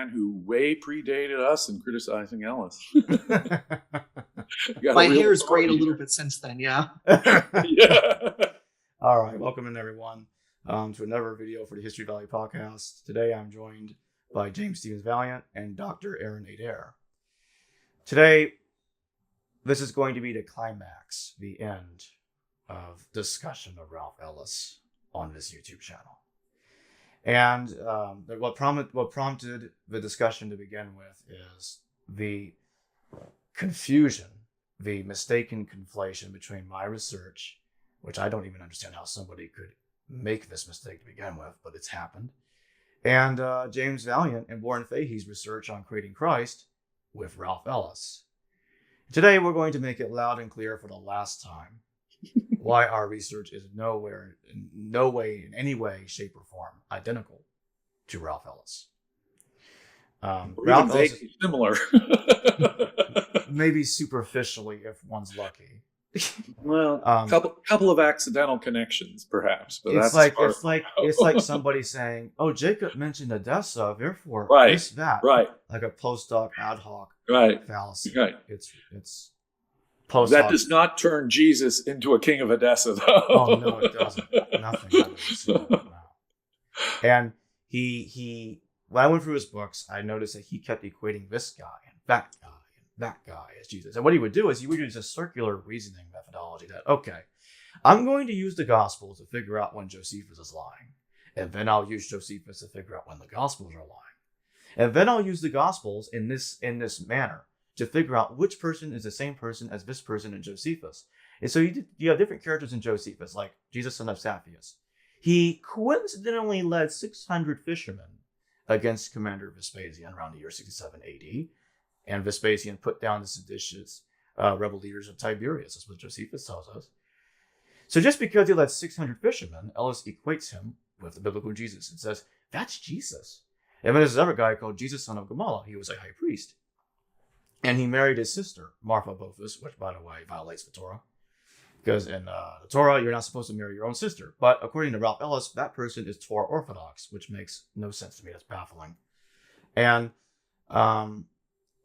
man who way predated us in criticizing Ellis. My hair is grayed a little bit since then, yeah. Yeah. All right, welcome in everyone to another video for the History Valley podcast. Today I'm joined by James Stevens Valliant and Dr. Aaron Adair. Today, this is going to be the climax, the end of discussion of Ralph Ellis on this YouTube channel. And what prompted the discussion to begin with is the confusion, the mistaken conflation between my research, which I don't even understand how somebody could make this mistake to begin with, but it's happened, and James Valliant and Warren Fahey's research on creating Christ with Ralph Ellis. Today, we're going to make it loud and clear for the last time why our research is in any way, shape, or form identical to Ralph Ellis. Ralph Ellis is similar. Maybe superficially, if one's lucky. Well, couple of accidental connections, perhaps. But it's like somebody saying, "Oh, Jacob mentioned Edessa, therefore this that." Right. Like a postdoc ad hoc fallacy. Right. It's post. That does not turn Jesus into a king of Edessa, though. Oh no, it doesn't. Nothing. No. And he when I went through his books, I noticed that he kept equating this guy and that guy and that guy as Jesus. And what he would do is he would use a circular reasoning methodology that, okay, I'm going to use the Gospels to figure out when Josephus is lying. And then I'll use Josephus to figure out when the Gospels are lying. And then I'll use the Gospels in this manner to figure out which person is the same person as this person in Josephus. And so you have different characters in Josephus, like Jesus, son of Sapphius. He coincidentally led 600 fishermen against Commander Vespasian around the year 67 AD. And Vespasian put down the seditious rebel leaders of Tiberias. That's what Josephus tells us. So just because he led 600 fishermen, Ellis equates him with the biblical Jesus and says, that's Jesus. And then there's this other guy called Jesus, son of Gamaliel. He was a high priest. And he married his sister, Martha Bophus, which, by the way, violates the Torah. Because in the Torah, you're not supposed to marry your own sister. But according to Ralph Ellis, that person is Torah Orthodox, which makes no sense to me. That's baffling. And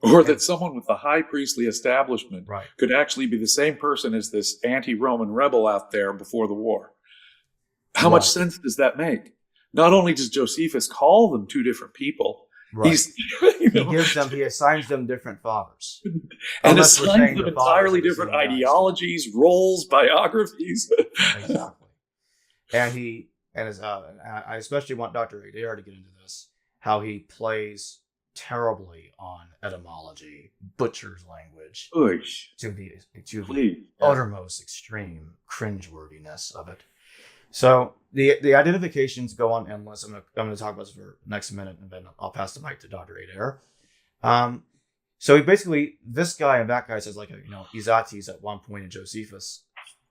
or that someone with a high priestly establishment right. could actually be the same person as this anti-Roman rebel out there before the war. How much sense does that make? Not only does Josephus call them two different people, right. He assigns them different fathers. And assigns them entirely different ideologies, roles, biographies. Exactly. I especially want Dr. Adair to get into this, how he plays terribly on etymology, butchers language, to the uttermost extreme cringeworthiness of it. So the identifications go on endless. I'm going to talk about this for the next minute, and then I'll pass the mic to Dr. Adair. So basically, this guy and that guy says, like, Izates at one point in Josephus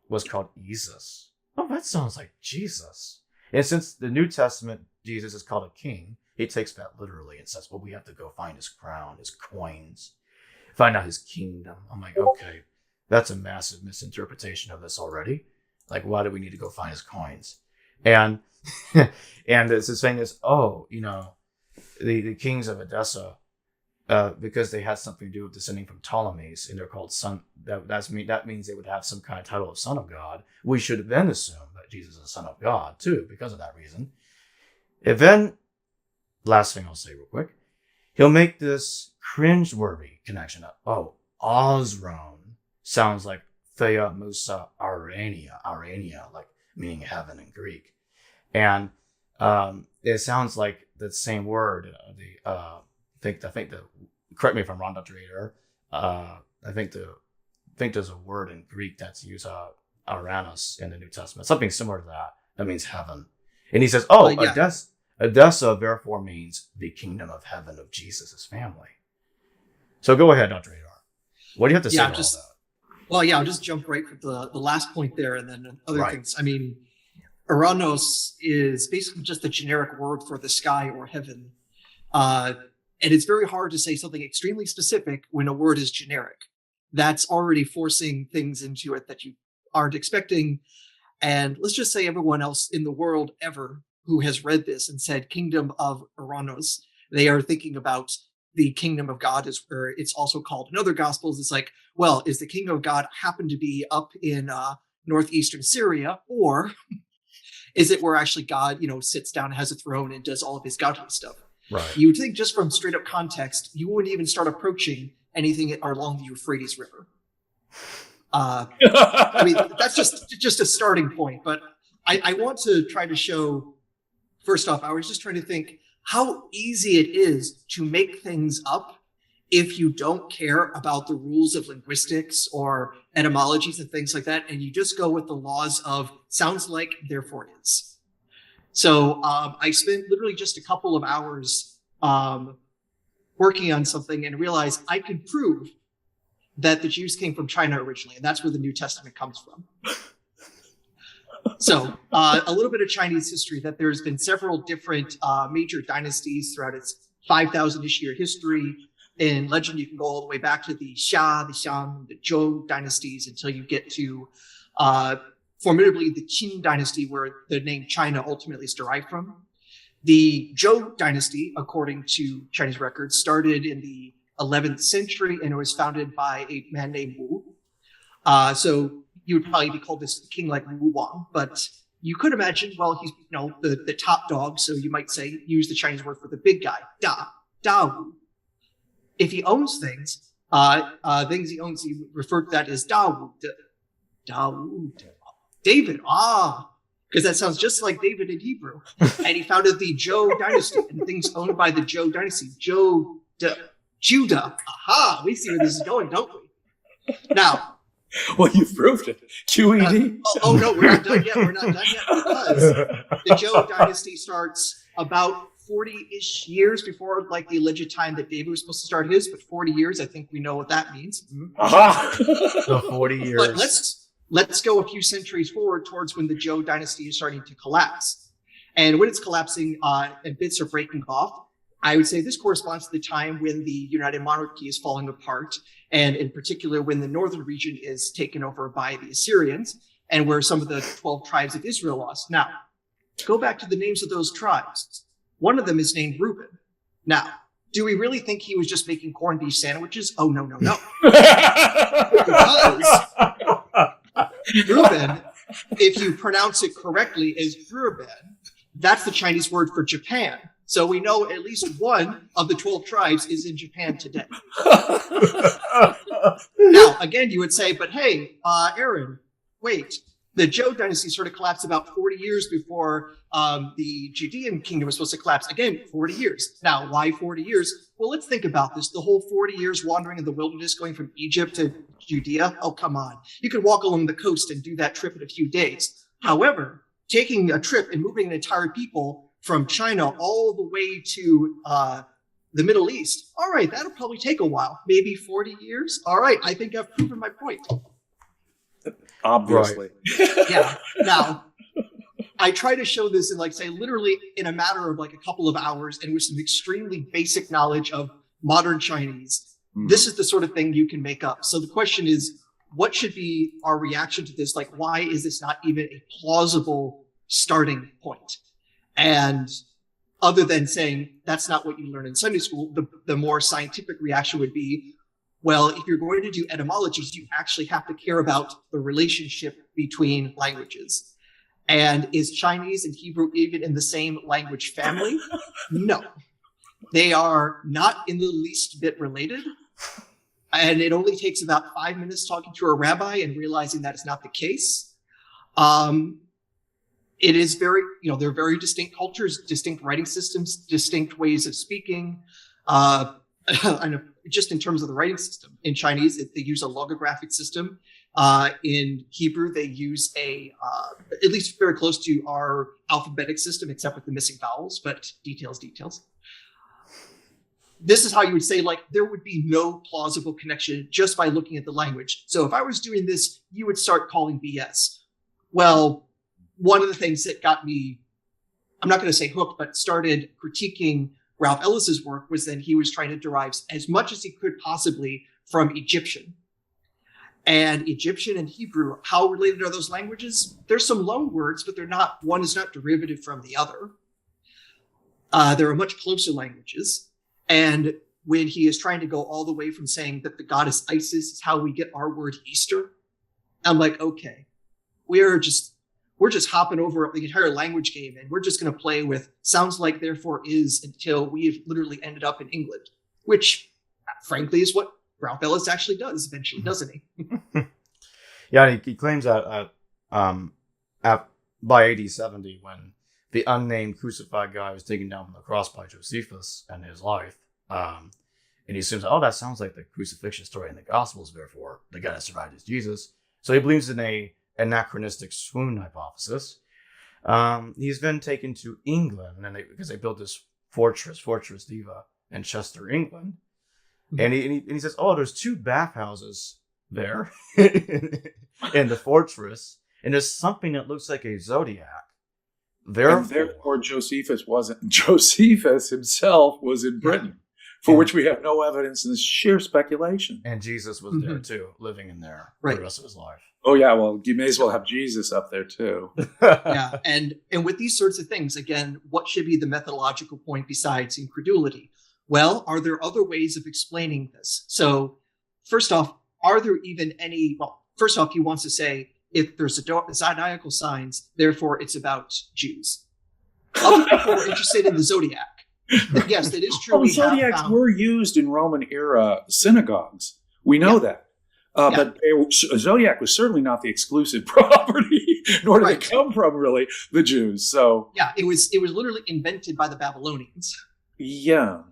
was called Izas. Oh, that sounds like Jesus. And since the New Testament Jesus is called a king, he takes that literally and says, well, we have to go find his crown, his coins, find out his kingdom. I'm like, okay, that's a massive misinterpretation of this already. Like, why do we need to go find his coins? And it's saying this, the kings of Edessa, because they had something to do with descending from Ptolemies, and they're called son. That means they would have some kind of title of son of God. We should then assume that Jesus is the son of God too, because of that reason. And then, last thing I'll say real quick, he'll make this cringeworthy connection of, Osron sounds like Thea Musa Arania, like meaning heaven in Greek. And it sounds like the same word. I think correct me if I'm wrong, Dr. Adair. I think there's a word in Greek that's used, Aranos, in the New Testament, something similar to that. That means heaven. And he says, Edessa therefore means the kingdom of heaven of Jesus' family. So go ahead, Dr. Adair. What do you have to say about that? Well, I'll just jump right for the last point there, and then other things. I mean, Aranos is basically just a generic word for the sky or heaven. And it's very hard to say something extremely specific when a word is generic. That's already forcing things into it that you aren't expecting. And let's just say everyone else in the world ever who has read this and said kingdom of Aranos They are thinking about the kingdom of God, is where it's also called in other gospels. It's like, well, is the kingdom of God happen to be up in northeastern Syria, or is it where actually God, sits down, has a throne, and does all of his godly stuff? Right. You would think just from straight up context, you wouldn't even start approaching anything along the Euphrates River. I mean, that's just a starting point. But I want to try to show, first off, I was just trying to think how easy it is to make things up if you don't care about the rules of linguistics or etymologies and things like that, and you just go with the laws of sounds like, therefore is. So I spent literally just a couple of hours working on something and realized I could prove that the Jews came from China originally, and that's where the New Testament comes from. So a little bit of Chinese history, that there's been several different major dynasties throughout its 5,000-ish year history. In legend, you can go all the way back to the Xia, the Xiang, the Zhou dynasties until you get to formidably the Qin dynasty, where the name China ultimately is derived from. The Zhou dynasty, according to Chinese records, started in the 11th century, and it was founded by a man named Wu. So you would probably be called this king like Wu Wang, but you could imagine, well, he's the top dog, so you might say, use the Chinese word for the big guy, Da Wu. If he owns things he owns, he referred to that as Da Wu. David, because that sounds just like David in Hebrew. And he founded the Zhou dynasty, and things owned by the Zhou dynasty. Judah. Aha, we see where this is going, don't we? Now, well, you proved it. QED. No, we're not done yet. Because the Zhou dynasty starts about 40-ish years before the alleged time that David was supposed to start his, but 40 years, I think we know what that means. Aha! So 40 years. But let's go a few centuries forward towards when the Zhou dynasty is starting to collapse. And when it's collapsing and bits are breaking off, I would say this corresponds to the time when the United Monarchy is falling apart, and in particular when the northern region is taken over by the Assyrians, and where some of the 12 tribes of Israel lost. Now, go back to the names of those tribes. One of them is named Reuben. Now, do we really think he was just making corned beef sandwiches? Oh, no. Because Reuben, if you pronounce it correctly, is Reuben. That's the Chinese word for Japan. So we know at least one of the 12 tribes is in Japan today. Now, again, you would say, but hey, Aaron, wait. The Zhou dynasty sort of collapsed about 40 years before the Judean kingdom was supposed to collapse. Again, 40 years. Now, why 40 years? Well, let's think about this. The whole 40 years wandering in the wilderness, going from Egypt to Judea. Oh, come on. You could walk along the coast and do that trip in a few days. However, taking a trip and moving an entire people from China all the way to the Middle East. All right, that'll probably take a while, maybe 40 years. All right, I think I've proven my point. Obviously. Right. Yeah. Now, I try to show this in say literally in a matter of a couple of hours and with some extremely basic knowledge of modern Chinese. This is the sort of thing you can make up. So the question is, what should be our reaction to this? Why is this not even a plausible starting point? And other than saying that's not what you learn in Sunday school, the more scientific reaction would be, well, if you're going to do etymologies, you actually have to care about the relationship between languages. And is Chinese and Hebrew even in the same language family? No. They are not in the least bit related. And it only takes about 5 minutes talking to a rabbi and realizing that is not the case. It is very, they're very distinct cultures, distinct writing systems, distinct ways of speaking. And just in terms of the writing system, in Chinese, they use a logographic system. In Hebrew, they use at least very close to our alphabetic system, except with the missing vowels, but details. This is how you would say, there would be no plausible connection just by looking at the language. So if I was doing this, you would start calling BS. Well, one of the things that got me, I'm not going to say hooked, but started critiquing Ralph Ellis's work was then he was trying to derive as much as he could possibly from Egyptian. And Egyptian and Hebrew, how related are those languages? There's some loan words, but one is not derivative from the other. There are much closer languages. And when he is trying to go all the way from saying that the goddess Isis is how we get our word Easter, I'm like, okay, we're just hopping over the entire language game, and we're just going to play with sounds like therefore is until we've literally ended up in England, which frankly is what Ralph Ellis actually does eventually, doesn't he? Yeah, he claims that by AD 70, when the unnamed crucified guy was taken down from the cross by Josephus and his life, and he assumes, oh, that sounds like the crucifixion story in the Gospels, therefore the guy that survived is Jesus. So he believes in a anachronistic swoon hypothesis. He's been taken to England because they built this Fortress Diva in Chester, England. And he says, oh, there's 2 bathhouses there in the fortress, and there's something that looks like a zodiac. Therefore, Josephus himself was in Britain, for which we have no evidence, and it's sheer speculation. And Jesus was there too, living in there for the rest of his life. Oh yeah, well, you may as well have Jesus up there too. Yeah, and with these sorts of things, again, what should be the methodological point besides incredulity? Well, are there other ways of explaining this? So, first off, are there even any? Well, first off, he wants to say if there's zodiacal signs, therefore it's about Jews. Other people were interested in the zodiac. Yes, that is true. Well, zodiacs were used in Roman era synagogues. We know that. But zodiac was certainly not the exclusive property, nor did it come from really the Jews. So yeah, it was literally invented by the Babylonians. Yeah.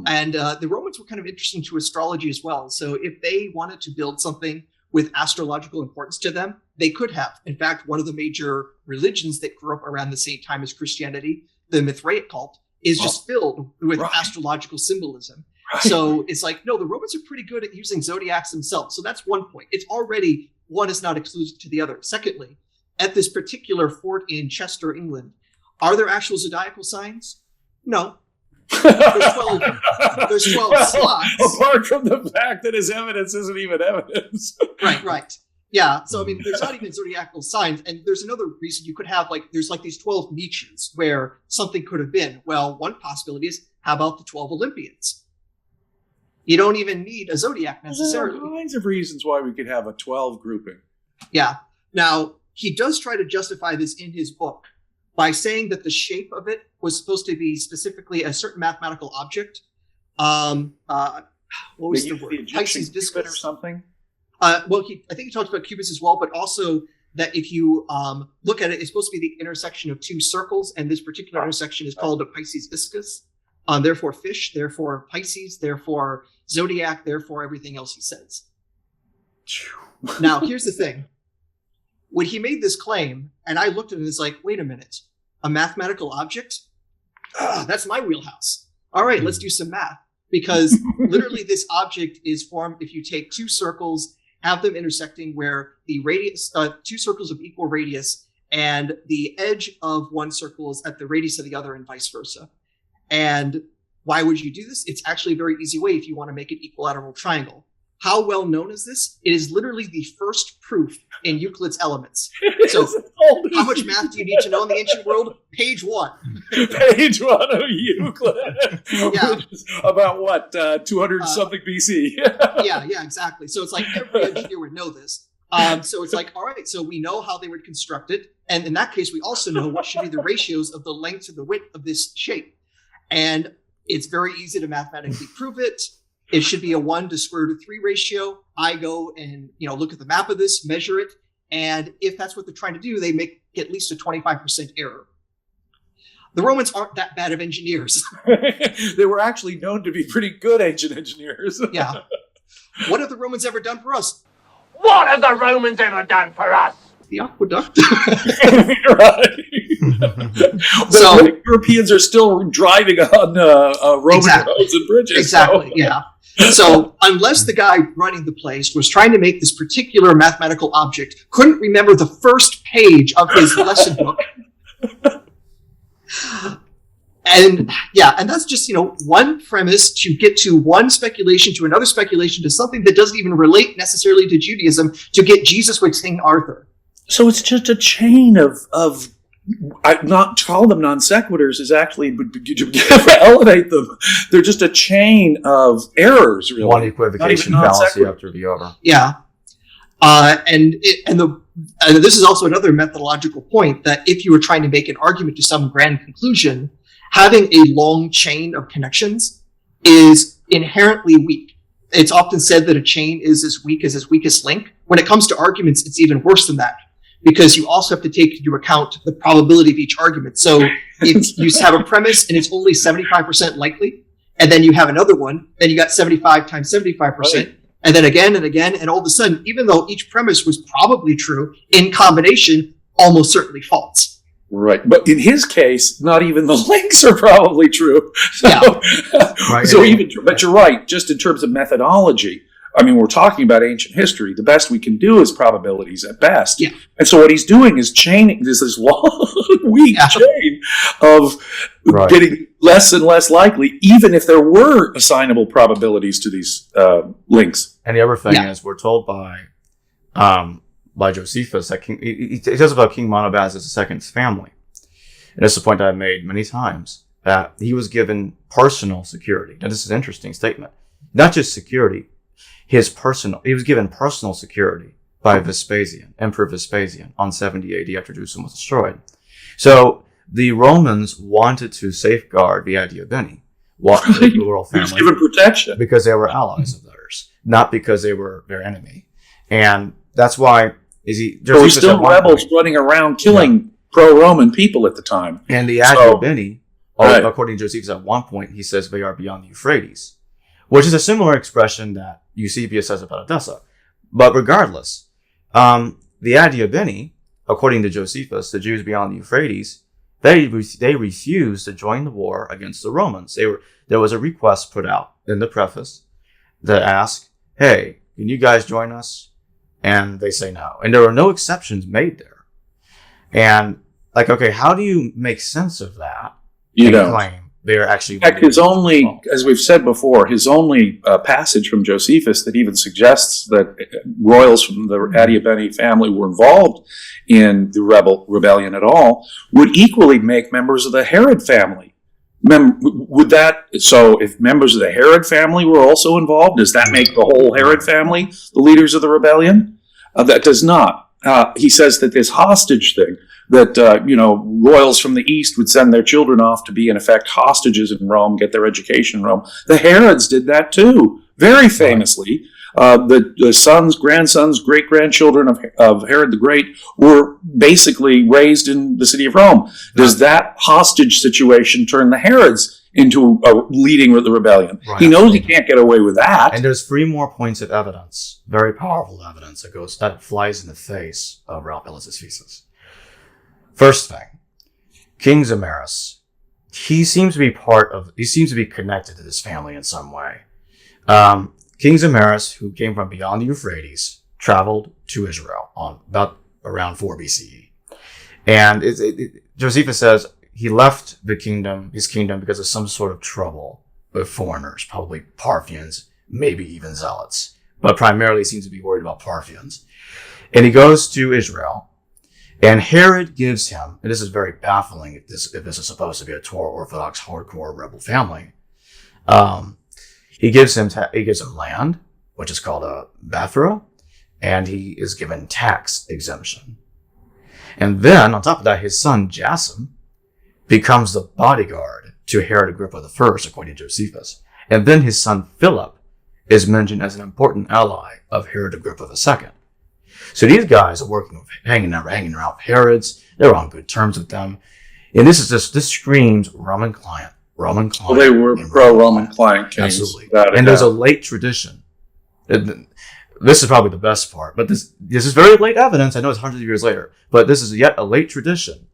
And the Romans were kind of interested into astrology as well. So if they wanted to build something with astrological importance to them, they could have. In fact, one of the major religions that grew up around the same time as Christianity, the Mithraic cult, is just filled with astrological symbolism. Right. So it's like, no, the Romans are pretty good at using zodiacs themselves. So that's one point. It's already, one is not exclusive to the other. Secondly, at this particular fort in Chester, England, are there actual zodiacal signs? No. There's 12 slots. Apart from the fact that his evidence isn't even evidence. Right. Yeah. So, I mean, there's not even zodiacal signs. And there's another reason you could have, there's these 12 niches where something could have been. Well, one possibility is, how about the 12 Olympians? You don't even need a zodiac necessarily. There are all kinds of reasons why we could have a 12 grouping. Yeah. Now, he does try to justify this in his book by saying that the shape of it was supposed to be specifically a certain mathematical object. What was the word? Pisces discus or something? I think he talks about cubits as well, but also that if you look at it, it's supposed to be the intersection of 2 circles, and this particular intersection is called a Pisces discus. Therefore fish, therefore Pisces, therefore zodiac, therefore everything else he says. Now, here's the thing. When he made this claim, and I looked at it and it's like, wait a minute, a mathematical object? That's my wheelhouse. All right, let's do some math. Because literally this object is formed if you take 2 circles, have them intersecting where the radius, 2 circles of equal radius, and the edge of one circle is at the radius of the other and vice versa. And why would you do this? It's actually a very easy way if you want to make an equilateral triangle. How well known is this? It is literally the first proof in Euclid's Elements. So how much math do you need to know in the ancient world? Page 1. Page 1 of Euclid. Yeah. About what, 200 something BC? yeah, exactly. So it's like every engineer would know this. So it's like, all right, so we know how they would construct it. And in that case, we also know what should be the ratios of the length to the width of this shape. And it's very easy to mathematically prove it. It should be a 1 to square root of 3 ratio. I go and look at the map of this, measure it, and if that's what they're trying to do, they make at least a 25% error. The Romans aren't that bad of engineers. They were actually known to be pretty good ancient engineers. Yeah. What have the Romans ever done for us? What have the Romans ever done for us? The aqueduct. Right. So the Europeans are still driving on Roman roads and bridges. Exactly. So. Yeah. So unless the guy running the place was trying to make this particular mathematical object, couldn't remember the first page of his lesson book. And that's just, one premise to get to one speculation to another speculation to something that doesn't even relate necessarily to Judaism to get Jesus with King Arthur. So it's just a chain of I not call them non sequiturs is actually elevate them. They're just a chain of errors, really. One equivocation fallacy after the other. Yeah, and this is also another methodological point that if you were trying to make an argument to some grand conclusion, having a long chain of connections is inherently weak. It's often said that a chain is as weak as its weakest link. When it comes to arguments, it's even worse than that, because you also have to take into account the probability of each argument. So if you have a premise and it's only 75% likely, and then you have another one, then you got 75 times 75%, right. And then again and again, and all of a sudden, even though each premise was probably true, in combination, almost certainly false. Right, but in his case, not even the links are probably true. So, yeah. Right. But you're right. Just in terms of methodology, I mean, we're talking about ancient history. The best we can do is probabilities at best. Yeah. And so what he's doing is chaining this long, weak chain of getting less and less likely, even if there were assignable probabilities to these links. And the other thing is, we're told by Josephus that he tells about King Monobaz's II's family. And this is a point that I've made many times, that he was given personal security. Now, this is an interesting statement. Not just security, he was given personal security by Vespasian, Emperor Vespasian, on 70 AD after Jerusalem was destroyed. So the Romans wanted to safeguard the Adiabeni, the royal family. He was given protection. Because they were allies of theirs, not because they were their enemy. And that's why there were still rebels running around killing pro-Roman people at the time. And the Adiabeni, according to Josephus, at one point, he says they are beyond the Euphrates, which is a similar expression that Eusebius says about Edessa. But regardless, the Adiabeni, according to Josephus, the Jews beyond the Euphrates, they refused to join the war against the Romans. There was a request put out in the preface that asked, hey, can you guys join us? And they say no. And there were no exceptions made there. And okay, how do you make sense of that? Claim they're actually... In fact, as we've said before, his only passage from Josephus that even suggests that royals from the Adiabeni family were involved in the rebellion at all would equally make members of the Herod family. So if members of the Herod family were also involved, does that make the whole Herod family the leaders of the rebellion? That does not. He says that this hostage thing, that, royals from the East would send their children off to be, in effect, hostages in Rome, get their education in Rome. The Herods did that too, very famously. The sons, grandsons, great-grandchildren of Herod the Great were basically raised in the city of Rome. Does that hostage situation turn the Herods into leading the rebellion? Right. He knows he can't get away with that. And there's 3 more points of evidence, very powerful evidence that flies in the face of Ralph Ellis' thesis. First thing, King Zamaris, he seems to be connected to this family in some way. King Zamaris, who came from beyond the Euphrates, traveled to Israel on about around 4 BCE. And Josephus says he left his kingdom because of some sort of trouble with foreigners, probably Parthians, maybe even Zealots, but primarily seems to be worried about Parthians. And he goes to Israel, and Herod gives him, and this is very baffling if this is supposed to be a Torah Orthodox hardcore rebel family, he gives him land, which is called a Bathra, and he is given tax exemption. And then, on top of that, his son Jason becomes the bodyguard to Herod Agrippa I, according to Josephus. And then his son Philip is mentioned as an important ally of Herod Agrippa II. So these guys are hanging around Herod's. They're on good terms with them. And this screams Roman client. Well, they were pro-Roman client kings. Absolutely. And there's a late tradition. This is probably the best part, but this is very late evidence. I know it's hundreds of years later, but this is yet a late tradition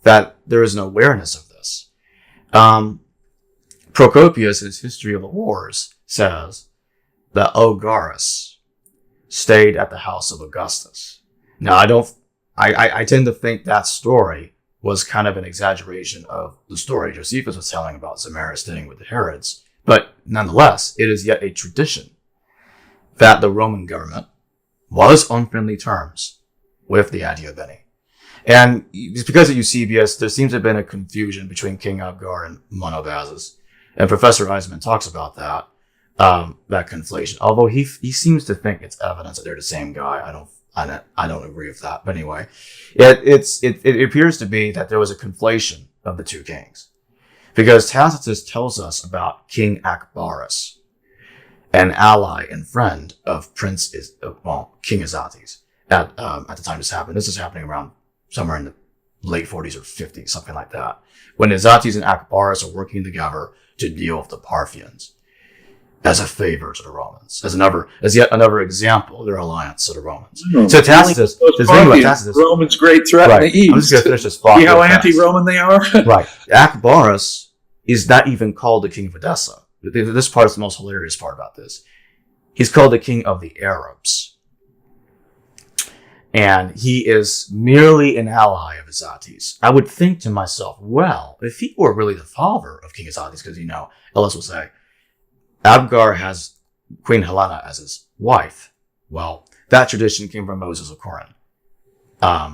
that there is an awareness of this. Procopius, in his History of the Wars, says that Ogarus stayed at the house of Augustus. Now, I tend to think that story was kind of an exaggeration of the story Josephus was telling about Zamaris staying with the Herods. But nonetheless, it is yet a tradition that the Roman government was on friendly terms with the Adiabeni. And it's because of Eusebius, there seems to have been a confusion between King Abgar and Monobazus. And Professor Eisman talks about that, that conflation. Although he seems to think it's evidence that they're the same guy. I don't agree with that. But anyway, it appears to be that there was a conflation of the two kings. Because Tacitus tells us about King Akbarus, an ally and friend of King Izates at the time this happened. This is happening around somewhere in the late 40s or 50s, something like that, when Izates and Akbarus are working together to deal with the Parthians as a favor to the Romans, as yet another example of their alliance to the Romans. So Tacitus, the thing about Tacitus, Romans' great threat in the east. I'm just going to finish this thought. See how anti-Roman they are? Right. Akbarus is not even called the King of Edessa. This part is the most hilarious part about this. He's called the King of the Arabs. And he is merely an ally of Izates. I would think to myself, well, if he were really the father of King Izates, because, Ellis will say, Abgar has Queen Helena as his wife. Well, that tradition came from Moses of Corinth,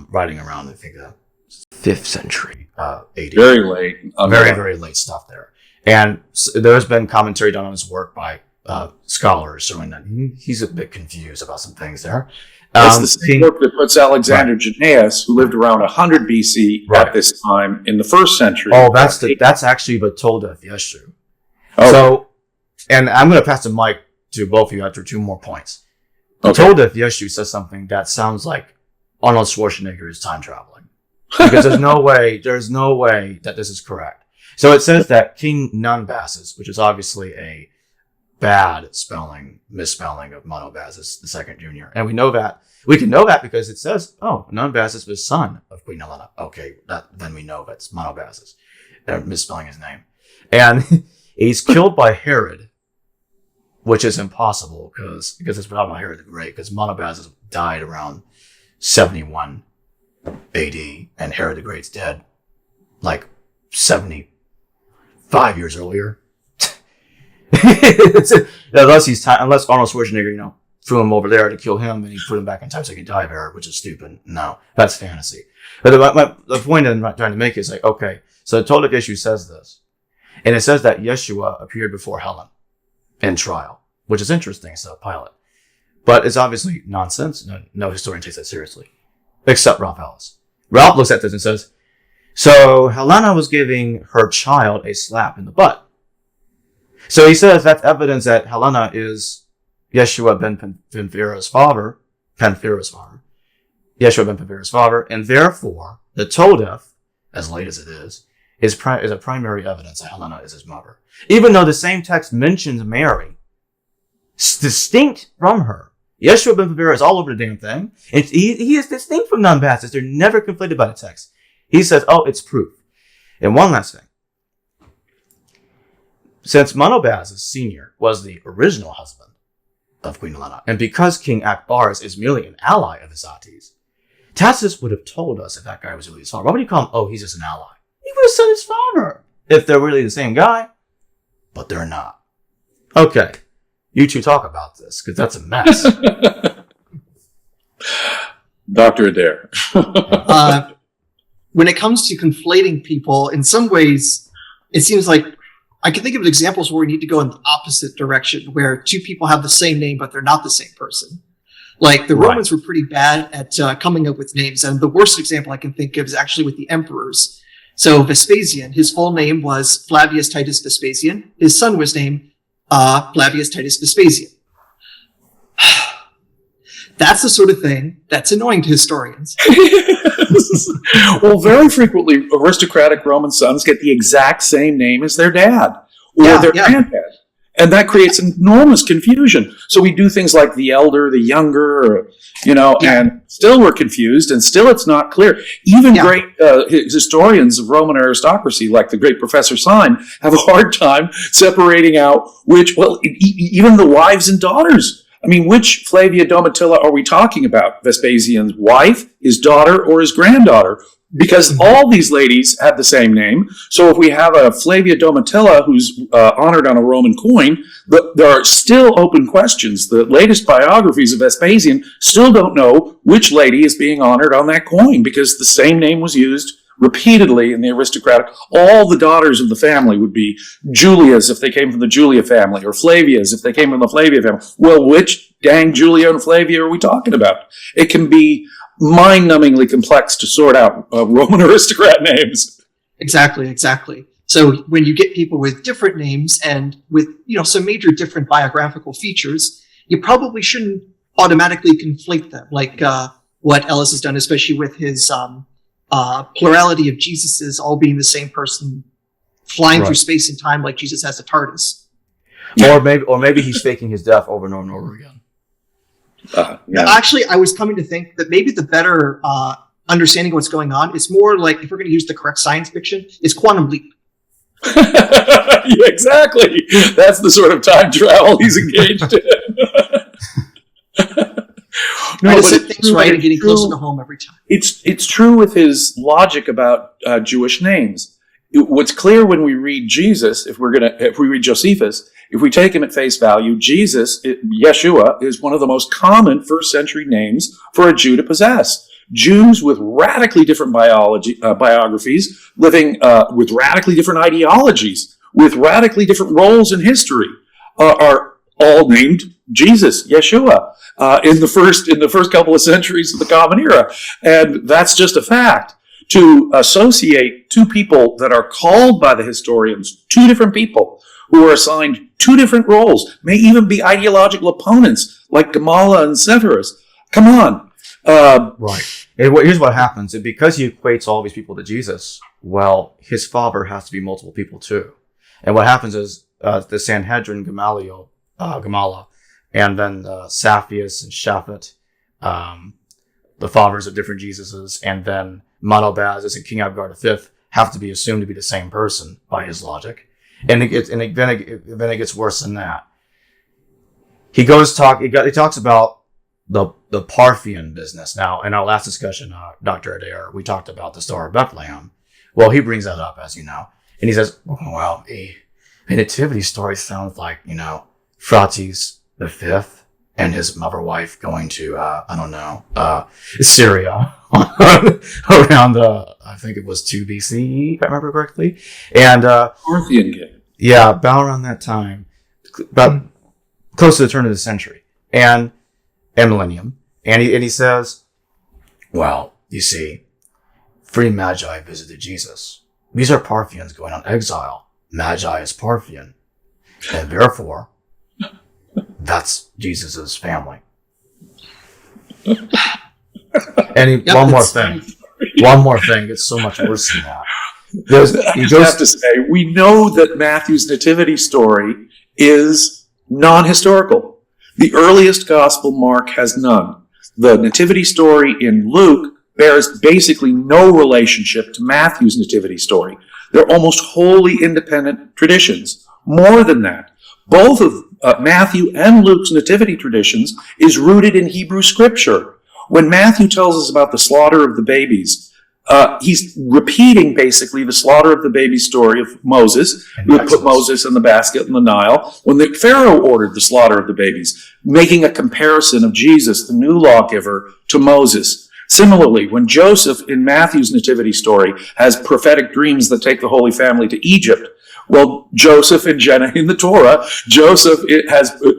writing around, I think, the 5th century AD. Very late. Very, very late stuff there. And there's been commentary done on his work by scholars showing that he's a bit confused about some things there. That's the same work that puts Alexander Jannaeus, who lived around 100 BC at this time in the 1st century. Oh, that's actually the Toldeth Yeshu. Oh. So, and I'm going to pass the mic to both of you after 2 more points. Okay. Toldeth Yeshu says something that sounds like Arnold Schwarzenegger is time traveling. Because there's no way that this is correct. So it says that King Nunbasis, which is obviously a bad misspelling of Monobazus, the second junior. And we can know that because it says, Nunbasis was son of Queen Helena. Okay, then we know that's Monobazus. They're misspelling his name. And he's killed by Herod, which is impossible because it's about Herod the Great, because Monobazus died around 71 AD, and Herod the Great's dead like 75 years earlier. Unless Arnold Schwarzenegger, threw him over there to kill him and he put him back in time so he could die of Herod, which is stupid. No, that's fantasy. But the point I'm trying to make is like, okay, so the Toldeth Yeshu says this, and it says that Yeshua appeared before Helen in trial, which is interesting. So Pilate, but it's obviously nonsense. No historian takes that seriously, except Ralph Ellis. Ralph looks at this and says, so Helena was giving her child a slap in the butt. So he says that's evidence that Helena is Yeshua ben Penthera's father, Yeshua ben Penthera's father, and therefore the Toldeth, as late as it is a primary evidence that Helena is his mother. Even though the same text mentions Mary, distinct from her. Yeshua ben Penthera is all over the damn thing, and he is distinct from Nunbazus. They're never conflated by the text. He says, it's proof. And one last thing. Since Monobazus Sr. was the original husband of Queen Helena, and because King Akbarus is merely an ally of Izates, Tacitus would have told us if that guy was really his father. Why would he call him, he's just an ally? He would have said his father if they're really the same guy. But they're not. Okay, you two talk about this, because that's a mess. Dr. Adair. When it comes to conflating people, in some ways, it seems like I can think of examples where we need to go in the opposite direction, where two people have the same name, but they're not the same person. Like the Romans were pretty bad at coming up with names. And the worst example I can think of is actually with the emperors. So Vespasian, his full name was Flavius Titus Vespasian. His son was named Flavius Titus Vespasian. That's the sort of thing that's annoying to historians. Well, very frequently, aristocratic Roman sons get the exact same name as their dad or their granddad. And that creates enormous confusion. So we do things like the elder, the younger, and still we're confused, and still it's not clear. Even great historians of Roman aristocracy, like the great Professor Syme, have a hard time separating out even the wives and daughters I mean, which Flavia Domitilla are we talking about? Vespasian's wife, his daughter, or his granddaughter? Because all these ladies have the same name. So if we have a Flavia Domitilla who's honored on a Roman coin, there are still open questions. The latest biographies of Vespasian still don't know which lady is being honored on that coin because the same name was used repeatedly in the aristocratic. All the daughters of the family would be Julias if they came from the Julia family, or Flavias if they came from the Flavia family. Well, which dang Julia and Flavia are we talking about? It can be mind-numbingly complex to sort out Roman aristocrat names. Exactly. So when you get people with different names and with, some major different biographical features, you probably shouldn't automatically conflate them, like what Ellis has done, especially with his plurality of Jesuses all being the same person flying through space and time like Jesus has a TARDIS. Or maybe he's faking his death over and over and over again. Actually, I was coming to think that maybe the better understanding of what's going on is more like, if we're going to use the correct science fiction, is quantum leap. Yeah, exactly. That's the sort of time travel he's engaged in. No, to set things right and getting closer to home every time. It's true with his logic about Jewish names. What's clear when we read Jesus, if we read Josephus, if we take him at face value, Yeshua, is one of the most common first century names for a Jew to possess. Jews with radically different biographies, living with radically different ideologies, with radically different roles in history, are all named Jesus, Yeshua, in the first couple of centuries of the Common Era, and that's just a fact. To associate two people that are called by the historians, two different people who are assigned two different roles, may even be ideological opponents like Gamala and Severus. Come on. Right. Here's what happens. Because he equates all these people to Jesus, well, his father has to be multiple people too. And what happens is the Sanhedrin, Gamala, and then Saphius and Shaphat, the fathers of different Jesuses, and then Monobazes and King Abgar V have to be assumed to be the same person by his logic. And then it gets worse than that. He talks about the Parthian business. Now, in our last discussion, Dr. Adair, we talked about the Star of Bethlehem. Well, he brings that up, as you know. And he says, well, a nativity story sounds like, Phraates V and his mother wife going to, Syria around, I think it was 2 BCE, if I remember correctly. And, Parthian game. Yeah, about around that time, about close to the turn of the century and millennium. And he says, well, you see, 3 Magi visited Jesus. These are Parthians going on exile. Magi is Parthian. And therefore, that's Jesus's family. And one more thing. It's so much worse than that. I have to say, we know that Matthew's nativity story is non-historical. The earliest gospel, Mark, has none. The nativity story in Luke bears basically no relationship to Matthew's nativity story. They're almost wholly independent traditions. More than that, both of Matthew and Luke's nativity traditions is rooted in Hebrew scripture. When Matthew tells us about the slaughter of the babies, he's repeating basically the slaughter of the baby story of Moses, who had put Moses in the basket in the Nile, when the Pharaoh ordered the slaughter of the babies, making a comparison of Jesus, the new lawgiver, to Moses. Similarly, when Joseph in Matthew's nativity story has prophetic dreams that take the Holy Family to Egypt, well, Joseph in the Torah, Joseph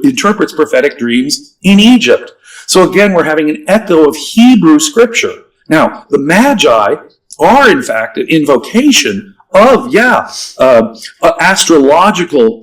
interprets prophetic dreams in Egypt. So again, we're having an echo of Hebrew scripture. Now, the Magi are, in fact, an invocation of, astrological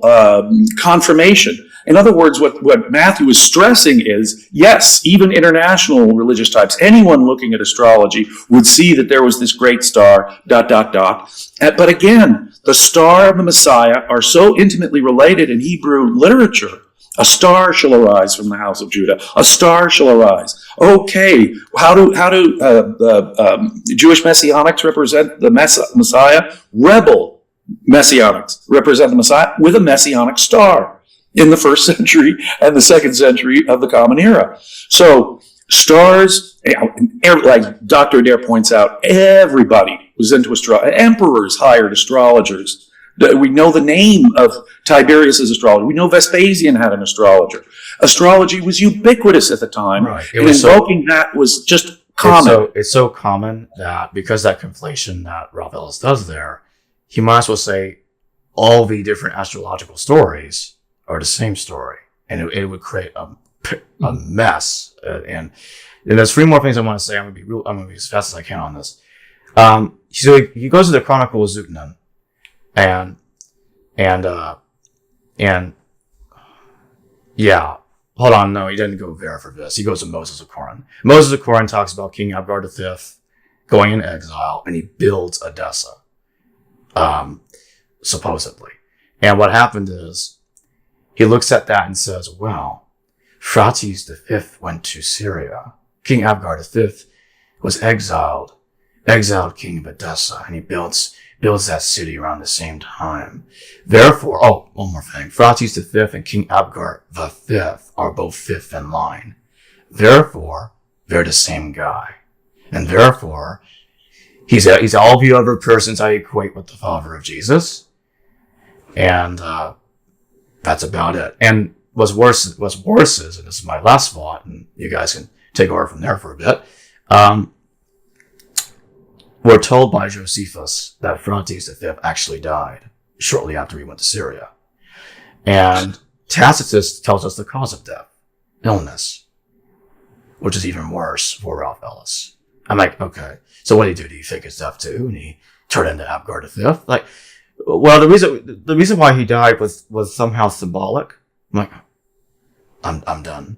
confirmation. In other words, what Matthew is stressing is, yes, even international religious types, anyone looking at astrology would see that there was this great star, ... But again, the star and the Messiah are so intimately related in Hebrew literature. A star shall arise from the house of Judah. A star shall arise. Okay, how do Jewish messianics represent the Messiah? Rebel messianics represent the Messiah with a messianic star. in the first century and the second century of the Common Era. So stars, like Dr. Adair points out, everybody was into astrology. Emperors hired astrologers. We know the name of Tiberius's astrologer. We know Vespasian had an astrologer. Astrology was ubiquitous at the time. Right. And invoking that was just common. It's so common that because that conflation that Ralph Ellis does there, he might as well say all the different astrological stories are the same story. And it would create a mess. And there's three more things I want to say. I'm going to be as fast as I can on this. So he goes to the Chronicle of Zutnan. And yeah, hold on. No, he didn't go there for this. He goes to Moses of Corinth. Moses of Corinth talks about King Abgar V going in exile, and he builds Edessa, supposedly. And what happened is he looks at that and says, well, Phraates V went to Syria. King Abgar V was exiled king of Edessa, and he builds that city around the same time. Therefore, one more thing. Phraates V and King Abgar V are both fifth in line. Therefore, they're the same guy. And therefore, he's all the other persons I equate with the father of Jesus. And that's about it. And what's worse is, and this is my last thought, and you guys can take over from there for a bit, we're told by Josephus that Phraates V actually died shortly after he went to Syria. And Tacitus tells us the cause of death, illness, which is even worse for Ralph Ellis. I'm like, okay, so what did he do? Did he fake his death too? And he turned into Abgar V? Like, well, the reason why he died was somehow symbolic. I'm like, I'm done.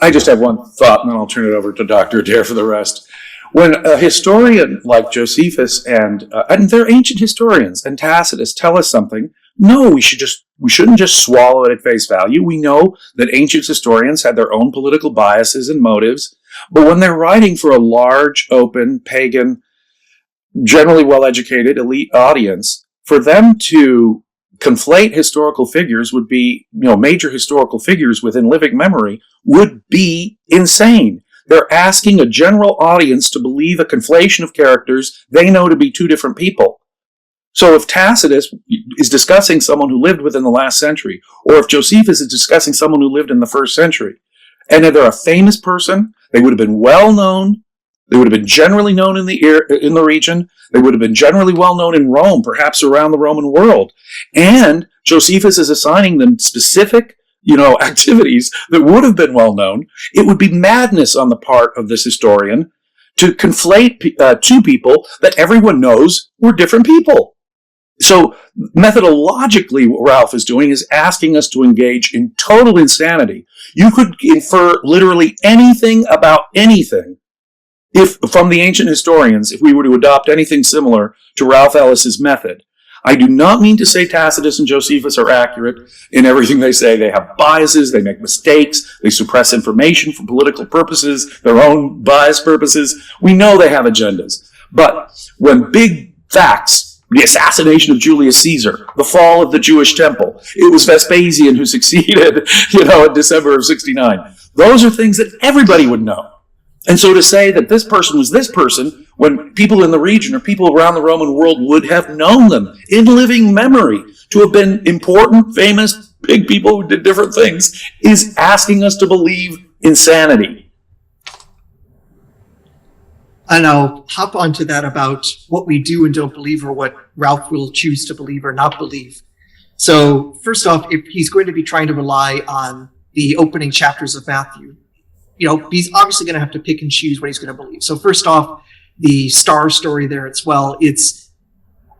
I just have one thought, and then I'll turn it over to Dr. Adair for the rest. When a historian like Josephus and they're ancient historians, and Tacitus tell us something, no, we shouldn't just swallow it at face value. We know that ancient historians had their own political biases and motives, but when they're writing for a large, open, pagan, generally well-educated, elite audience, for them to conflate historical figures would be, major historical figures within living memory would be insane. They're asking a general audience to believe a conflation of characters they know to be two different people. So if Tacitus is discussing someone who lived within the last century, or if Josephus is discussing someone who lived in the first century, and they're a famous person, they would have been well known, they would have been generally known in the region, they would have been generally well known in Rome, perhaps around the Roman world, and Josephus is assigning them specific activities that would have been well known. It would be madness on the part of this historian to conflate two people that everyone knows were different people. So methodologically, what Ralph is doing is asking us to engage in total insanity. You could infer literally anything about anything from the ancient historians if we were to adopt anything similar to Ralph Ellis's method. I do not mean to say Tacitus and Josephus are accurate in everything they say. They have biases, they make mistakes, they suppress information for political purposes, their own bias purposes. We know they have agendas. But when big facts, the assassination of Julius Caesar, the fall of the Jewish temple, it was Vespasian who succeeded, in December of 69. Those are things that everybody would know. And so to say that this person was this person, when people in the region or people around the Roman world would have known them in living memory to have been important, famous, big people who did different things, is asking us to believe insanity. And I'll hop onto that about what we do and don't believe, or what Ralph will choose to believe or not believe. So first off, if he's going to be trying to rely on the opening chapters of Matthew, he's obviously going to have to pick and choose what he's going to believe. So first off, the star story there as well, it's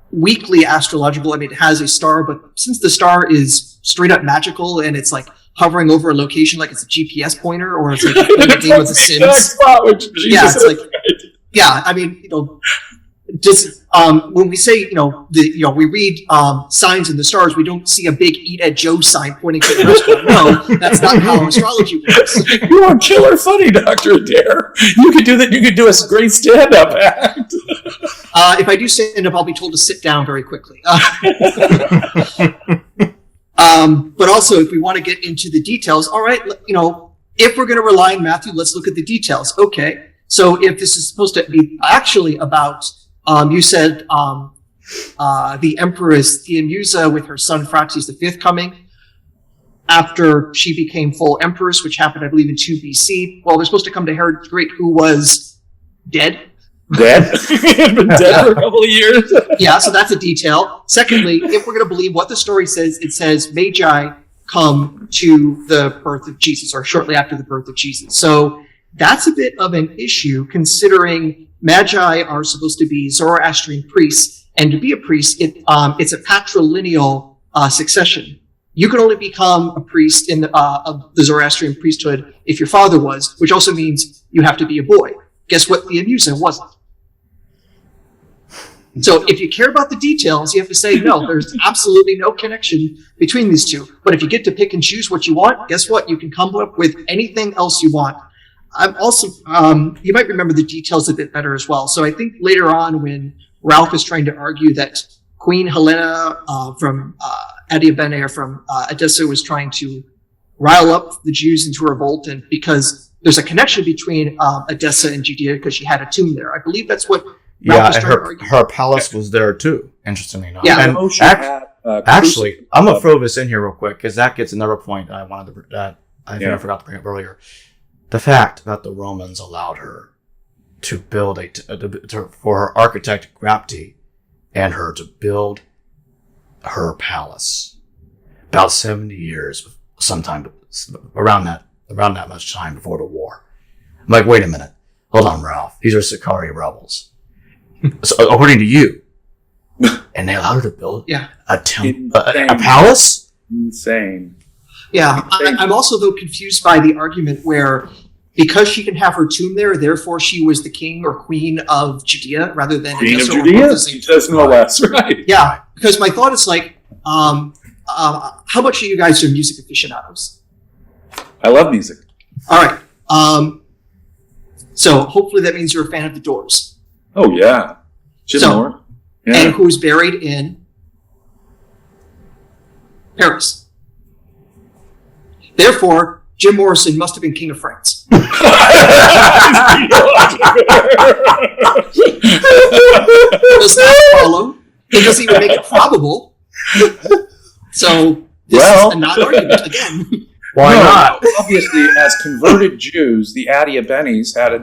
weakly astrological. I mean, it has a star, but since the star is straight up magical and it's like hovering over a location like it's a GPS pointer, or it's like playing a game of The Sims. I mean, just when we say, we read signs in the stars, we don't see a big "Eat at Joe" sign pointing to the restaurant. No, that's not how astrology works. You are killer funny, Dr. Adair. You could do that. You could do a great stand-up act. If I do stand up, I'll be told to sit down very quickly. But also, if we want to get into the details, all right, if we're going to rely on Matthew, let's look at the details. Okay, so if this is supposed to be actually about, you said the Empress Theamusa with her son Phraxes V coming after she became full Empress, which happened, I believe, in 2 BC. Well, they're supposed to come to Herod the Great, who was dead. Dead? Been dead for a couple of years. Yeah, so that's a detail. Secondly, if we're going to believe what the story says, it says Magi come to the birth of Jesus, or shortly after the birth of Jesus. So that's a bit of an issue, considering Magi are supposed to be Zoroastrian priests, and to be a priest, it's a patrilineal succession. You can only become a priest of the Zoroastrian priesthood if your father was, which also means you have to be a boy. Guess what? Theamusa wasn't. So if you care about the details, you have to say, no, there's absolutely no connection between these two. But if you get to pick and choose what you want, guess what? You can come up with anything else you want. I'm also, you might remember the details a bit better as well. So I think later on when Ralph is trying to argue that Queen Helena from Adiabene or from Edessa was trying to rile up the Jews into revolt, and because there's a connection between Edessa and Judea because she had a tomb there. I believe that's what Ralph was trying to argue. Her palace was there too, interestingly enough. Yeah. And actually, I'm going to throw this in here real quick because that gets another point I forgot to bring up earlier. The fact that the Romans allowed her to build for her architect Grapti and her to build her palace about 70 years, sometime around that much time before the war. I'm like, wait a minute, hold on, Ralph. These are Sicarii rebels, so, according to you, and they allowed her to build a palace. Insane. Yeah, I'm also though confused by the argument where, because she can have her tomb there, therefore she was the king or queen of Judea rather than Queen of Judea. She says no less, right? Yeah, because my thought is like, how much are you guys are music aficionados? I love music. All right. So hopefully that means you're a fan of the Doors. Oh yeah, Jim Moore. Yeah. And who's buried in Paris. Therefore, Jim Morrison must have been king of France. Does not follow. It doesn't even make it probable. So this is a non-argument again. Why not? Obviously, as converted Jews, the Adiabenes had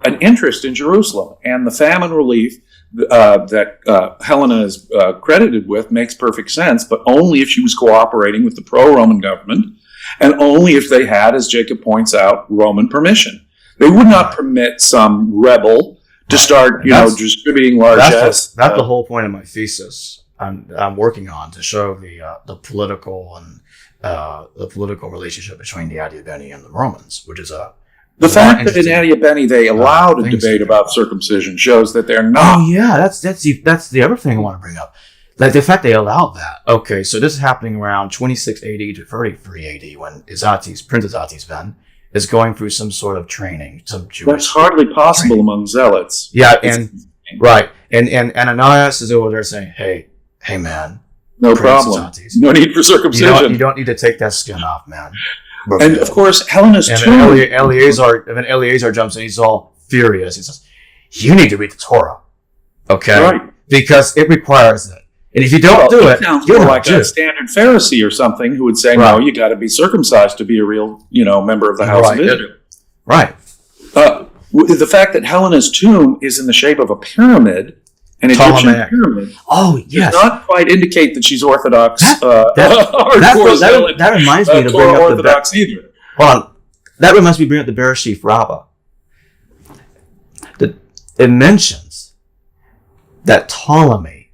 an interest in Jerusalem, and the famine relief that Helena is credited with makes perfect sense, but only if she was cooperating with the pro-Roman government, and only if they had, as Jacob points out, Roman permission. They would not permit some rebel to start, distributing largesse. That's the whole point of my thesis. I'm working on to show the political and the political relationship between the Adiabeni and the Romans, which is the fact that in Adiabeni they allowed a debate about circumcision shows that they're not. Oh yeah, that's the other thing I want to bring up. Like the fact they allowed that. Okay, so this is happening around 26 AD to 33 AD when Prince Izates then is going through some sort of training, some Jewish. That's hardly possible training among zealots. Yeah, and Ananias is over there saying, "Hey man, no problem. Izates, no need for circumcision. You don't need to take that skin off, man." And of course, Helena's tomb. Eleazar jumps in. He's all furious. He says, "You need to read the Torah, okay? Right. Because it requires it. And if you don't do it, you're like a standard Pharisee or something who would say, no, you got to be circumcised to be a real, member of the house of Israel." Right. The fact that Helena's tomb is in the shape of a pyramid, an Egyptian pyramid, does not quite indicate that she's Orthodox. That reminds me to bring up Orthodox either. Hold on. That reminds me to bring up the Bereshith Rabbah. It mentions that Ptolemy,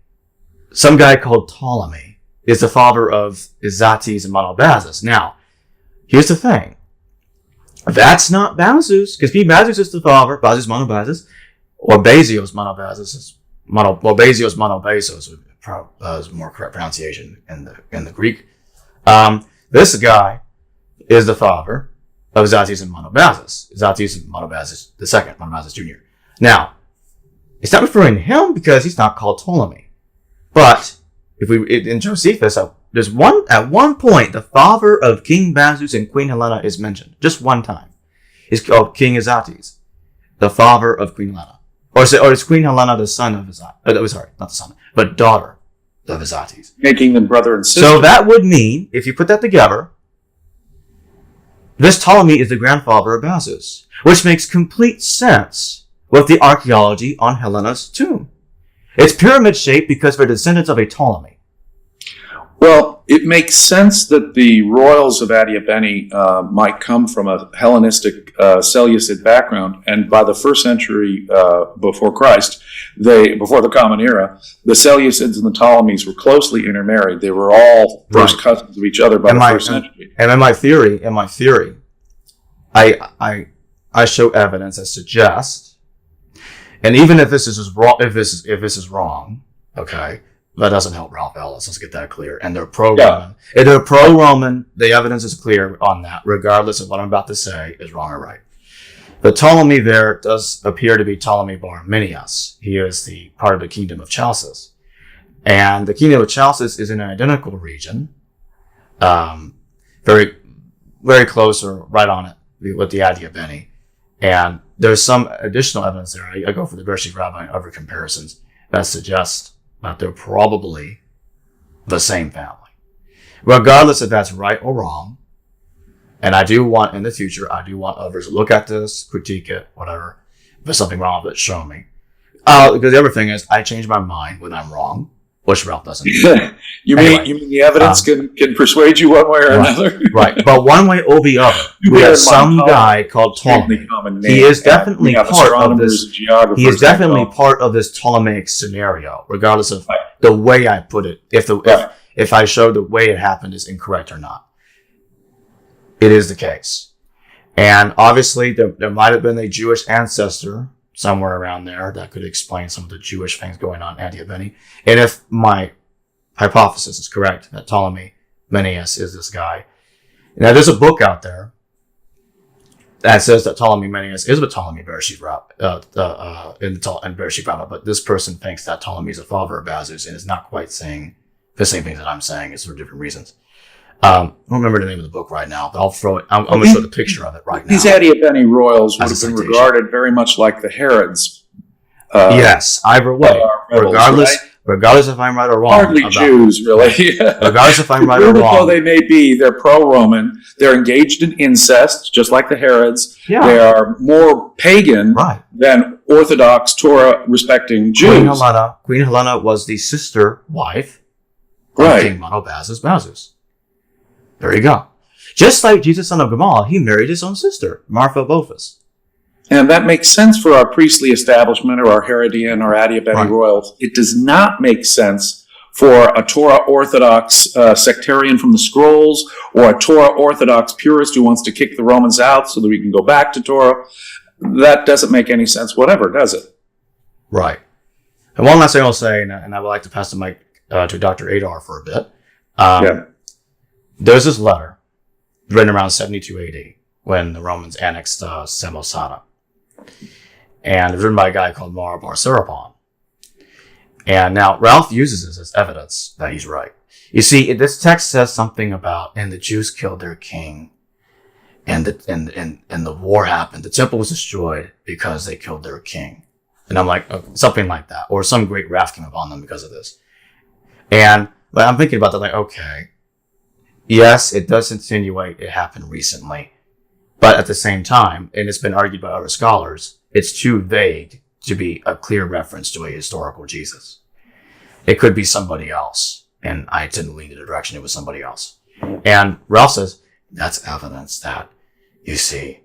some guy called Ptolemy, is the father of Izates and Monobazus. Now, here's the thing. That's not Bazus, because Bazus is the father, Bazus Monobazus, or Basios Monobazus, Basios Monobasos is more correct pronunciation in the Greek. This guy is the father of Izates and Monobazus. Izates and Monobazus II, Monobazus Jr. Now, it's not referring to him because he's not called Ptolemy. But if in Josephus, at one point, the father of King Bazus and Queen Helena is mentioned. Just one time. He's called King Izates, the father of Queen Helena. Or is Queen Helena the son of Izates? Sorry, not the son, but daughter of Izates. Making them brother and sister. So that would mean, if you put that together, this Ptolemy is the grandfather of Bazus, which makes complete sense with the archaeology on Helena's tomb. It's pyramid-shaped because they're descendants of a Ptolemy. Well, it makes sense that the royals of Adiabeni might come from a Hellenistic Seleucid background, and by the 1st century before Christ, before the Common Era, the Seleucids and the Ptolemies were closely intermarried. They were all first cousins of each other by the 1st century. And in my theory, I show evidence that suggests, and even if this is wrong, if this is wrong, okay. That doesn't help Ralph Ellis. Let's get that clear. And they're pro-Roman. Yeah. If they're pro-Roman, the evidence is clear on that, regardless of what I'm about to say is wrong or right. The Ptolemy there does appear to be Ptolemy bar Arminius. He is the part of the kingdom of Chalcis. And the kingdom of Chalcis is in an identical region, very, very close or right on it with the Adiabeni. And there's some additional evidence there. I go for the Bereshit Rabbah and other comparisons that suggest that they're probably the same family. Regardless if that's right or wrong, and in the future, I do want others to look at this, critique it, whatever. If there's something wrong with it, show me. Because the other thing is, I change my mind when I'm wrong, which Ralph doesn't. You mean the evidence can persuade you one way or another? Right, but one way or the other. We have some guy called Ptolemy. He is definitely part of this. He is definitely part of this Ptolemaic scenario, regardless of the way I put it. If I show the way it happened is incorrect or not, it is the case. And obviously, there might have been a Jewish ancestor somewhere around there that could explain some of the Jewish things going on in Adiabeni. And if my hypothesis is correct, that Ptolemy Menneus is this guy. Now, there's a book out there that says that Ptolemy Menneus is a Ptolemy Bereshit Rabbah, in Bereshit Rabbah, but this person thinks that Ptolemy is the father of Bazus and is not quite saying the same things that I'm saying. It's for different reasons. I don't remember the name of the book right now, but I'll throw it. I'm going to show the picture of it right now. These Adiabeni royals would have been regarded very much like the Herods. Yes, either way, regardless if I'm right or wrong. Hardly Jews, really. Regardless if I'm right or wrong. Though they may be, they're pro-Roman. They're engaged in incest, just like the Herods. Yeah. They are more pagan than Orthodox Torah-respecting Jews. Queen Helena was the sister wife of King Monobazus Bazus. There you go. Just like Jesus, son of Gamal, he married his own sister, Martha Bophus. And that makes sense for our priestly establishment or our Herodian or Adiabeni royals. It does not make sense for a Torah Orthodox sectarian from the scrolls or a Torah Orthodox purist who wants to kick the Romans out so that we can go back to Torah. That doesn't make any sense whatever, does it? Right. And one last thing I'll say, and I would like to pass the mic to Dr. Adair for a bit. There's this letter written around 72 AD when the Romans annexed Samosata. And it was written by a guy called Marabar Serapon. And now Ralph uses this as evidence that he's right. You see, this text says something about, and the Jews killed their king, and the war happened. The temple was destroyed because they killed their king. And I'm like, something like that. Or some great wrath came upon them because of this. And I'm thinking about that, like, okay. Yes, it does insinuate it happened recently. But at the same time, and it's been argued by other scholars, it's too vague to be a clear reference to a historical Jesus. It could be somebody else. And I didn't lean in the direction it was somebody else. And Ralph says, that's evidence that, you see,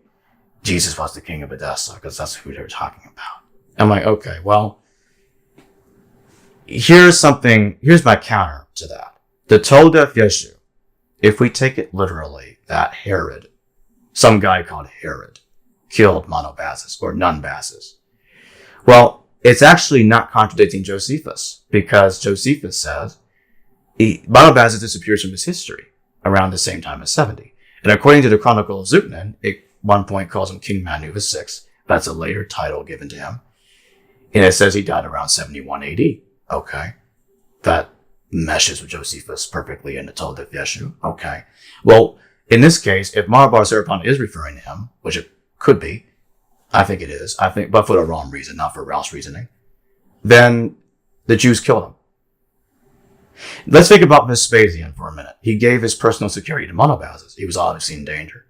Jesus was the King of Edessa, because that's who they're talking about. I'm like, okay, well, here's my counter to that. The Tolda Yeshu, if we take it literally, that Herod, some guy called Herod, killed Monobazus or Nunbazus. Well, it's actually not contradicting Josephus, because Josephus says Monobazus disappears from his history around the same time as 70. And according to the Chronicle of Zutnan, it at one point calls him King Manu VI. That's a later title given to him. And it says he died around 71 AD. Okay. That meshes with Josephus perfectly in the Told of Yeshu. Okay. Well, in this case, if Marabar Serapon is referring to him, which it could be, I think it is, but for the wrong reason, not for Ralph's reasoning, then the Jews killed him. Let's think about Vespasian for a minute. He gave his personal security to Monobases. He was obviously in danger.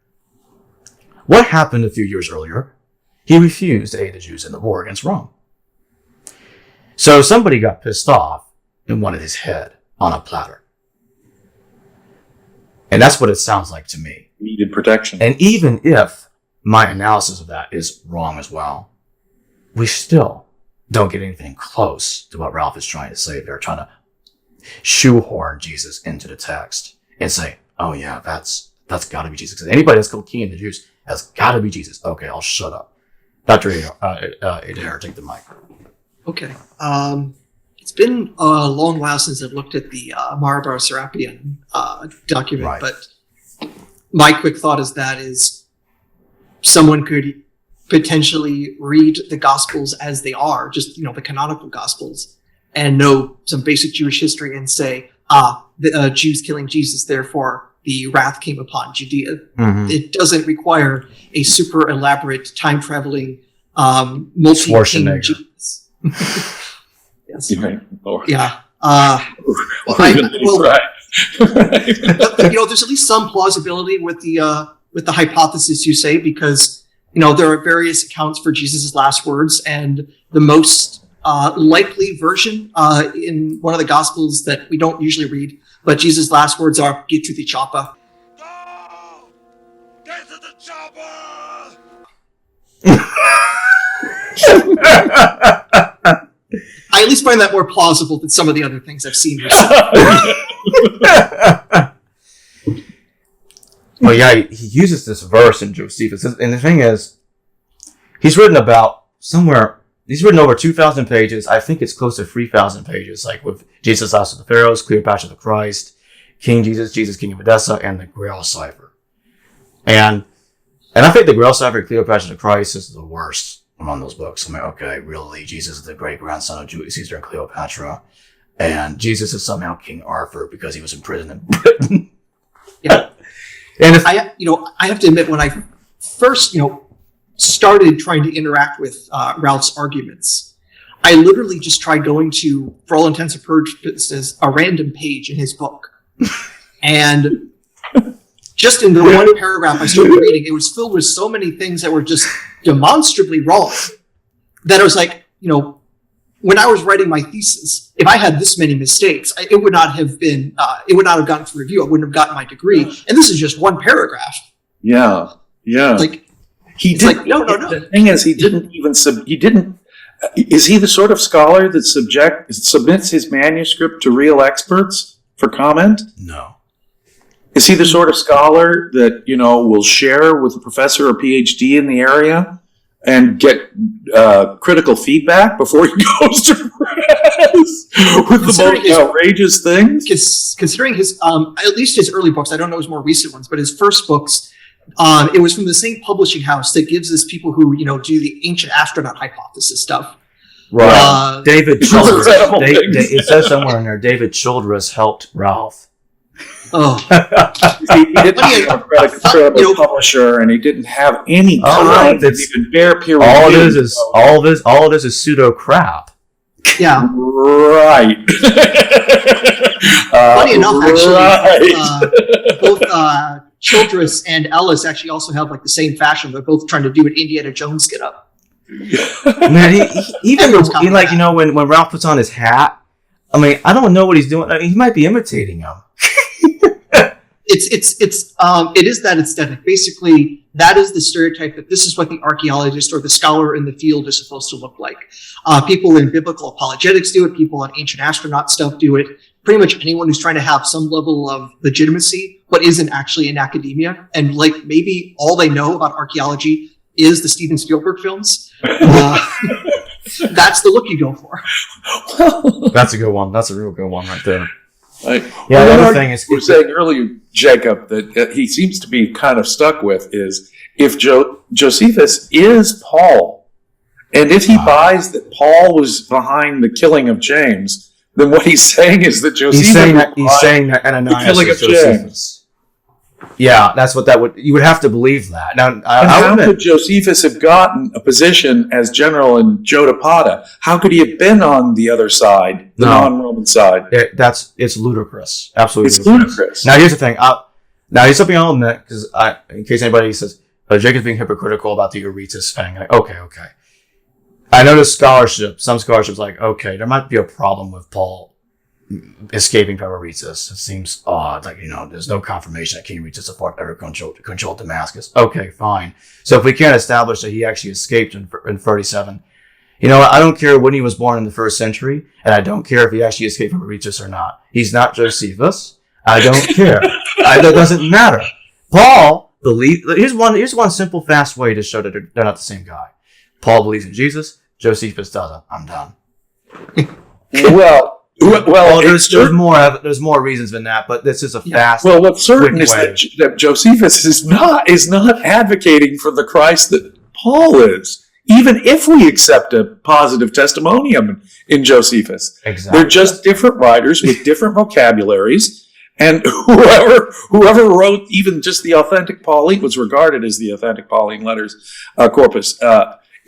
What happened a few years earlier? He refused to aid the Jews in the war against Rome. So somebody got pissed off and wanted his head on a platter. And that's what it sounds like to me. Needed protection. And even if my analysis of that is wrong as well, we still don't get anything close to what Ralph is trying to say. They're trying to shoehorn Jesus into the text and say, oh yeah, that's got to be Jesus. Because anybody that's called king of the Jews has got to be Jesus. Okay, I'll shut up. Dr. Adair, take the mic. Okay. It's been a long while since I've looked at the Marabar Serapion document, Right. but my quick thought is someone could potentially read the Gospels as they are, just, the canonical Gospels, and know some basic Jewish history and say, the Jews killing Jesus, therefore the wrath came upon Judea. Mm-hmm. It doesn't require a super elaborate time-traveling multi-king Jesus. Yes. Yeah. There's at least some plausibility with the hypothesis you say, because there are various accounts for Jesus' last words, and the most likely version in one of the Gospels that we don't usually read, but Jesus' last words are "Get to the chopper." Go! Get to the chopper! I at least find that more plausible than some of the other things I've seen recently. Oh yeah, he uses this verse in Josephus, and the thing is, he's written over 2,000 pages. I think it's close to 3,000 pages, like with Jesus, Last of the Pharaohs, Cleopatra the Christ, King Jesus, King of Edessa, and the Grail Cipher. And I think the Grail Cipher, Cleopatra the Christ, is the worst among those books. I'm like, okay, really, Jesus is the great grandson of Julius Caesar and Cleopatra, and Jesus is somehow King Arthur because he was in prison in Britain. Yeah. And I have to admit, when I first, started trying to interact with Ralph's arguments, I literally just tried going to, for all intents and purposes, a random page in his book. And just in the one paragraph I started reading, it was filled with so many things that were just demonstrably wrong that I was like, when I was writing my thesis, if I had this many mistakes, it would not have gotten to review. I wouldn't have gotten my degree. And this is just one paragraph. Yeah. Like, he did. Like, no. The thing is, he didn't even is he the sort of scholar that submits his manuscript to real experts for comment? No. Is he the sort of scholar that, will share with a professor or PhD in the area and get critical feedback before he goes to press with the most outrageous things? Considering his, at least his early books, I don't know his more recent ones, but his first books, it was from the same publishing house that gives us people who, do the ancient astronaut hypothesis stuff. Right. David Childress. It says somewhere in there, David Childress helped Ralph. Oh, he didn't have a credible publisher, and he didn't have any time to even bear peer review. All it is is pseudo crap. Yeah, right. Funny enough, actually, both Childress and Ellis actually also have like the same fashion. They're both trying to do an Indiana Jones get up. Man, when Ralph puts on his hat, I don't know what he's doing. He might be imitating him. It is that aesthetic. Basically, that is the stereotype that this is what the archaeologist or the scholar in the field is supposed to look like. People in biblical apologetics do it. People on ancient astronaut stuff do it. Pretty much anyone who's trying to have some level of legitimacy, but isn't actually in academia, and maybe all they know about archaeology is the Steven Spielberg films. That's the look you go for. That's a good one. That's a real good one right there. The other thing is, you were saying earlier, Jacob, that he seems to be kind of stuck with is if Josephus is Paul, and if he buys that Paul was behind the killing of James, then what he's saying is that Josephus... He's saying that Ananias is Josephus. Yeah, that's what you would have to believe that. Now, how could Josephus have gotten a position as general in Jotapata? How could he have been on the other side, the non-Roman side? It's ludicrous. Absolutely, it's ludicrous. Now, here's the thing. Now, here's something I'll admit, because in case anybody says, Jacob's being hypocritical about the Euretus thing. Like, okay. I noticed some scholarships like, okay, there might be a problem with Paul escaping from Euretus. It seems odd. Like, there's no confirmation that King Euretus ever controlled Damascus. Okay, fine. So if we can't establish that he actually escaped in 37, I don't care when he was born in the 1st century, and I don't care if he actually escaped from Euretus or not. He's not Josephus. I don't care. That doesn't matter. Paul believes... Here's one simple, fast way to show that they're not the same guy. Paul believes in Jesus. Josephus doesn't. I'm done. Well, there's more reasons than that, but this is a fast. Well, what's certain is that Josephus is not advocating for the Christ that Paul is, even if we accept a positive testimonium in Josephus. Exactly. They're just different writers with different vocabularies, and whoever wrote even just the authentic Pauline, was regarded as the authentic Pauline letters corpus,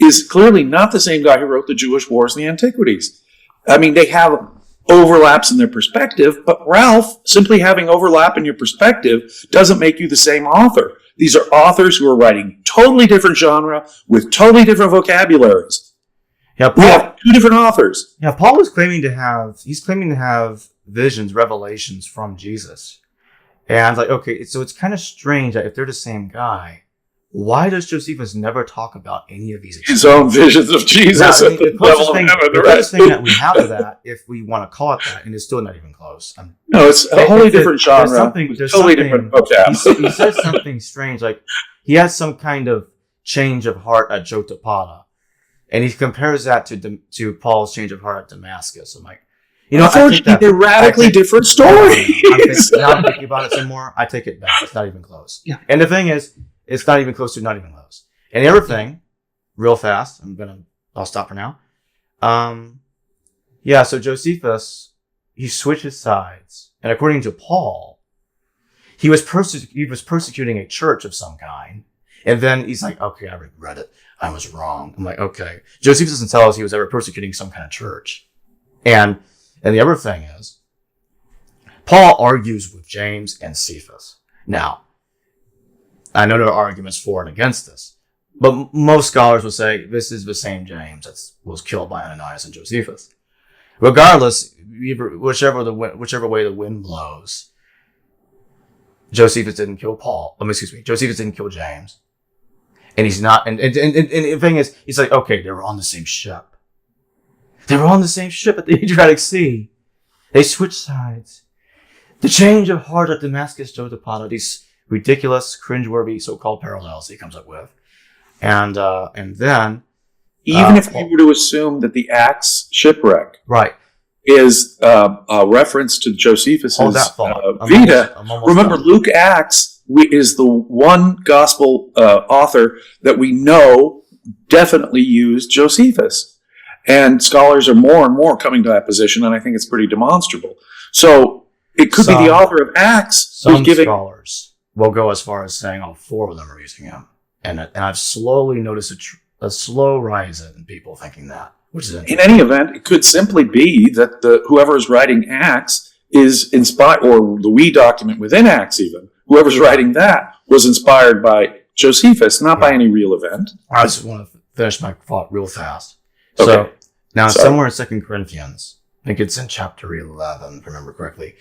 is clearly not the same guy who wrote the Jewish Wars and the Antiquities. I mean, they have overlaps in their perspective, but Ralph, simply having overlap in your perspective doesn't make you the same author. These are authors who are writing totally different genre with totally different vocabularies. Yeah, we have two different authors. Yeah, Paul is claiming to have visions, revelations from Jesus. And I was like, okay, so it's kind of strange that if they're the same guy, why does Josephus never talk about any of these his own visions of Jesus? Now, the closest thing that we have to that, if we want to call it that, and it's still not even close. No, it's a wholly different genre. There's totally different vocab. He says something strange, like he has some kind of change of heart at Jotapata, and he compares that to Paul's change of heart at Damascus. I'm like, unfortunately, they're radically different stories. Now I'm thinking about it some more. I take it back. It's not even close. Yeah. And the thing is, it's not even close to not even close. And the other thing, real fast, I'll stop for now. So Josephus, he switches sides. And according to Paul, he was persecuting a church of some kind. And then he's like, okay, I regret it. I was wrong. I'm like, okay. Josephus doesn't tell us he was ever persecuting some kind of church. And the other thing is, Paul argues with James and Cephas. Now, I know there are arguments for and against this, but most scholars will say this is the same James that was killed by Ananias and Josephus. Regardless, whichever way the wind blows, Josephus didn't kill Josephus didn't kill James, and he's not. And the thing is, he's like, okay, they were on the same ship. They were on the same ship at the Adriatic Sea. They switched sides. The change of heart at Damascus, Jotapata, these ridiculous, cringeworthy so-called parallels he comes up with. And then... Even if we were to assume that the Acts shipwreck is a reference to Josephus' Vita, remember Luke Acts is the one gospel author that we know definitely used Josephus. And scholars are more and more coming to that position, and I think it's pretty demonstrable. So it could be the author of Acts who's giving... scholars will go as far as saying all four of them are using him. And I've slowly noticed a slow rise in people thinking that, which is in any event, it could simply be that whoever is writing Acts is inspired, or the we document within Acts even, whoever's writing that was inspired by Josephus, not by any real event. I just want to finish my thought real fast. Okay. So now somewhere in 2 Corinthians, I think it's in chapter 11, if I remember correctly,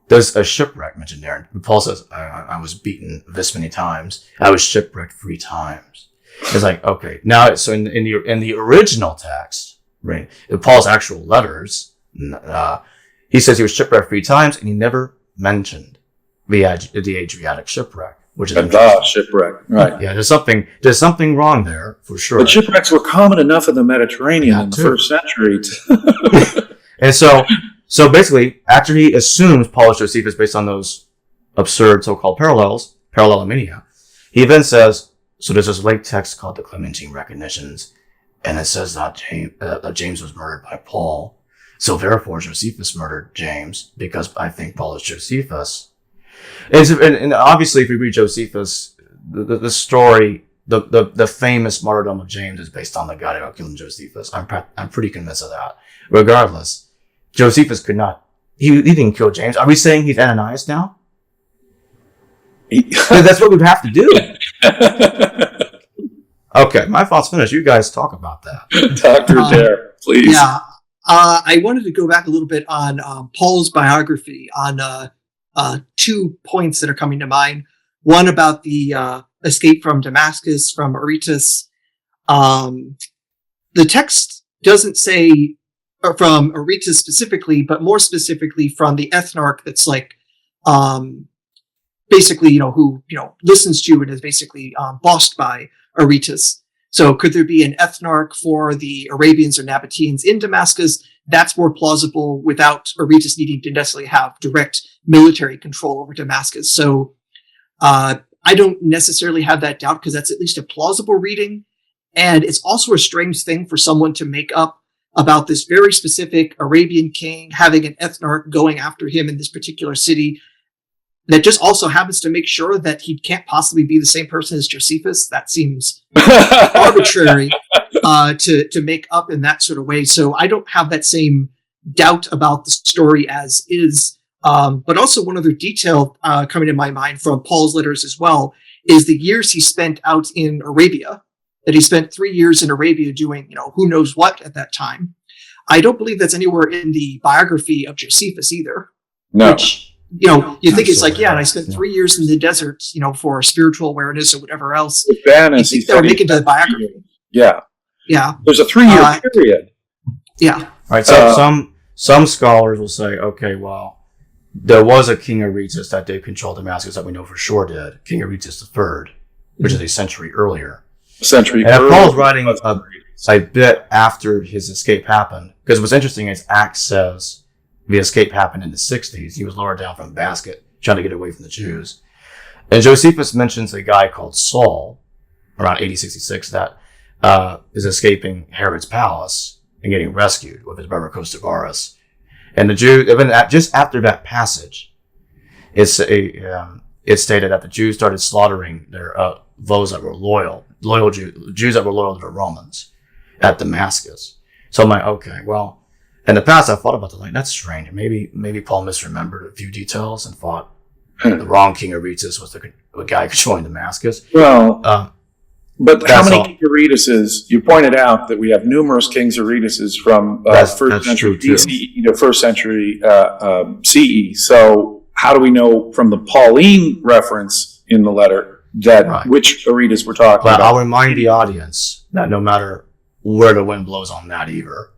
there's a shipwreck mentioned there. And Paul says, I was beaten this many times. I was shipwrecked 3 times. It's like, okay. Now, so in the original text, right, in Paul's actual letters, he says he was shipwrecked 3 times, and he never mentioned the Adriatic shipwreck, which is the shipwreck, right? Yeah, there's something wrong there for sure. But shipwrecks were common enough in the Mediterranean in the first century. And so basically, after he assumes Paul is Josephus based on those absurd so-called parallelominia, he then says, so there's this late text called the Clementine Recognitions, and it says that James was murdered by Paul. So therefore, Josephus murdered James because I think Paul is Josephus. And obviously, if we read Josephus, the story, the famous martyrdom of James is based on the guy who killed Josephus. I'm pretty convinced of that. Regardless, Josephus could not. He didn't kill James. Are we saying he's Ananias now? That's what we'd have to do. Okay, my thought's finished. You guys talk about that. Dr. Adair, please. Yeah. I wanted to go back a little bit on Paul's biography on 2 points that are coming to mind. One about the escape from Damascus from Aretas. The text doesn't say from Aretas specifically, but more specifically from the ethnarch that's like basically, who listens to and is basically bossed by Aretas. So could there be an ethnarch for the Arabians or Nabateans in Damascus? That's more plausible without Aretas needing to necessarily have direct military control over Damascus. So I don't necessarily have that doubt because that's at least a plausible reading. And it's also a strange thing for someone to make up about this very specific Arabian king having an ethnarch going after him in this particular city that just also happens to make sure that he can't possibly be the same person as Josephus. That seems arbitrary to make up in that sort of way. So I don't have that same doubt about the story as is. But also one other detail coming to my mind from Paul's letters as well is the years he spent out in Arabia, that he spent 3 years in Arabia doing, who knows what at that time. I don't believe that's anywhere in the biography of Josephus either. No. Which, you think it's like, yeah, and I spent 3 years in the desert, for spiritual awareness or whatever else. You think they'll make it to the biography. Yeah. Yeah. There's a 3-year period. Yeah. All right. So some scholars will say, okay, well, there was a King Aretas that did control Damascus that we know for sure did. King Aretas III, which is a century earlier. And Paul's writing a bit after his escape happened, because what's interesting is Acts says the escape happened in the 60s. He was lowered down from a basket, trying to get away from the Jews. And Josephus mentions a guy called Saul, around 8066, that is escaping Herod's palace and getting rescued with his brother Costobarus. And the Jews, just after that passage, it's stated that the Jews started slaughtering their those that were loyal Jews that were loyal to the Romans at Damascus. So I'm like, okay, well, in the past I thought about that, like, that's strange. Maybe Paul misremembered a few details and thought the wrong King Aretas was the guy controlling Damascus. Well, but how many King Aretases? You pointed out that we have numerous Kings Aretases from first century BCE to first century CE. So how do we know from the Pauline reference in the letter that which Aretas we're talking about? I'll remind the audience that no matter where the wind blows on that either,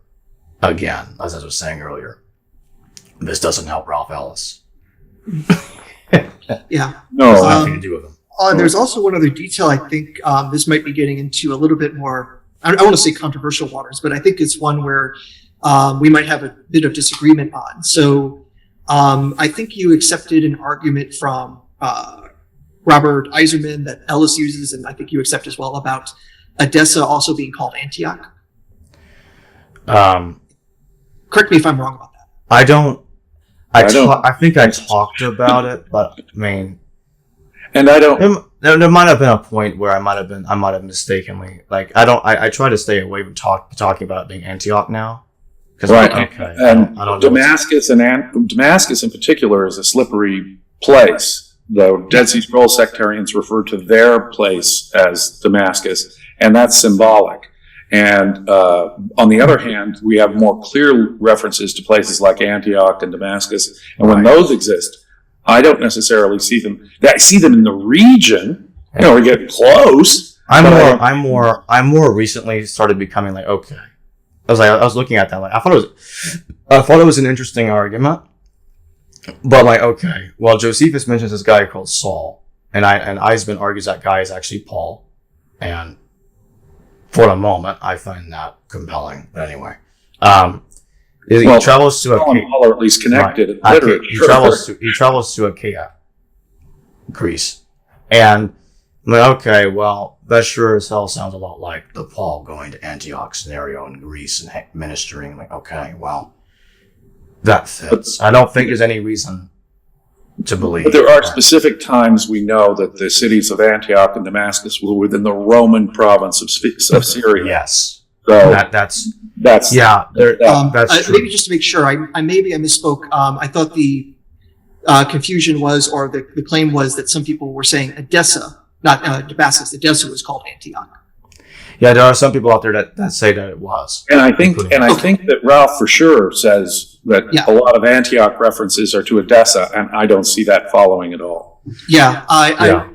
again, as I was saying earlier, this doesn't help Ralph Ellis. Yeah. No. Nothing to do with him. There's also one other detail. I think this might be getting into a little bit more, I want to say controversial waters, but I think it's one where we might have a bit of disagreement on. So I think you accepted an argument from Robert Iserman that Ellis uses, and I think you accept as well, about Edessa also being called Antioch. Correct me if I'm wrong about that. I think I talked about it, but I mean, and I don't. There might have been a point where I might have mistakenly, like, I try to stay away from talking about it being Antioch now. Right. Okay. And I don't Damascus Damascus in particular is a slippery place. The Dead Sea Scrolls sectarians refer to their place as Damascus, and that's symbolic. And on the other hand, we have more clear references to places like Antioch and Damascus, and when those exist, I don't necessarily see them. I see them in the region. We're getting close. I'm more recently started becoming like, okay. I was looking at that, like, I thought it was an interesting argument, but like, okay, well, Josephus mentions this guy called Saul, and Eisman argues that guy is actually Paul, and for the moment, I find that compelling. But anyway, he travels to Paul are at least connected. Right. He travels to Achaia, Greece, and I'm like, okay, well, that sure as hell sounds a lot like the Paul going to Antioch scenario in Greece and ministering. I'm like, okay, well, That fits. I don't think there's any reason to believe. But there are specific times we know that the cities of Antioch and Damascus were within the Roman province of Syria. Yes. So that's that's true. Maybe just to make sure, I misspoke. I thought the confusion was, or the claim was, that some people were saying Edessa, not Damascus. Edessa was called Antioch. Yeah, there are some people out there that say that it was. And I think that Ralph for sure says that a lot of Antioch references are to Edessa, and I don't see that following at all. Yeah, I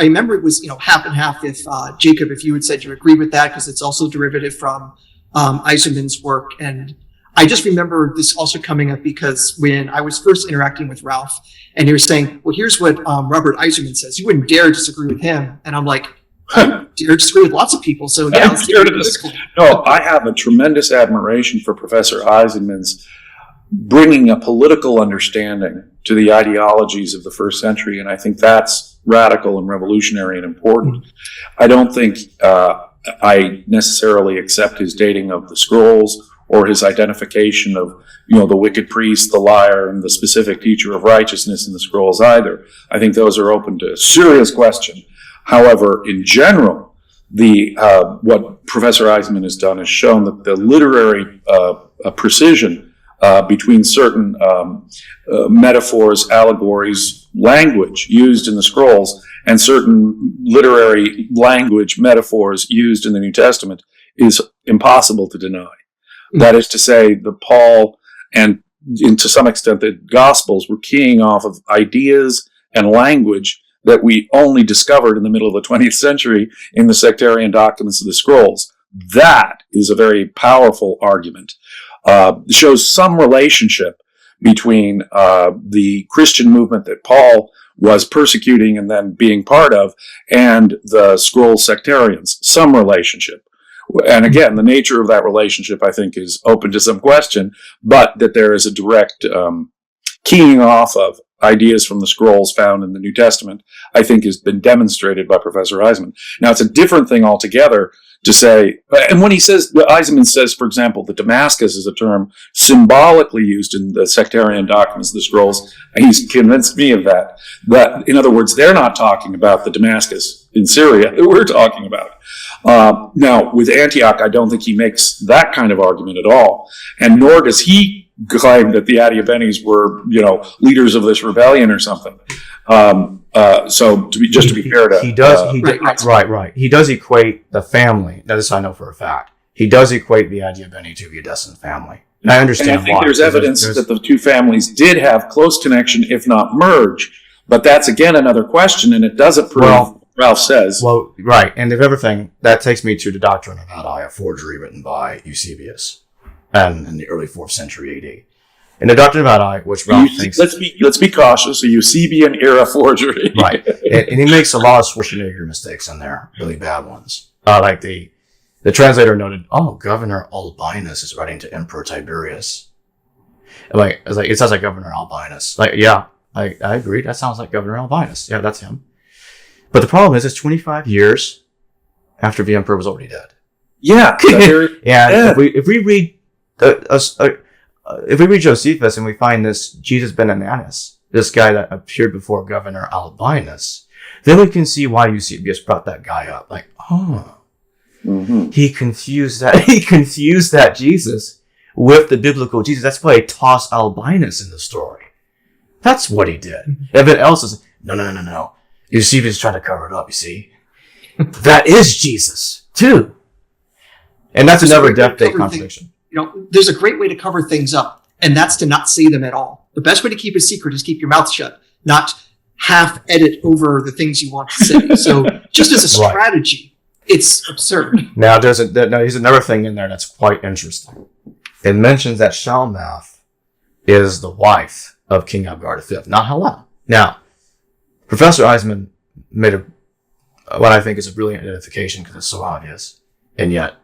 remember it was half and half. If Jacob, if you had said you agree with that, because it's also derivative from Eisenman's work, and I just remember this also coming up because when I was first interacting with Ralph, and he was saying, "Well, here's what Robert Eisenman says. You wouldn't dare disagree with him," and I'm like, "I dare disagree with lots of people." So yeah, let's take this. No, I have a tremendous admiration for Professor Eisenman's bringing a political understanding to the ideologies of the first century, and I think that's radical and revolutionary and important. I don't think I necessarily accept his dating of the scrolls or his identification of the wicked priest, the liar, and the specific teacher of righteousness in the scrolls either. I think those are open to serious question. However, in general, what Professor Eisenman has done is shown that the literary precision between certain metaphors, allegories, language used in the scrolls, and certain literary language metaphors used in the New Testament is impossible to deny. That is to say, that Paul and to some extent the Gospels were keying off of ideas and language that we only discovered in the middle of the 20th century in the sectarian documents of the scrolls. That is a very powerful argument. Shows some relationship between the Christian movement that Paul was persecuting and then being part of and the scroll sectarians. Some relationship. And again, the nature of that relationship, I think, is open to some question, but that there is a direct keying off of ideas from the scrolls found in the New Testament, I think has been demonstrated by Professor Eisenman. Now, it's a different thing altogether to say, and when he says, Eisenman says, for example, that Damascus is a term symbolically used in the sectarian documents of the scrolls, he's convinced me of that. That, in other words, they're not talking about the Damascus in Syria that we're talking about. Now, with Antioch, I don't think he makes that kind of argument at all, and nor does he claim that the Adiabenes were, leaders of this rebellion or something. So to be fair to he does right. He does equate the family. Now, this I know for a fact. He does equate the Adiabene to the Edessan family. And I understand and I think why. There's evidence that the two families did have close connection, if not merge. But that's again another question, and it doesn't prove. Ralph says. Well, right, and if everything, that takes me to the Doctrine of Adair, a forgery written by Eusebius, and in the early 4th century AD. In the Doctrine of Adair, which Ralph thinks... Let's be cautious, a Eusebian era forgery. Right, and he makes a lot of Schwarzenegger mistakes in there, really bad ones. Like the translator noted, Governor Albinus is writing to Emperor Tiberius. It sounds like Governor Albinus. I agree, that sounds like Governor Albinus. Yeah, that's him. But the problem is, it's 25 years after the emperor was already dead. Yeah, if we read Josephus and we find this Jesus ben Ananus, this guy that appeared before Governor Albinus, then we can see why Eusebius brought that guy up. He confused that Jesus with the biblical Jesus. That's why he tossed Albinus in the story. That's what he did. Everyone else is no. Eusebius trying to cover it up, you see. That is Jesus, too. And that's another death day contradiction. There's a great way to cover things up, and that's to not say them at all. The best way to keep a secret is keep your mouth shut, not half edit over the things you want to say. So just as a strategy, it's absurd. Now, there's another thing in there that's quite interesting. It mentions that Shalmath is the wife of King Abgar V, not Helen. Now, Professor Eisenman made what I think is a brilliant identification because it's so obvious, and yet,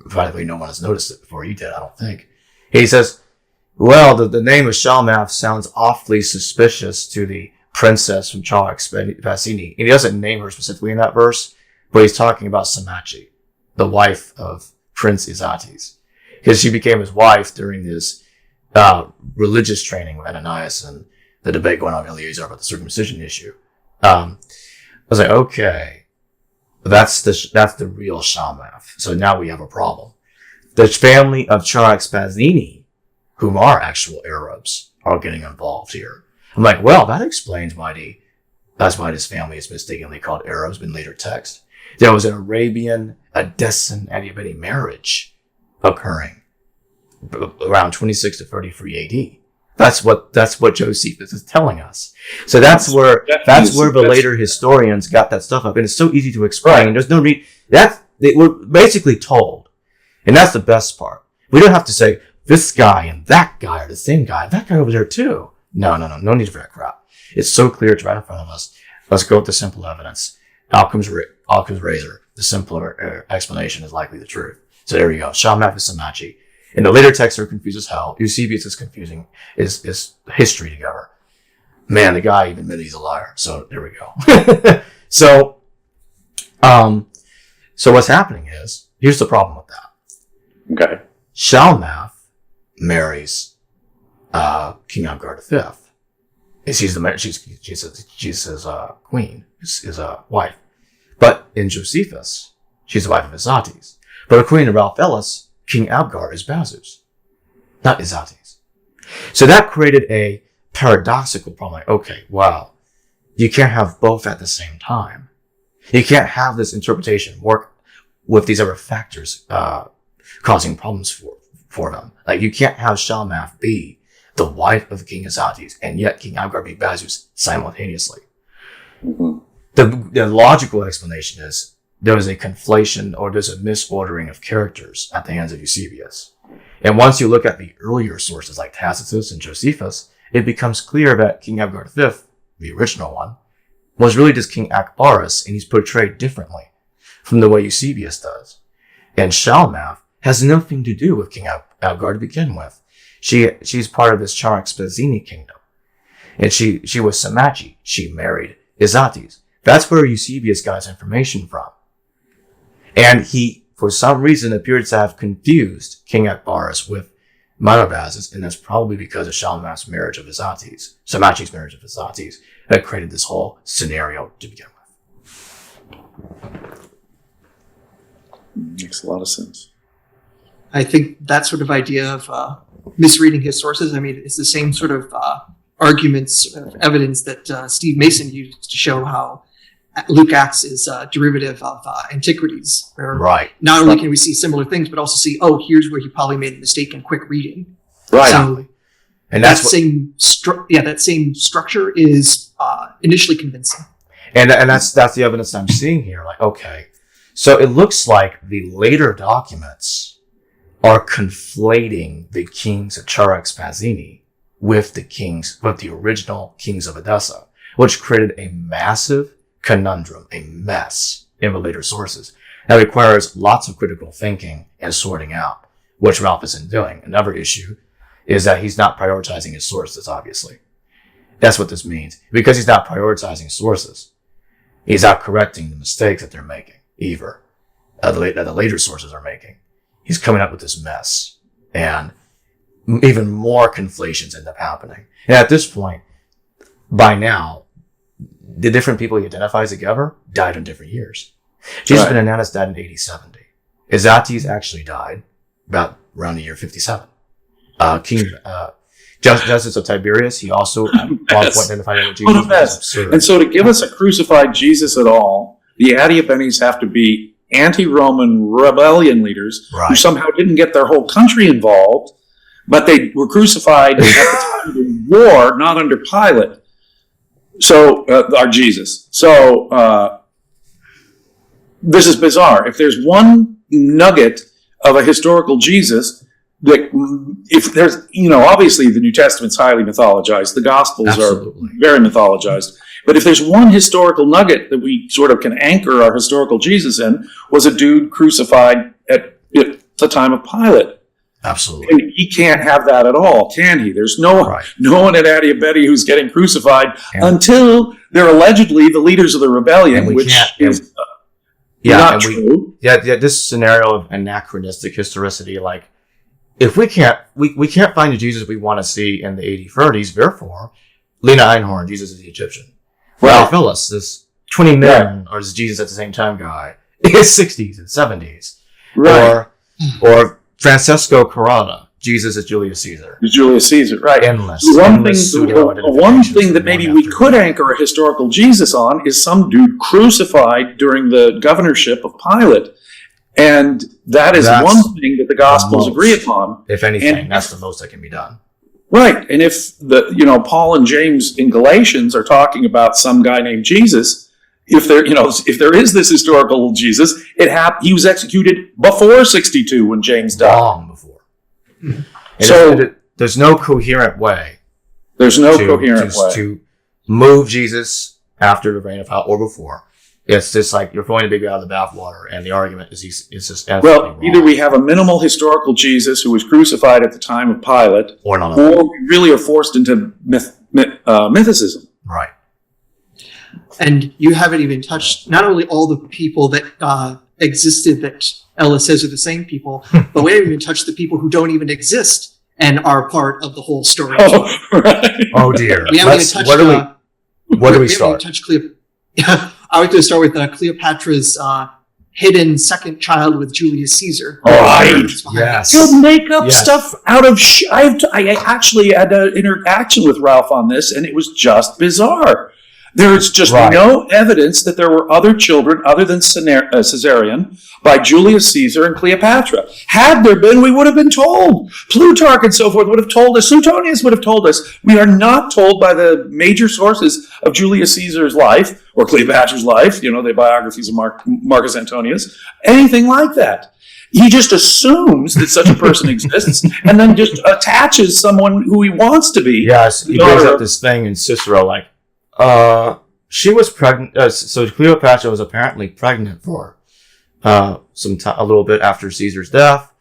practically no one has noticed it before he did, I don't think. He says, well, the name of Shalmath sounds awfully suspicious to the princess from Chalk-Pacini. He doesn't name her specifically in that verse, but he's talking about Samachi, the wife of Prince Izates, because she became his wife during his religious training with Ananias and the debate going on with Eleazar about the circumcision issue. I was like, okay, that's the real Shalmath. So now we have a problem. The family of Charax-Spasini, whom are actual Arabs, are getting involved here. I'm like, well, that explains why that's why this family is mistakenly called Arabs in later text. There was an Arabian, Edessan, Adiabene marriage occurring around 26 to 33 AD. That's what Josephus is telling us. So that's where the later historians got that stuff up, and it's so easy to explain. Right. There's no need we're basically told, and that's the best part. We don't have to say this guy and that guy are the same guy. That guy over there too. No need for that crap. It's so clear, it's right in front of us. Let's go with the simple evidence. Occam's razor. The simpler explanation is likely the truth. So there you go. Shalmath is Samachi. In the later texts are confused as hell. Eusebius is confusing is history together. Man, the guy even admitted he's a liar. So there we go. So what's happening is, here's the problem with that. Okay. Shalmath marries King Abgar V. She's his queen, his wife. But in Josephus, she's the wife of Izates. But according to Ralph Ellis, King Abgar is Bazus, not Izates. So that created a paradoxical problem. Like, okay, wow, you can't have both at the same time. You can't have this interpretation work with these other factors causing problems for them. Like, you can't have Shalmath be the wife of King Izates and yet King Abgar be Bazus simultaneously. Mm-hmm. The logical explanation is there was a conflation or there's a misordering of characters at the hands of Eusebius. And once you look at the earlier sources like Tacitus and Josephus, it becomes clear that King Abgar V, the original one, was really just King Akbarus, and he's portrayed differently from the way Eusebius does. And Shalmath has nothing to do with King Abgar to begin with. She's part of this Charax-Spasini kingdom. And she was Samachi. She married Izates. That's where Eusebius got his information from. And he, for some reason, appeared to have confused King Akbarus with Monobazus, and that's probably because of Shalmath's marriage of Izates, Samachi's marriage of Izates, that created this whole scenario to begin with. Makes a lot of sense. I think that sort of idea of misreading his sources, I mean, it's the same sort of arguments, evidence that Steve Mason used to show how Luke Acts is a derivative of Antiquities. Right. Not only can we see similar things, but also see, here's where he probably made a mistake in quick reading. Right. So and that same structure is initially convincing. And that's the evidence I'm seeing here. Like, okay, so it looks like the later documents are conflating the kings of Charax-Spasini with the original kings of Edessa, which created a massive conundrum, a mess in the later sources. That requires lots of critical thinking and sorting out, which Ralph isn't doing. Another issue is that he's not prioritizing his sources, obviously. That's what this means. Because he's not prioritizing sources, he's not correcting the mistakes that they're making, either, that the later sources are making. He's coming up with this mess, and even more conflations end up happening. And at this point, by now, the different people he identifies together died in different years. Jesus ben Ananas died in AD 70. Izates actually died about around the year 57. King Justice of Tiberius, he also at one point identified with Jesus. What a mess. And so to give us a crucified Jesus at all, the Adiabenes have to be anti-Roman rebellion leaders who somehow didn't get their whole country involved, but they were crucified at the time of the war, not under Pilate. So, our Jesus. So, this is bizarre. If there's one nugget of a historical Jesus, if there's, obviously the New Testament's highly mythologized. The Gospels are very mythologized. But if there's one historical nugget that we sort of can anchor our historical Jesus in, was a dude crucified at the time of Pilate. Absolutely. And he can't have that at all, can he? There's no one at Adiabene who's getting crucified until they're allegedly the leaders of the rebellion, which is not true. This scenario of anachronistic historicity, like, if we can't find the Jesus we want to see in the 8030s, therefore, Lena Einhorn, Jesus is the Egyptian. Ralph Ellis, this 20 men or this Jesus at the same time guy, is 60s and 70s. Right. Or Francesco Carrara, Jesus is Julius Caesar. Julius Caesar, right. Endless. One thing that maybe we could anchor a historical Jesus on is some dude crucified during the governorship of Pilate. And that's one thing that the Gospels agree upon. If anything, that's the most that can be done. Right. And if Paul and James in Galatians are talking about some guy named Jesus, if there is this historical Jesus, he was executed before 62 when James died. Long before. So there's no coherent way. There's no coherent way to move Jesus after the reign of Pilate or before. It's just like you're throwing a baby out of the bathwater, and the argument is just wrong. Either we have a minimal historical Jesus who was crucified at the time of Pilate, or we really are forced into mythicism. Right. And you haven't even touched not only all the people that existed that Ellis says are the same people, but we haven't even touched the people who don't even exist and are part of the whole story. Oh, right. Oh dear. We haven't even touched. Where do we start? I was going to start with Cleopatra's hidden second child with Julius Caesar. Oh, right. Yes. You'll make up stuff out of I actually had an interaction with Ralph on this, and it was just bizarre. There's just no evidence that there were other children other than Caesarion by Julius Caesar and Cleopatra. Had there been, we would have been told. Plutarch and so forth would have told us. Suetonius would have told us. We are not told by the major sources of Julius Caesar's life or Cleopatra's life, the biographies of Marcus Antonius, anything like that. He just assumes that such a person exists and then just attaches someone who he wants to be. Yes, he brings up this thing in Cicero like, she was pregnant. So Cleopatra was apparently pregnant for a little bit after Caesar's death,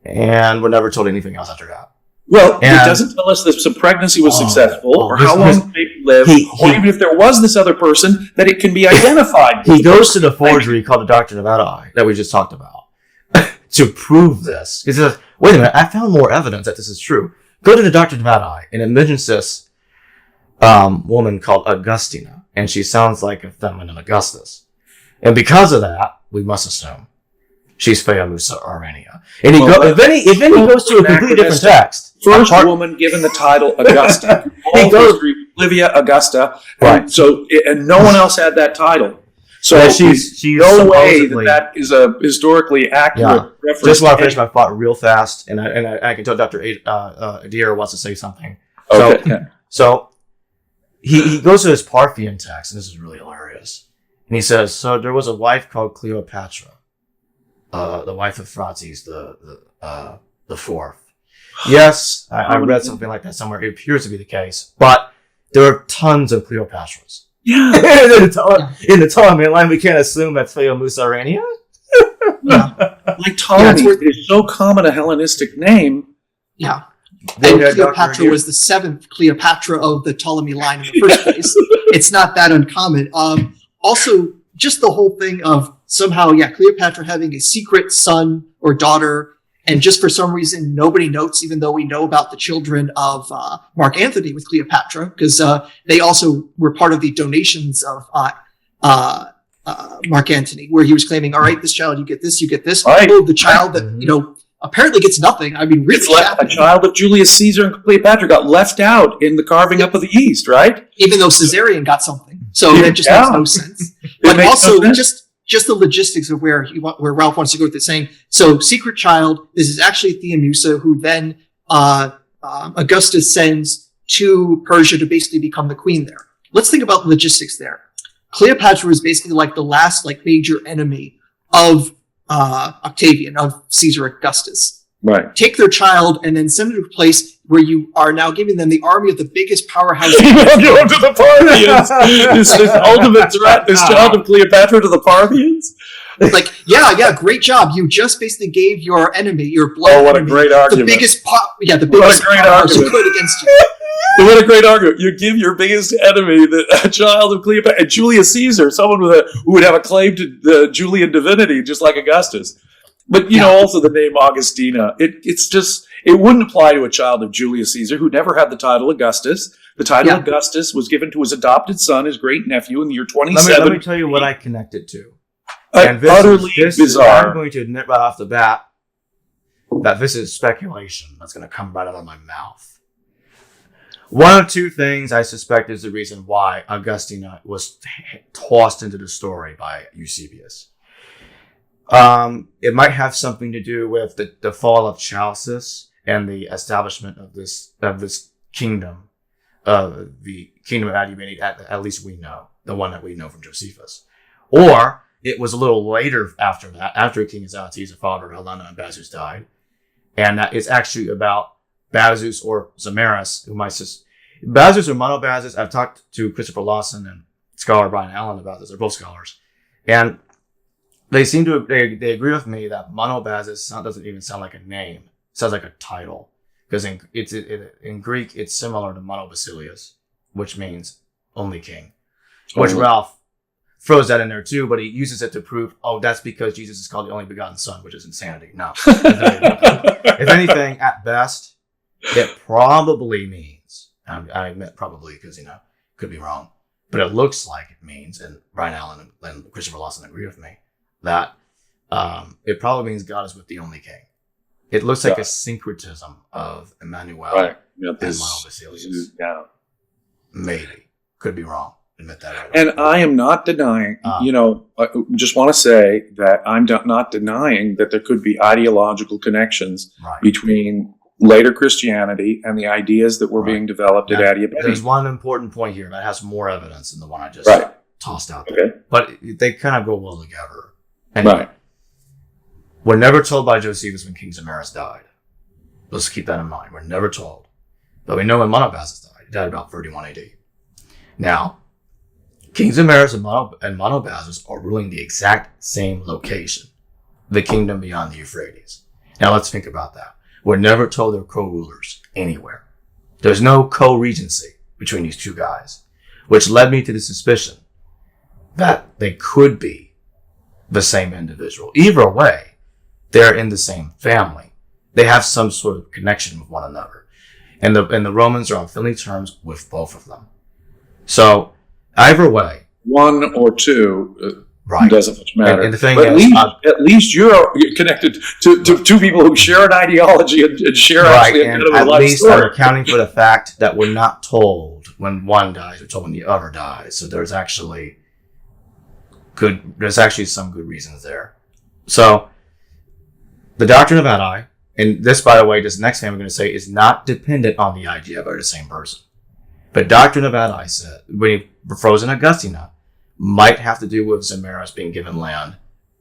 and we're never told anything else after that. Well, it doesn't tell us if the pregnancy was successful, or how long the baby lived, or even if there was this other person, that it can be identified. He goes to the forgery called the Doctrine of Adair that we just talked about to prove this. He says, "Wait a minute, I found more evidence that this is true. Go to the Doctrine of Adair, and it mentions this woman called Augustina, and she sounds like a feminine Augustus. And because of that, we must assume she's Phaeamusa Aurania. And if he goes to a completely different text. First woman given the title Augusta. All history, Livia Augusta. Right. And no one else had that title. So she's no way that is a historically accurate reference. Just want to finish my thought real fast, and I can tell Dr. Adair wants to say something. Okay. So he goes to his Parthian text, and this is really hilarious. And he says, so there was a wife called Cleopatra, the wife of Phraates the fourth. Yes, I read something like that somewhere. It appears to be the case, but there are tons of Cleopatras. Yeah. in the Ptolemaic line, we can't assume that's Phaeamusa Aurania. Like Ptolemy is so common a Hellenistic name. Yeah. And Cleopatra was the seventh Cleopatra of the Ptolemy line in the first place. It's not that uncommon. Also, just the whole thing of somehow, Cleopatra having a secret son or daughter, and just for some reason, nobody notes, even though we know about the children of Mark Antony with Cleopatra, because they also were part of the donations of Mark Antony, where he was claiming, all right, this child, you get this, you get this. Right. Oh, the child that, apparently gets nothing. I mean, really, a child of Julius Caesar and Cleopatra got left out in the carving up of the East, right? Even though Caesarion got something. So that just makes no sense. But also, just the logistics of where Ralph wants to go with it, saying, so secret child, this is actually Phaeamusa, who then Augustus sends to Persia to basically become the queen there. Let's think about logistics there. Cleopatra was basically like the last major enemy of Octavian, of Caesar Augustus. Right. Take their child and then send it to a place where you are now giving them the army of the biggest powerhouse. Give him to the Parthians. This ultimate threat, this child of Cleopatra to the Parthians. Great job. You just basically gave your enemy, your blood enemy, what a great argument. the biggest powerhouse who could against you. What a great argument. You give your biggest enemy, a child of Cleopatra, and Julius Caesar, someone who would have a claim to the Julian divinity, just like Augustus. But, also the name Augustina, it wouldn't apply to a child of Julius Caesar who never had the title Augustus. The title Augustus was given to his adopted son, his great nephew, in the year 27. Let me tell you what I connected to. Utterly bizarre. I'm going to admit right off the bat that this is speculation that's going to come right out of my mouth. One of two things I suspect is the reason why Augustina was tossed into the story by Eusebius. It might have something to do with the fall of Chalcis and the establishment of this kingdom, the kingdom of Adair, at least we know, the one that we know from Josephus. Or it was a little later after that, after King Izas, the father of Helena and Bazus died, and that it's actually about Bazus or Zamaris, Bazus or Monobazus. I've talked to Christopher Lawson and scholar Brian Allen about this. They're both scholars, and they seem to they agree with me that Monobazus doesn't even sound like a name; it sounds like a title, because in Greek it's similar to Monobasilius, which means only king, which Ralph throws that in there too, but he uses it to prove, that's because Jesus is called the only begotten son, which is insanity. No. If anything, at best, it probably means, I admit probably because, could be wrong, but it looks like it means, and Brian Allen and Christopher Lawson agree with me, that it probably means God is with the only king. It looks like a syncretism of Emmanuel and Monobasilius. Maybe. Could be wrong. Admit that. And I am not denying, I just want to say that I'm not denying that there could be ideological connections between later Christianity and the ideas that were being developed at Adair. There's one important point here that has more evidence than the one I just tossed out there. Okay. But they kind of go well together. Anyway, we're never told by Josephus when King Zamaris died. Let's keep that in mind. We're never told. But we know when Monobazus died. He died about 31 AD. Now, King Zamaris and Monobazus are ruling the exact same location, the kingdom beyond the Euphrates. Now let's think about that. We're never told they're co-rulers anywhere. There's no co-regency between these two guys, which led me to the suspicion that they could be the same individual. Either way, they're in the same family. They have some sort of connection with one another. And the Romans are on friendly terms with both of them. So, either way, one or two doesn't much matter. And the thing but is, at least you're connected to two people who share an ideology and share actually and at least I'm accounting for the fact that we're not told when one dies, we're told when the other dies. So there's actually some good reasons there. So the doctrine of Adair, and this, by the way, this next thing I'm going to say is not dependent on the idea of the same person. But doctrine of Adair said, when he frozen Augustina, might have to do with Zamaris being given land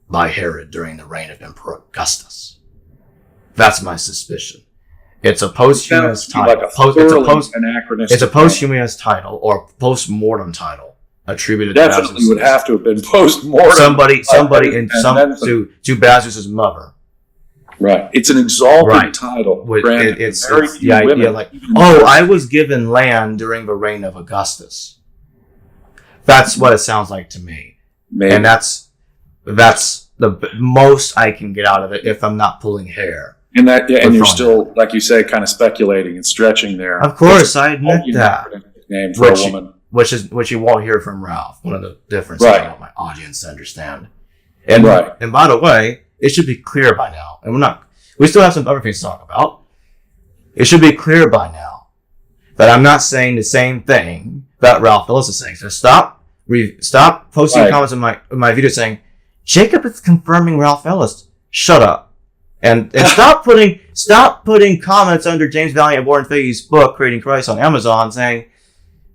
by Herod during the reign of Emperor Augustus. That's my suspicion. It's a posthumous title. It's a posthumous title or post-mortem title attributed definitely to Bazus. Would have to have been post-mortem. Somebody to Bazus's mother. Right. It's an exalted title. It's the idea like, I was given land during the reign of Augustus. That's what it sounds like to me. Maybe. And that's the most I can get out of it if I'm not pulling hair. And you're still, like you say, kind of speculating and stretching there. Of course, I admit that. Name for a woman. Which you won't hear from Ralph. One of the differences I want my audience to understand. And by the way, it should be clear by now, and we still have some other things to talk about. It should be clear by now that I'm not saying the same thing that Ralph Ellis is saying. So stop posting comments in my video saying, Jacob is confirming Ralph Ellis. Shut up. And stop putting comments under James Valliant Warren Fahey's book, Creating Christ, on Amazon saying,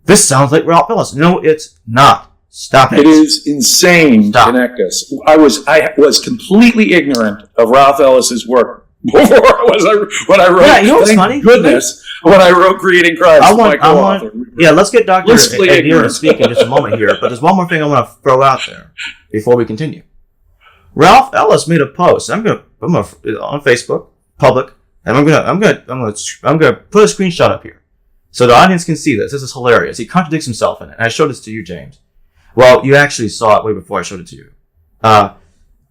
this sounds like Ralph Ellis. No, it's not. Stop it. It is insane, Connectus. I was completely ignorant of Ralph Ellis's work before when I wrote. Yeah, you know what's funny? Goodness, when I wrote Creating Christ, my co-author. Let's get Dr. Adair to speak in just a moment here. But there's one more thing I want to throw out there before we continue. Ralph Ellis made a post. I'm gonna on Facebook, public, and I'm gonna put a screenshot up here so the audience can see this. This is hilarious. He contradicts himself in it. And I showed this to you, James. Well, you actually saw it way before I showed it to you.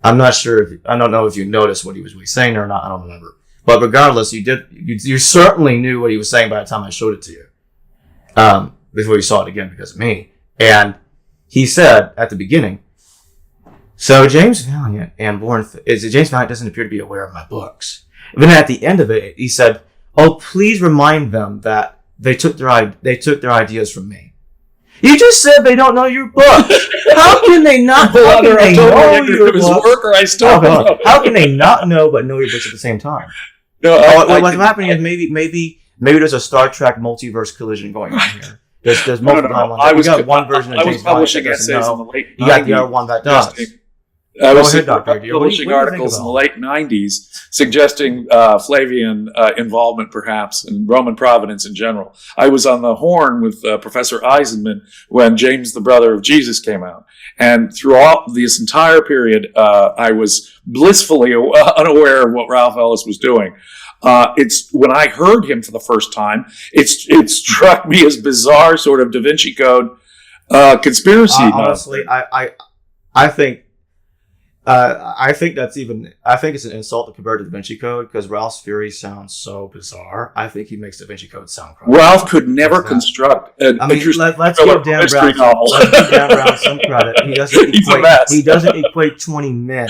I'm not sure I don't know if you noticed what he was really saying or not. I don't remember. But regardless, you certainly knew what he was saying by the time I showed it to you. Before you saw it again because of me. And he said at the beginning, so James Valliant doesn't appear to be aware of my books. And then at the end of it, he said, "Oh, please remind them that they took their ideas from me." You just said they don't know your books. How can they not? How can they know your books? How can they not know but know your books at the same time? No, what's happening is maybe there's a Star Trek multiverse collision going on here. There's multiple timelines. You got one version of James publishing essays in the late 90s. You got the other one that does. I was Dr. publishing articles in the late 90s suggesting Flavian involvement, perhaps, in Roman Providence in general. I was on the horn with Professor Eisenman when James, the Brother of Jesus, came out. And throughout this entire period, I was blissfully unaware of what Ralph Ellis was doing. It's when I heard him for the first time, it struck me as bizarre sort of Da Vinci Code conspiracy. Honestly, I think it's an insult to compare to Da Vinci Code because Ralph's theory sounds so bizarre. I think he makes Da Vinci Code sound crazy. Ralph could never construct an interesting let's give Dan Brown some credit. He doesn't equate 20 men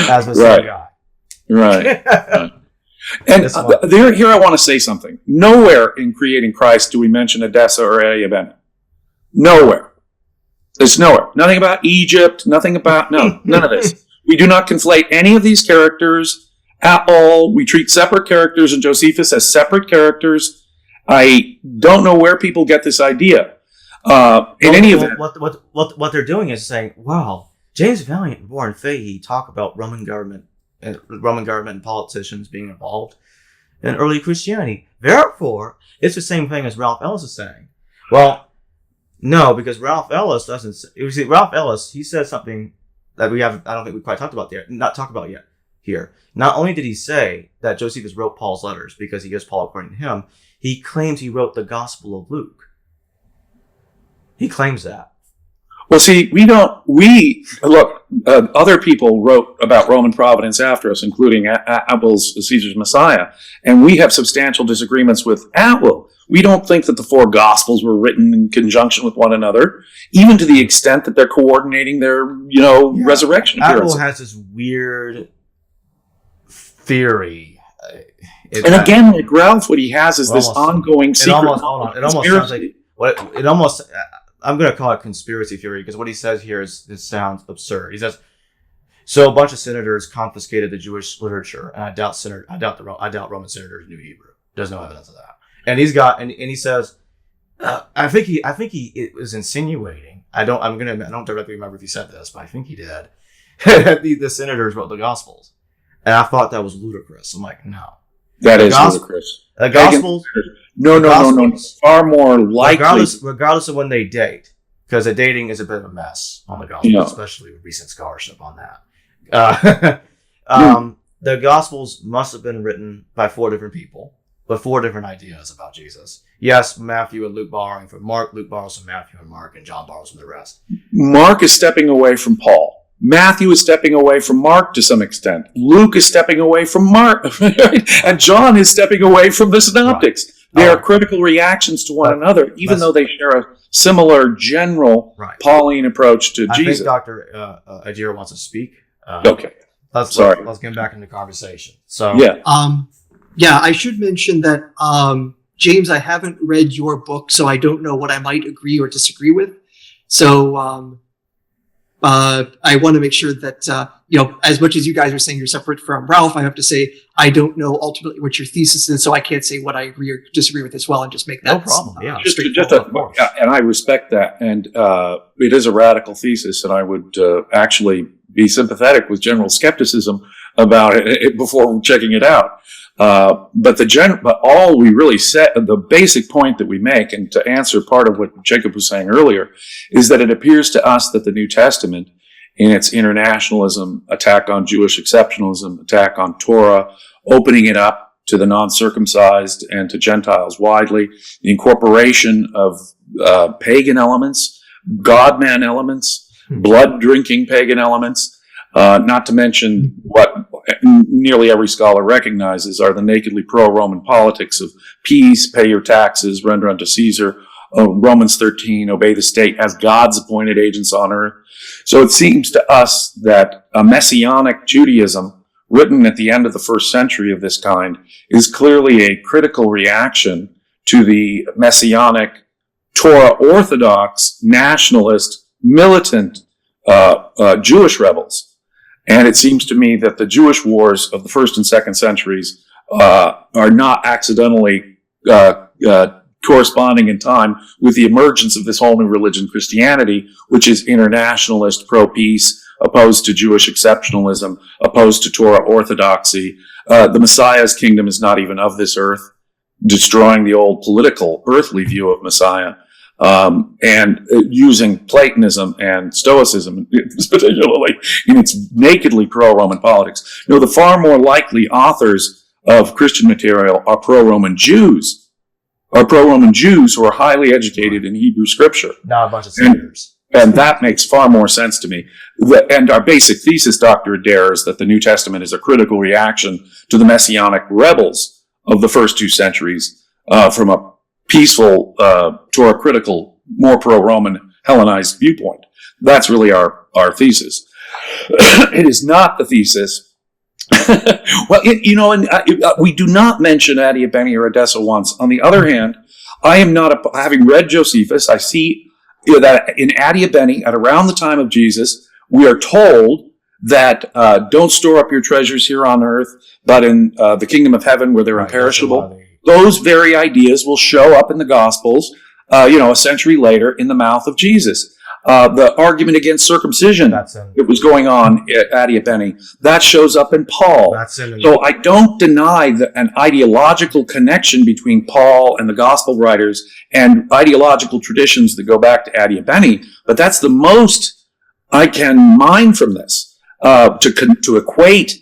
as the same guy. Right. And here I want to say something. Nowhere in Creating Christ do we mention Edessa or Ayabena. Nowhere. There's nowhere. Nothing about Egypt, none of this. We do not conflate any of these characters at all. We treat separate characters and Josephus as separate characters. I don't know where people get this idea. In any event. What they're doing is saying, wow, James Valliant and Warren Fahey talk about Roman government and politicians being involved in early Christianity. Therefore, it's the same thing as Ralph Ellis is saying. Well, no, because Ralph Ellis doesn't. You see, Ralph Ellis, he said something that I don't think we quite talked about yet here. Not only did he say that Josephus wrote Paul's letters because he gives Paul according to him, he claims he wrote the Gospel of Luke. He claims that. Well, see, other people wrote about Roman Providence after us, including Atwill's Caesar's Messiah, and we have substantial disagreements with Atwill. We don't think that the four Gospels were written in conjunction with one another, even to the extent that they're coordinating their, resurrection appearances. Atwill has this weird theory. Again, like Ralph, what he has is this ongoing secret. It almost sounds like I'm going to call it conspiracy theory because what he says here this sounds absurd. He says, so a bunch of senators confiscated the Jewish literature, and I doubt Roman senators knew Hebrew. There's no evidence of that. And he says, I think he was insinuating. I don't directly remember if he said this, but I think he did. the senators wrote the Gospels, and I thought that was ludicrous. I'm like, no, that is ludicrous. The Gospels. No. Far more likely. Regardless of when they date, because the dating is a bit of a mess on the Gospels, especially with recent scholarship on that. The Gospels must have been written by 4 different people with 4 different ideas about Jesus. Yes, Matthew and Luke borrowing from Mark, Luke borrows from Matthew and Mark, and John borrows from the rest. Mark is stepping away from Paul. Matthew is stepping away from Mark to some extent. Luke is stepping away from Mark. And John is stepping away from the Synoptics. Right. They are critical reactions to one another, even though they share a similar general Pauline approach to Jesus. I think Dr. Adair wants to speak. Okay. Let's get back into the conversation. So I should mention that James, I haven't read your book, so I don't know what I might agree or disagree with. So I want to make sure that as much as you guys are saying you're separate from Ralph, I have to say I don't know ultimately what your thesis is, so I can't say what I agree or disagree with as well, and just make that no problem. And I respect that, and it is a radical thesis, and I would actually be sympathetic with general skepticism about it before checking it out. But all we really set, the basic point that we make, and to answer part of what Jacob was saying earlier, is that it appears to us that the New Testament, in its internationalism, attack on Jewish exceptionalism, attack on Torah, opening it up to the non-circumcised and to Gentiles widely, the incorporation of pagan elements, God-man elements, blood-drinking pagan elements, not to mention what nearly every scholar recognizes are the nakedly pro-Roman politics of peace, pay your taxes, render unto Caesar, Romans 13, obey the state as God's appointed agents on earth. So it seems to us that a messianic Judaism written at the end of the first century of this kind is clearly a critical reaction to the messianic Torah orthodox, nationalist, militant Jewish rebels. And it seems to me that the Jewish wars of the first and second centuries are not accidentally corresponding in time with the emergence of this whole new religion, Christianity, which is internationalist, pro-peace, opposed to Jewish exceptionalism, opposed to Torah orthodoxy. The Messiah's kingdom is not even of this earth, destroying the old political, earthly view of Messiah, and using Platonism and Stoicism, particularly in its nakedly pro-Roman politics. No, the far more likely authors of Christian material are pro-Roman Jews, who are highly educated in Hebrew scripture. Not a bunch of senators. And that makes far more sense to me. And our basic thesis, Dr. Adair, is that the New Testament is a critical reaction to the messianic rebels of the first 2 centuries from a peaceful, Torah-critical, more pro-Roman, Hellenized viewpoint. That's really our thesis. It is not the thesis. Well, we do not mention Adair Beni or Edessa once. On the other hand, I am not, having read Josephus, I see that in Adair Beni, at around the time of Jesus, we are told that don't store up your treasures here on earth, but in the kingdom of heaven where they're imperishable. Those very ideas will show up in the Gospels, a century later in the mouth of Jesus. The argument against circumcision that was going on at Adair Beni, that shows up in Paul. So I don't deny an ideological connection between Paul and the Gospel writers and ideological traditions that go back to Adair Beni, but that's the most I can mine from this. To equate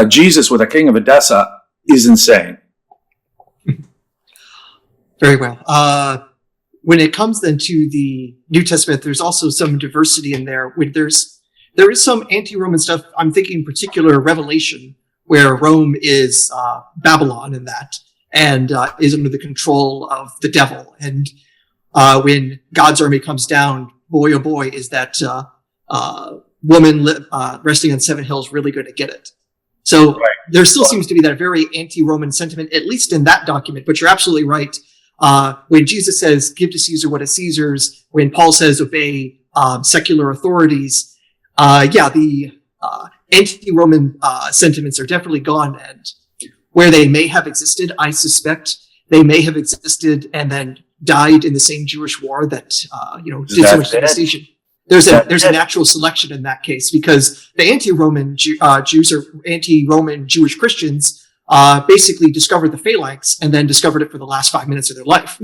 Jesus with a king of Edessa is insane. Very well. When it comes then to the New Testament, there's also some diversity in there. There is some anti-Roman stuff. I'm thinking in particular Revelation, where Rome is Babylon in that, and is under the control of the devil. And when God's army comes down, boy oh boy, is that woman resting on 7 hills really going to get it. So there still seems to be that very anti-Roman sentiment, at least in that document. But you're absolutely right. When Jesus says, give to Caesar what is Caesar's, when Paul says, obey secular authorities, the anti-Roman sentiments are definitely gone. And where they may have existed, I suspect they may have existed and then died in the same Jewish war that did so much devastation. There's a natural selection in that case, because the anti-Roman Jews or anti-Roman Jewish Christians basically discovered the phalanx and then discovered it for the last 5 minutes of their life.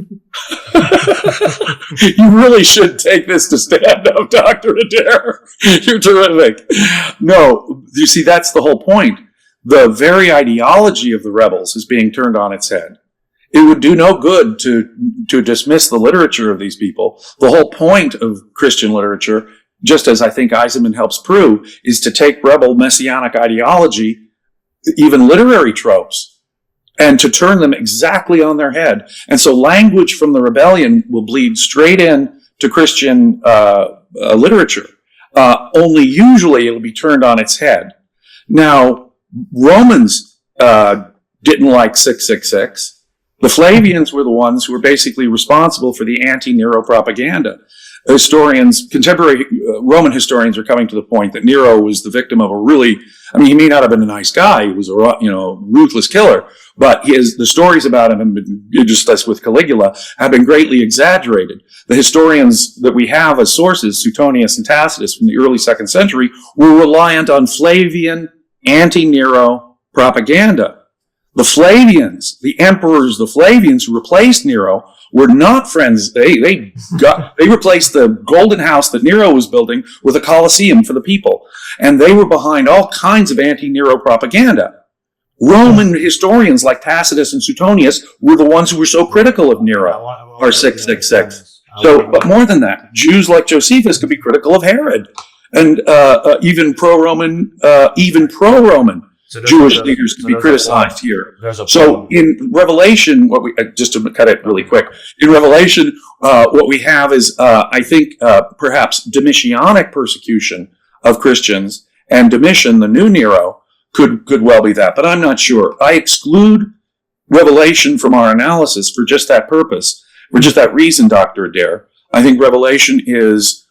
You really should take this to stand up, Dr. Adair. You're terrific. No, you see, that's the whole point. The very ideology of the rebels is being turned on its head. It would do no good to dismiss the literature of these people. The whole point of Christian literature, just as I think Eisenman helps prove, is to take rebel messianic ideology, even literary tropes, and to turn them exactly on their head. And so language from the rebellion will bleed straight in to Christian literature. Only usually it'll be turned on its head. Now, Romans didn't like 666. The Flavians were the ones who were basically responsible for the anti-Nero propaganda. Contemporary Roman historians are coming to the point that Nero was the victim of he may not have been a nice guy. He was a ruthless killer, but the stories about him, just as with Caligula, have been greatly exaggerated. The historians that we have as sources, Suetonius and Tacitus from the early 2nd century, were reliant on Flavian anti-Nero propaganda. The Flavians, the emperors, the Flavians who replaced Nero, were not friends. They replaced the golden house that Nero was building with a Colosseum for the people. And they were behind all kinds of anti-Nero propaganda. Roman historians like Tacitus and Suetonius were the ones who were so critical of Nero, or 666. But more than that, Jews like Josephus could be critical of Herod. and even pro-Roman Jewish leaders can be criticized here. So in Revelation, just to cut it really quick, in Revelation, what we have is, I think, perhaps Domitianic persecution of Christians, and Domitian, the new Nero, could well be that, but I'm not sure. I exclude Revelation from our analysis for just that purpose, for just that reason, Dr. Adair. I think Revelation is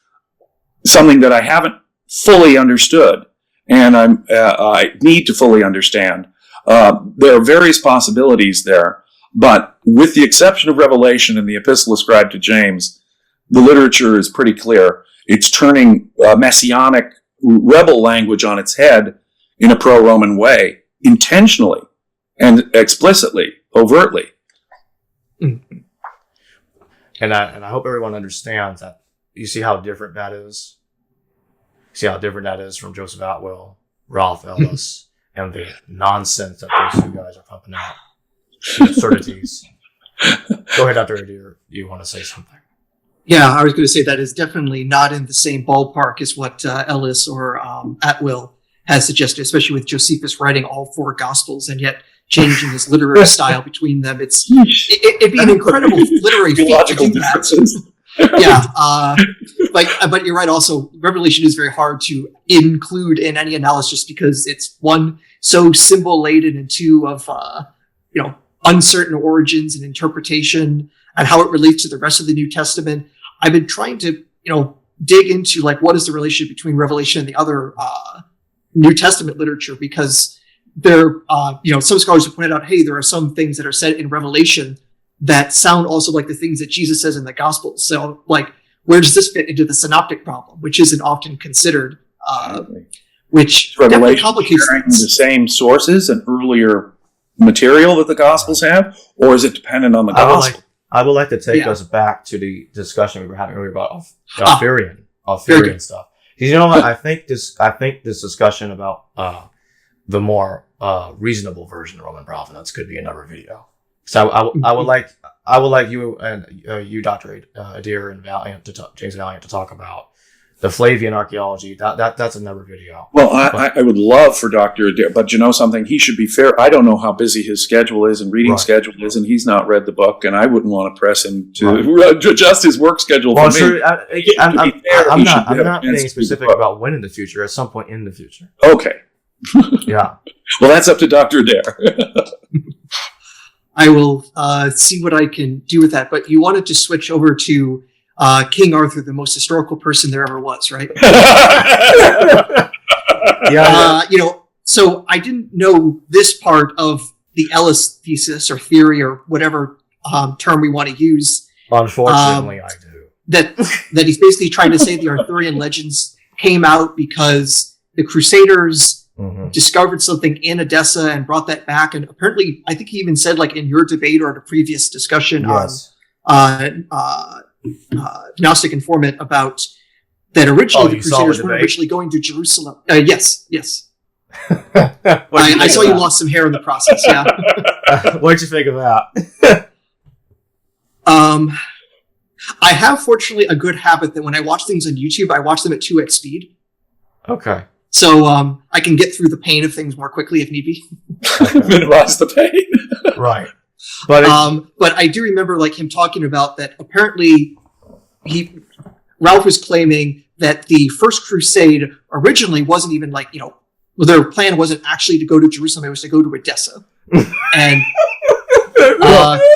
something that I haven't fully understood, and I need to fully understand. There are various possibilities there, but with the exception of Revelation and the epistle ascribed to James, the literature is pretty clear. It's turning messianic rebel language on its head in a pro-Roman way, intentionally and explicitly, overtly. And I hope everyone understands that. You see how different that is? See how different that is from Joseph Atwill, Ralph Ellis, and the nonsense that those two guys are pumping out. The absurdities. Go ahead, Dr. Adair. You want to say something? Yeah, I was going to say that is definitely not in the same ballpark as what Ellis or Atwill has suggested, especially with Josephus writing all four Gospels and yet changing his literary style between them. It'd be an incredible literary feat to do that. Yeah, but you're right. Also, Revelation is very hard to include in any analysis because it's one, so symbol laden, and two, of uncertain origins and interpretation and how it relates to the rest of the New Testament. I've been trying to dig into what is the relationship between Revelation and the other New Testament literature, because there some scholars have pointed out, hey, there are some things that are said in Revelation that sound also like the things that Jesus says in the Gospels. So, where does this fit into the synoptic problem, which isn't often considered, which definitely complicates things. The same sources and earlier material that the Gospels have, or is it dependent on the Gospel? I would like to take us back to the discussion we were having earlier about Arthurian stuff. Because what? I think this discussion about the more reasonable version of Roman provenance could be another video. So I would like you and you, Dr. Adair and Valliant, James Valliant, to talk about the Flavian archaeology. That's another video. Well, I would love for Dr. Adair, but you know something? He should be fair. I don't know how busy his schedule is and reading schedule is, and he's not read the book, and I wouldn't want to press him to adjust his work schedule for me. Sure, I'm not being specific about when in the future. At some point in the future. Okay. Yeah. Well, that's up to Dr. Adair. I will see what I can do with that. But you wanted to switch over to King Arthur, the most historical person there ever was, right? Yeah. So I didn't know this part of the Ellis thesis or theory or whatever term we want to use. Unfortunately, I do. That he's basically trying to say the Arthurian legends came out because the Crusaders discovered something in Edessa and brought that back. And apparently, I think he even said, in your debate or at a previous discussion on Gnostic Informant, about that originally the Crusaders weren't originally going to Jerusalem. Yes. I saw you lost some hair in the process. Yeah. What'd you think of that? I have, fortunately, a good habit that when I watch things on YouTube, I watch them at 2x speed. Okay. So I can get through the pain of things more quickly if need be. Minimize the pain. Right. But I do remember him talking about that. Apparently, Ralph was claiming that the First Crusade originally wasn't even their plan wasn't actually to go to Jerusalem; it was to go to Edessa and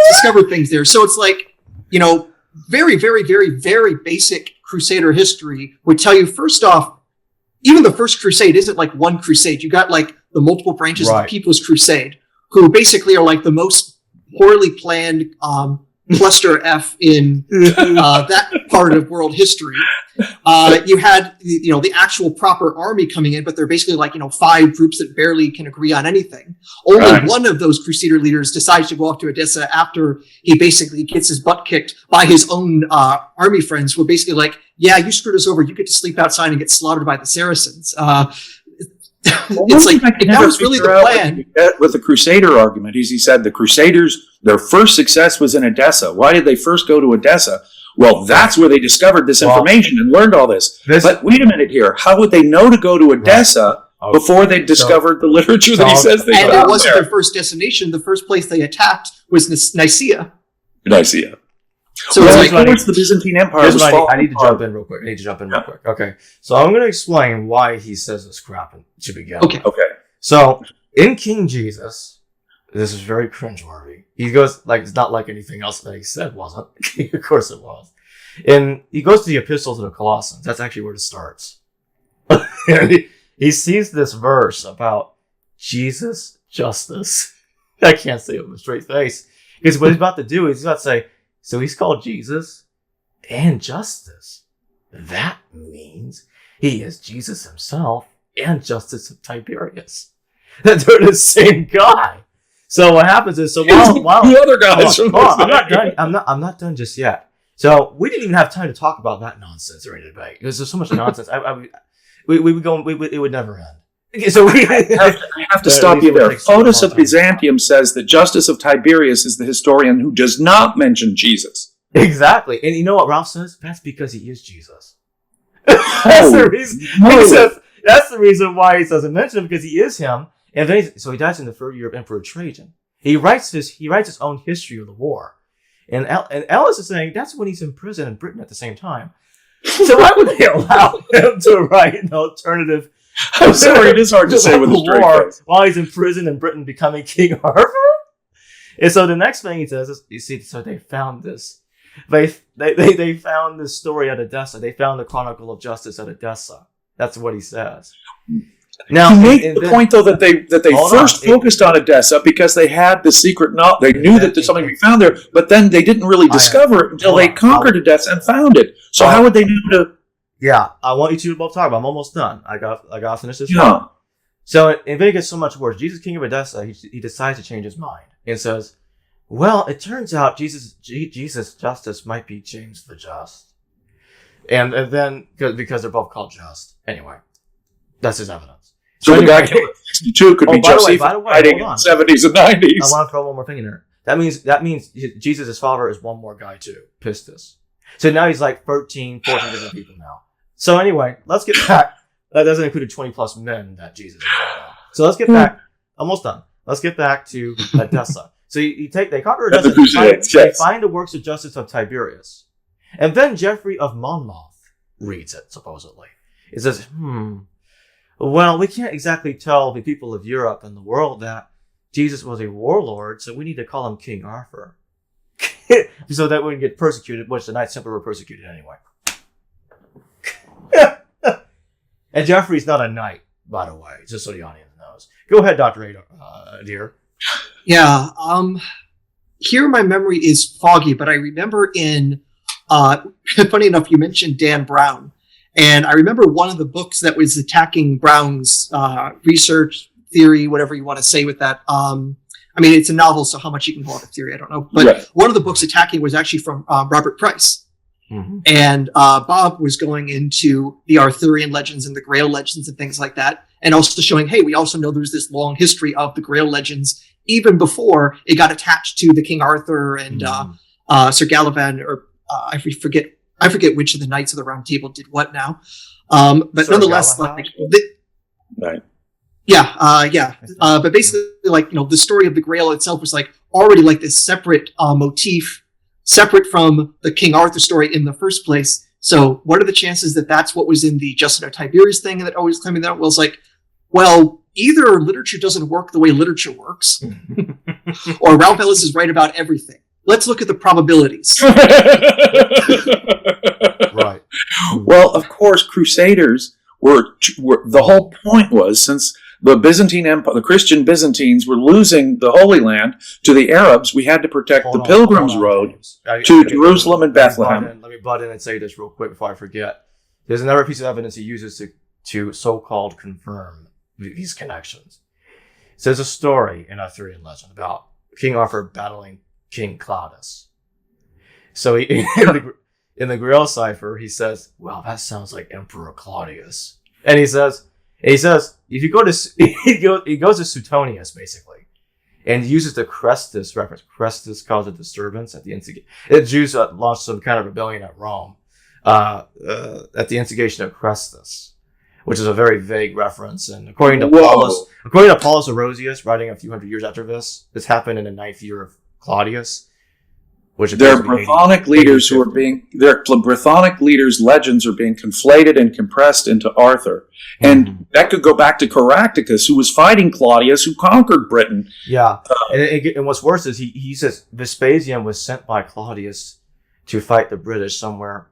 discover things there. So it's very, very, very, very basic Crusader history would tell you, first off, even the First Crusade isn't one crusade. You got the multiple branches of the People's Crusade, who basically are the most poorly planned cluster F in that part of world history. You had the actual proper army coming in, but they're basically 5 groups that barely can agree on anything. Only one of those Crusader leaders decides to go off to Edessa after he basically gets his butt kicked by his own army friends, who are basically yeah, you screwed us over. You get to sleep outside and get slaughtered by the Saracens. It's that was really the plan. With the Crusader argument, he said the Crusaders, their first success was in Edessa. Why did they first go to Edessa? Well, that's where they discovered this information and learned all this. But wait a minute here. How would they know to go to Edessa before they discovered the literature that he says they found? And it wasn't their first destination. The first place they attacked was Nicaea. So of course, the Byzantine Empire was falling. I need to jump in real quick. Okay. So I'm going to explain why he says this crap to begin with. Okay. So in King Jesus, this is very cringeworthy. He goes, like, it's not like anything else that he said wasn't. Of course it was. And he goes to the Epistle to the Colossians. That's actually where it starts. And he sees this verse about Jesus' justice. I can't say it with a straight face. Because what he's about to do is he's about to say, so he's called Jesus and Justice. That means he is Jesus himself and Justice of Tiberius. That they're the same guy. So what happens is, while the other guys I'm not done just yet. So we didn't even have time to talk about that nonsense during the debate because there's so much nonsense. We would go. It would never end. So I have to stop you there. Photus of Byzantium says that Justice of Tiberius is the historian who does not mention Jesus. Exactly, and you know what Ralph says? That's because he is Jesus. That's the reason. He says that's the reason why he doesn't mention him, because he is him. And then so he dies in the third year of Emperor Trajan. He writes his own history of the war. And Ellis is saying that's when he's in prison in Britain at the same time. So why would they allow him to write an alternative? I'm sorry, it is hard to say with a straight face. While he's in prison in Britain becoming King Arthur? And so the next thing he says is, you see, so they found this. They found this story at Edessa. They found the Chronicle of Justice at Edessa. That's what he says. Now, he made the point, though, that they first focused on Edessa because they had the secret knowledge. They knew that there's something to be found there, but then they didn't really discover it until they conquered Edessa and found it. So how would they know to... Yeah, I want you two to both talk about it. I'm almost done. I got to finish this. Yeah. So, and then it gets so much worse. Jesus, King of Edessa, he decides to change his mind and says, well, it turns out Jesus' justice might be James the Just. And then, because they're both called just. Anyway, that's his evidence. So the guy killed 62 could be Joseph fighting in the 70s and 90s. I want to throw one more thing in there. That means Jesus' father is one more guy too, Pistis. So now he's like 14 different people now. So anyway, let's get back. That doesn't include 20 plus men that Jesus is now. So let's get back. Almost done. Let's get back to Edessa. So they conquer Edessa. They find the works of justice of Tiberius. And then Geoffrey of Monmouth reads it, supposedly. It says, well, we can't exactly tell the people of Europe and the world that Jesus was a warlord, so we need to call him King Arthur. So that we wouldn't get persecuted, which the Knights Templar were persecuted anyway. And Geoffrey's not a knight, by the way, just so the audience knows. Go ahead, Dr. Adair. Yeah, here my memory is foggy, but I remember funny enough, you mentioned Dan Brown. And I remember one of the books that was attacking Brown's research, theory, whatever you want to say with that. I mean, it's a novel, so how much you can call it a theory, I don't know. But one of the books attacking was actually from Robert Price. Mm-hmm. And Bob was going into the Arthurian legends and the Grail legends and things like that. And also showing, hey, we also know there's this long history of the Grail legends, even before it got attached to the King Arthur and Sir Gallivan, or I forget which of the Knights of the Round Table did what now. But Sir nonetheless, right. But basically, the story of the Grail itself was already this separate motif, separate from the King Arthur story in the first place. So what are the chances that that's what was in the Justin of Tiberius thing that always claiming that? Well, either literature doesn't work the way literature works, or Ralph Ellis is right about everything. Let's look at the probabilities. Right. Well, of course, Crusaders were the whole point was, since the Byzantine Empire, the Christian Byzantines were losing the Holy Land to the Arabs, we had to protect the Pilgrim's Road to Jerusalem and Bethlehem. Let me butt in and say this real quick before I forget. There's another piece of evidence he uses to so-called confirm these connections. So there's a story in Arthurian legend about King Arthur battling King Claudius. So in the Grail cipher, he says, well, that sounds like Emperor Claudius. And he says, if you go to, he goes to Suetonius, basically. and uses the Crestus reference. Crestus caused a disturbance at the instigation. The Jews launched some kind of rebellion at Rome at the instigation of Crestus, which is a very vague reference. And according to Paulus Orosius, writing a few hundred years after this happened in the 9th year of Claudius. Their Brythonic leaders Brythonic leaders' legends are being conflated and compressed into Arthur. And that could go back to Caractacus, who was fighting Claudius, who conquered Britain. Yeah. And what's worse is he says Vespasian was sent by Claudius to fight the British somewhere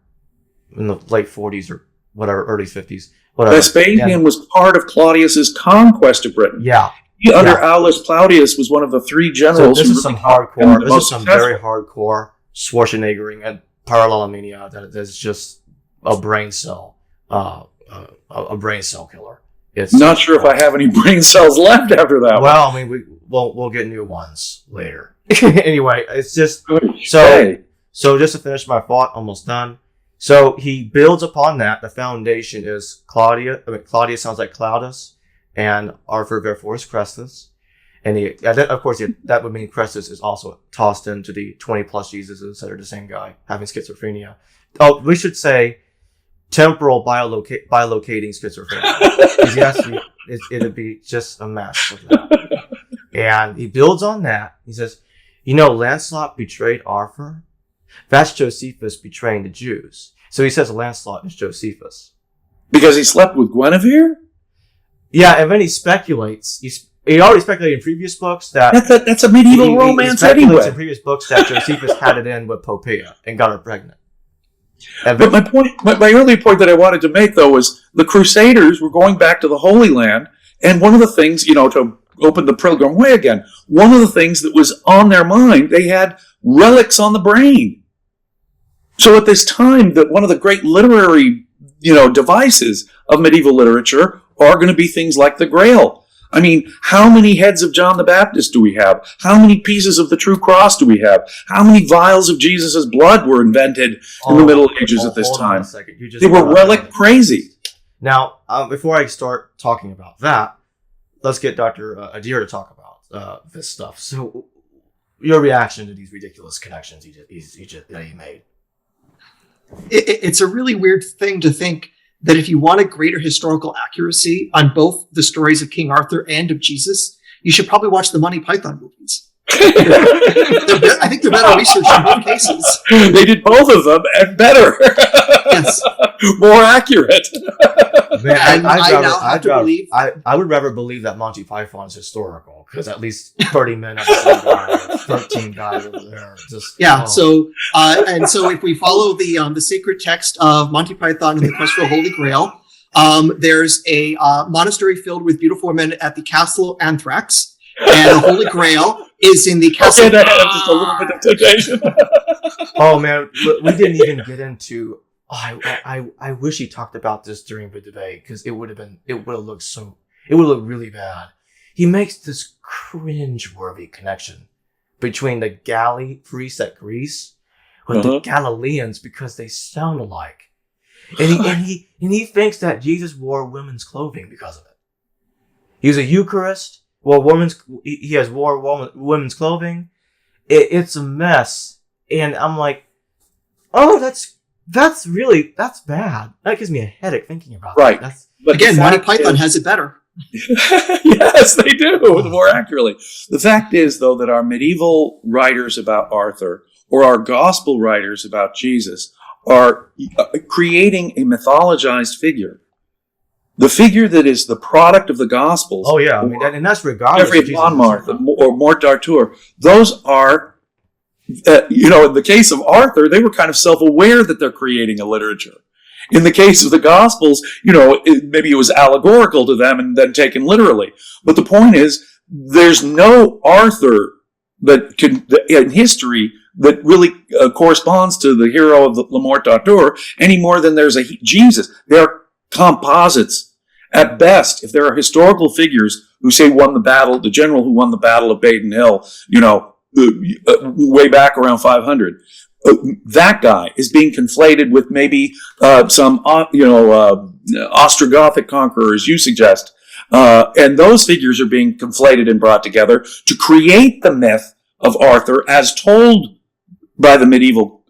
in the late 40s or whatever, early 50s. Whatever. Vespasian was part of Claudius's conquest of Britain. Yeah. He, under Aulus Claudius, was one of the 3 generals. So this is some hardcore. This is some very hardcore Schwarzeneggering and parallelomenia that is just a brain cell, a brain cell killer. It's not sure if I have any brain cells left after that. Well, I mean, we'll get new ones later. Anyway, it's just so just to finish my thought, almost done. So he builds upon that. The foundation is Claudia. I mean, Claudia sounds like Claudius. And Arthur, therefore, is Crestus. And that would mean Crestus is also tossed into the 20 plus Jesuses that are the same guy having schizophrenia. Oh, we should say temporal bilocating schizophrenia. Because yes, it'd be just a mess with that. And he builds on that. He says, Lancelot betrayed Arthur. That's Josephus betraying the Jews. So he says Lancelot is Josephus. Because he slept with Guinevere? Yeah, and then he speculates. He already speculated in previous books that that's a medieval romance anyway. In previous books that Josephus had it in with Poppaea and got her pregnant. But my earlier point that I wanted to make though was the Crusaders were going back to the Holy Land, and one of the things, to open the Pilgrim Way again, one of the things that was on their mind, they had relics on the brain. So at this time, that one of the great literary, devices of medieval literature are going to be things like the Grail. I mean, how many heads of John the Baptist do we have? How many pieces of the true cross do we have? How many vials of Jesus' blood were invented in the Middle Ages at this time? They were relic crazy. Now, before I start talking about that, let's get Dr. Adair to talk about this stuff. So, your reaction to these ridiculous connections that he made? It's a really weird thing to think that if you wanted greater historical accuracy on both the stories of King Arthur and of Jesus, you should probably watch the Monty Python movies. I think they're better researched in both cases. They did both of them, and better. Yes. More accurate. Man, I would rather believe that Monty Python is historical, because at least 30 minutes, 13 guys over there. So if we follow the sacred text of Monty Python and the Quest for the Holy Grail, there's a monastery filled with beautiful women at the Castle Anthrax, and the Holy Grail is in the castle. Okay, just a little bit of temptation. Oh man, we didn't even get into. I wish he talked about this during the debate, because it would have looked really bad. He makes this cringe-worthy connection between the Galli priests at Greece with the Galileans because they sound alike, and he thinks that Jesus wore women's clothing because of it. He was a Eucharist. He has wore women's clothing. It's a mess, and I'm like, oh, that's bad. That gives me a headache thinking about that. Right. But again, Monty Python has it better. Yes, they do, more accurately. The fact is, though, that our medieval writers about Arthur or our gospel writers about Jesus are creating a mythologized figure. The figure that is the product of the Gospels. Oh, yeah. And that's regardless of Jesus. Or Mort d'Arthur. Those are, in the case of Arthur, they were kind of self-aware that they're creating a literature. In the case of the Gospels, maybe it was allegorical to them and then taken literally. But the point is, there's no Arthur in history that really corresponds to the hero of Le Mort d'Arthur any more than there's a Jesus. They're composites. At best, if there are historical figures who say won the battle, the general who won the Battle of Baden Hill, way back around 500, that guy is being conflated with maybe some Ostrogothic conquerors, you suggest. And those figures are being conflated and brought together to create the myth of Arthur as told by the medieval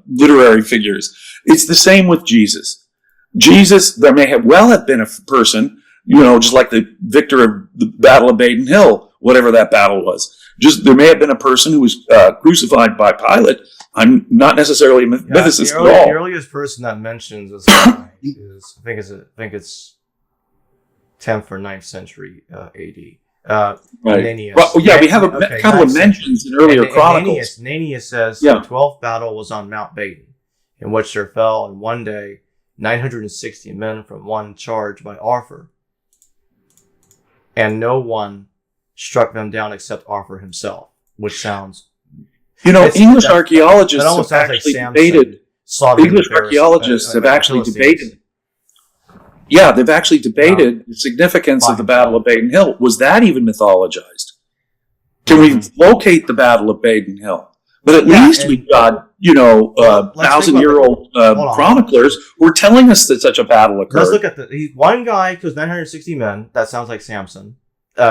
literary figures. It's the same with Jesus. Jesus, there may have been a person, just like the victor of the Battle of Baden Hill, whatever that battle was. Just there may have been a person who was crucified by Pilate. I'm not necessarily a mythicist at all. The earliest person that mentions this guy is I think it's 10th or 9th century AD. Right. Nennius. Well, yeah, we have a couple of mentions in earlier chronicles. Nennius says the 12th battle was on Mount Baden, in which there fell in one day 960 men from one charge by Arthur, and no one struck them down except Arthur himself, which sounds... English archaeologists have actually debated... English archaeologists have actually debated... Yeah, they've actually debated the significance of the Battle of Baden Hill. Was that even mythologized? Can we locate the Battle of Baden Hill? But at least we've got, 1,000-year-old chroniclers who are telling us that such a battle occurred. Let's look at one guy kills 960 men. That sounds like Samson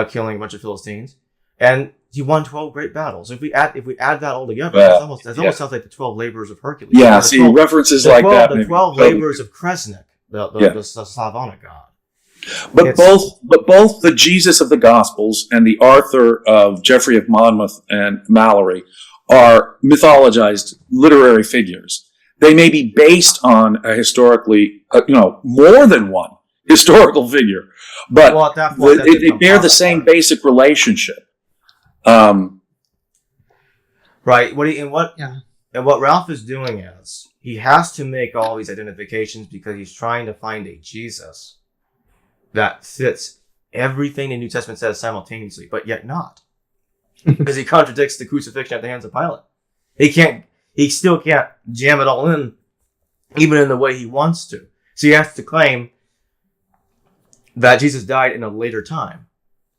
killing a bunch of Philistines, and he won 12 great battles. If we add that all together, that almost sounds like the 12 labors of Hercules. Yeah, references like that. The 12 labors of Kresnik. The Slavonic god. But both the Jesus of the Gospels and the Arthur of Geoffrey of Monmouth and Mallory are mythologized literary figures. They may be based on a historically, more than one historical figure, but they bear the same basic relationship. Right. And what Ralph is doing is he has to make all these identifications because he's trying to find a Jesus that fits everything the New Testament says simultaneously, but yet not. Because he contradicts the crucifixion at the hands of Pilate. He still can't jam it all in, even in the way he wants to. So he has to claim that Jesus died in a later time,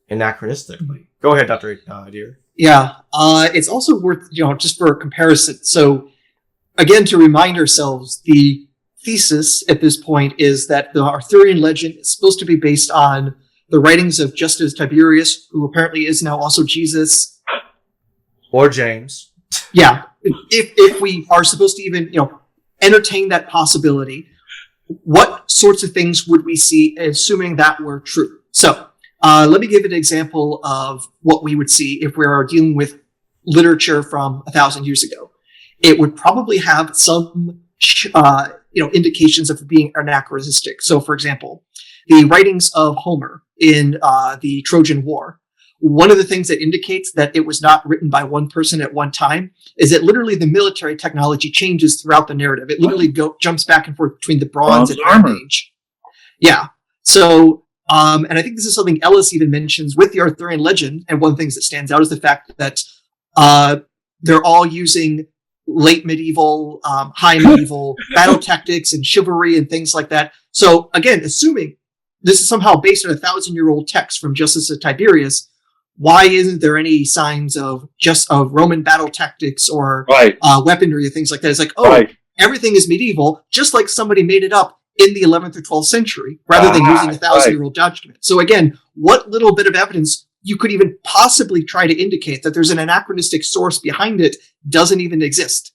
anachronistically. Go ahead, Dr. Adair. Yeah, it's also worth, just for comparison. So, again, to remind ourselves, the thesis at this point is that the Arthurian legend is supposed to be based on the writings of Justus Tiberius, who apparently is now also Jesus. Or James. Yeah, if we are supposed to even, entertain that possibility, what sorts of things would we see, assuming that were true? So, let me give an example of what we would see if we are dealing with literature from 1,000 years ago. It would probably have some, indications of being anachronistic. So, for example, the writings of Homer in the Trojan War. One of the things that indicates that it was not written by one person at one time is that literally the military technology changes throughout the narrative. It literally jumps back and forth between the Bronze and Iron Age. Yeah. So, and I think this is something Ellis even mentions with the Arthurian legend. And one of the things that stands out is the fact that they're all using late medieval, high medieval battle tactics and chivalry and things like that. So again, assuming this is somehow based on a 1,000-year-old text from Justus of Tiberius, why isn't there any signs of Roman battle tactics or weaponry or things like that? It's like, everything is medieval, just like somebody made it up in the 11th or 12th century, rather than using a 1,000-year-old document. So again, what little bit of evidence you could even possibly try to indicate that there's an anachronistic source behind it doesn't even exist.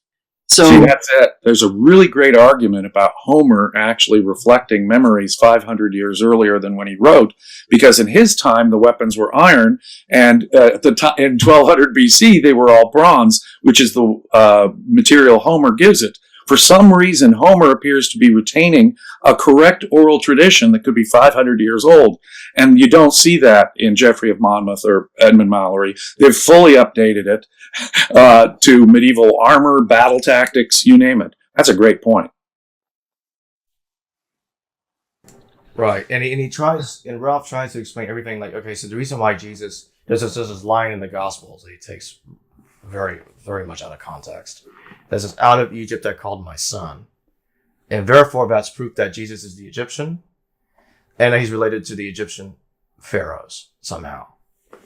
So see, that's it. There's a really great argument about Homer actually reflecting memories 500 years earlier than when he wrote, because in his time the weapons were iron, and at the time in 1200 BC they were all bronze, which is the material Homer gives it. For some reason, Homer appears to be retaining a correct oral tradition that could be 500 years old. And you don't see that in Geoffrey of Monmouth or Edmund Mallory. They've fully updated it to medieval armor, battle tactics, you name it. That's a great point. Right. And Ralph tries to explain everything like, okay, so the reason why Jesus, there's this line in the Gospels that he takes very, very much out of context. This is out of Egypt I called my son. And therefore that's proof that Jesus is the Egyptian and that he's related to the Egyptian pharaohs somehow.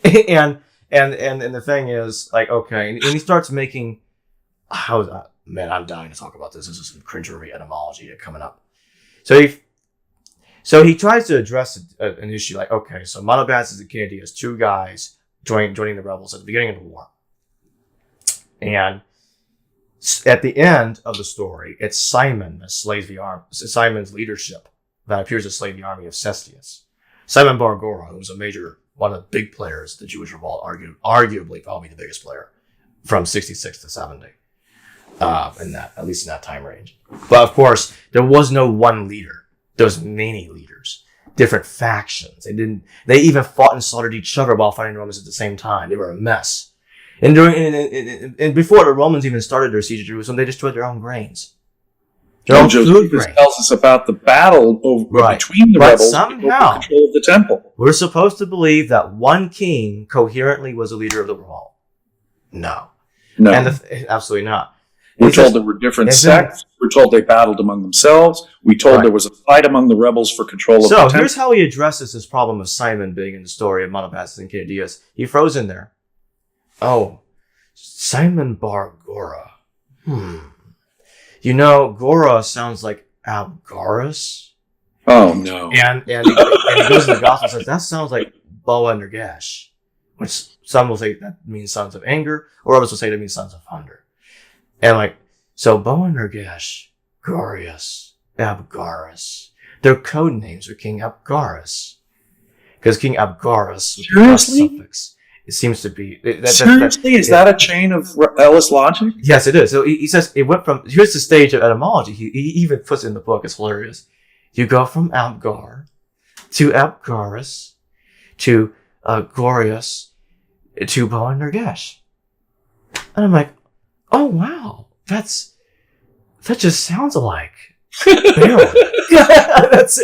and the thing is like, okay, and he starts making, how's that? Man, I'm dying to talk about this. This is some cringeworthy etymology coming up. So So he tries to address an issue like, okay, so Monobaths and King of Edessa, two guys joining the rebels at the beginning of the war. And at the end of the story, it's Simon that slays Simon's leadership that appears to slay the army of Cestius. Simon Bar Gora, who was one of the big players of the Jewish revolt, arguably probably the biggest player from 66 to 70, at least in that time range. But of course, there was no one leader. There was many leaders, different factions. They even fought and slaughtered each other while fighting the Romans at the same time. They were a mess. And before the Romans even started their siege of Jerusalem, they destroyed their own grains. Josephus tells us about the battle between the rebels somehow, over control of the temple. We're supposed to believe that one king coherently was the leader of the revolt. No. Absolutely not. We're told there were different sects. We're told they battled among themselves. We told there was a fight among the rebels for control of the temple. So here's how he addresses this problem of Simon being in the story of Monobaths and King of Edessa. He throws in there, oh, Simon Bar Gora. You know, Gora sounds like Abgarus. Oh, no. And he goes to the gospel and says, that sounds like Boa and Nergash, which some will say that means sons of anger, or others will say that means sons of thunder. And so Boa and Nergash, Gorius, Abgarus, their code names are King Abgarus. Because King Abgarus, suffix, it seems to be. Seriously? Is that a chain of Ellis logic? Yes, it is. So he says it went from, here's the stage of etymology. He even puts it in the book. It's hilarious. You go from Abgar to Abgarus to Gorius to Boa and Nergash. And I'm like, oh wow, that just sounds alike. Barely. That's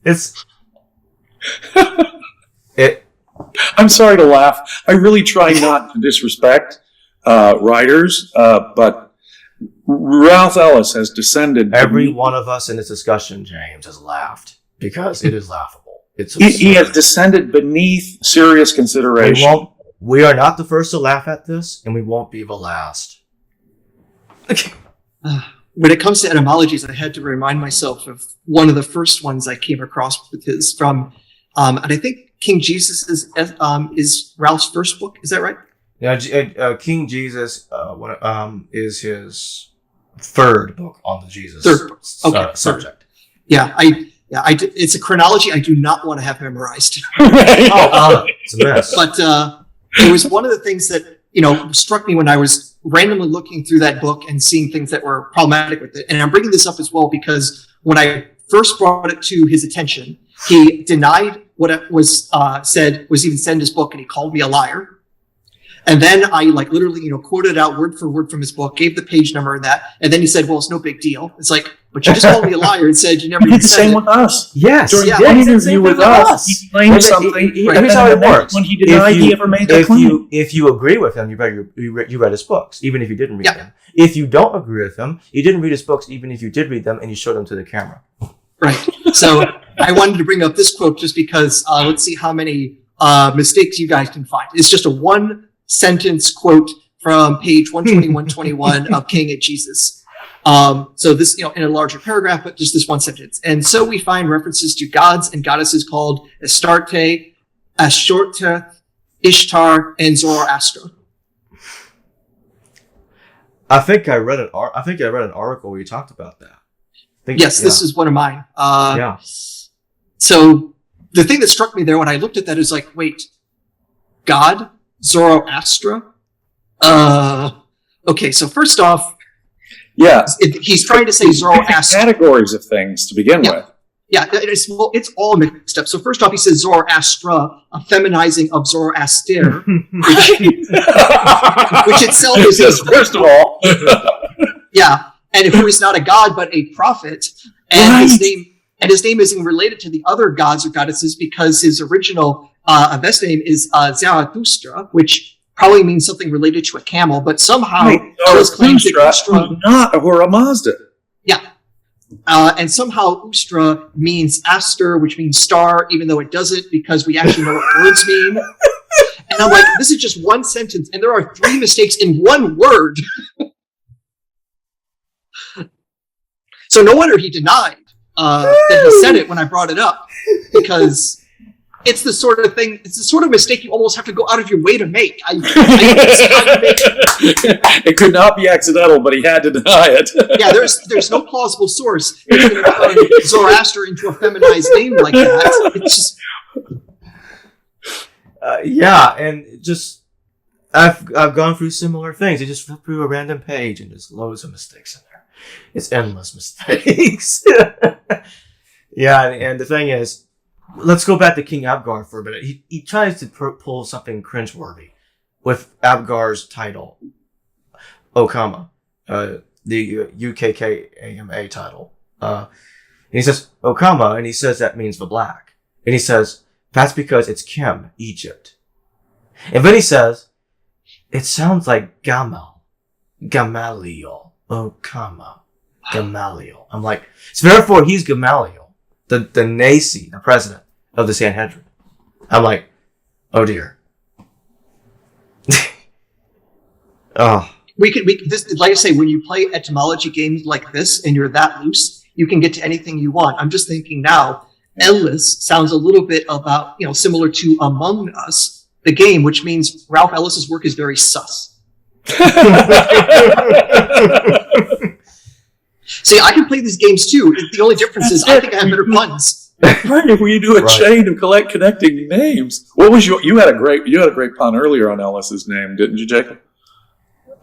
it. I'm sorry to laugh. I really try not to disrespect writers, but Ralph Ellis has descended. Every one of us in this discussion, James, has laughed because it is laughable. He has descended beneath serious consideration. We are not the first to laugh at this, and we won't be the last. When it comes to etymologies, I had to remind myself of one of the first ones I came across with his from, and I think King Jesus is Ralph's first book. Is that right? Yeah, King Jesus is his third book on the Jesus subject. It's a chronology I do not want to have memorized. It's a mess. But it was one of the things that struck me when I was randomly looking through that book and seeing things that were problematic with it. And I'm bringing this up as well because when I first brought it to his attention, he denied what it was said in his book, and he called me a liar. And then I literally, quoted out word for word from his book, gave the page number and that, and then he said, "Well, it's no big deal." It's like, but you just called me a liar and said you never. He did the same with us. Yes, during one interview with us, he claimed something. Here's how it works: when he denied he ever made that claim. If you agree with him, you read his books, even if you didn't read them. If you don't agree with him, you didn't read his books, even if you did read them, and you showed them to the camera. Right. So I wanted to bring up this quote just because let's see how many mistakes you guys can find. It's just a one-sentence quote from page 121 of King of Jesus. So this, in a larger paragraph, but just this one sentence. And so we find references to gods and goddesses called Astarte, Ashtoreth, Ishtar, and Zoroaster. I think I read an article where you talked about that. This is one of mine. So the thing that struck me there when I looked at that is like, wait, God, Zoroaster? Okay, so first off, he's trying to say Zoroaster. Categories of things to begin with. Yeah, it's all mixed up. So first off, he says Zoroastra, a feminizing of Zoroaster, which itself is first of all. Yeah. And if he was not a god but a prophet, and his name isn't related to the other gods or goddesses because his original Avesta name is Zarathustra, which probably means something related to a camel, but somehow Ellis claims that Ustra not Ahura Mazda. Yeah. And somehow Ustra means Aster, which means star, even though it doesn't, because we actually know what words mean. And I'm like, this is just one sentence, and there are 3 mistakes in one word. So no wonder he denied. that he said it when I brought it up, because it's the sort of thing, it's the sort of mistake you almost have to go out of your way to make. I didn't see how you make it. It could not be accidental, but he had to deny it. Yeah, there's no plausible source that's going to turn Zoroaster into a feminized name like that. It's just... and just I've gone through similar things. I just flip through a random page and there's loads of mistakes in there. It's endless mistakes. Yeah, and the thing is, let's go back to King Abgar for a minute. He tries to pull something cringeworthy with Abgar's title, Okama, the UKKAMA title. And he says Okama, and he says that means the black. And he says that's because it's Kim, Egypt. And then he says it sounds like Gamaliel, Okama, Gamaliel. I'm like, so therefore he's Gamaliel, the Nasi, the president of the Sanhedrin. I'm like, oh dear. Oh. We could this, like I say, when you play etymology games like this and you're that loose, you can get to anything you want. I'm just thinking now, Ellis sounds a little bit about, similar to Among Us, the game, which means Ralph Ellis's work is very sus. See, I can play these games too. The only difference is I think I have better puns. Right, if we do a chain of connecting names. What was you had a great pun earlier on Ellis's name, didn't you, Jacob?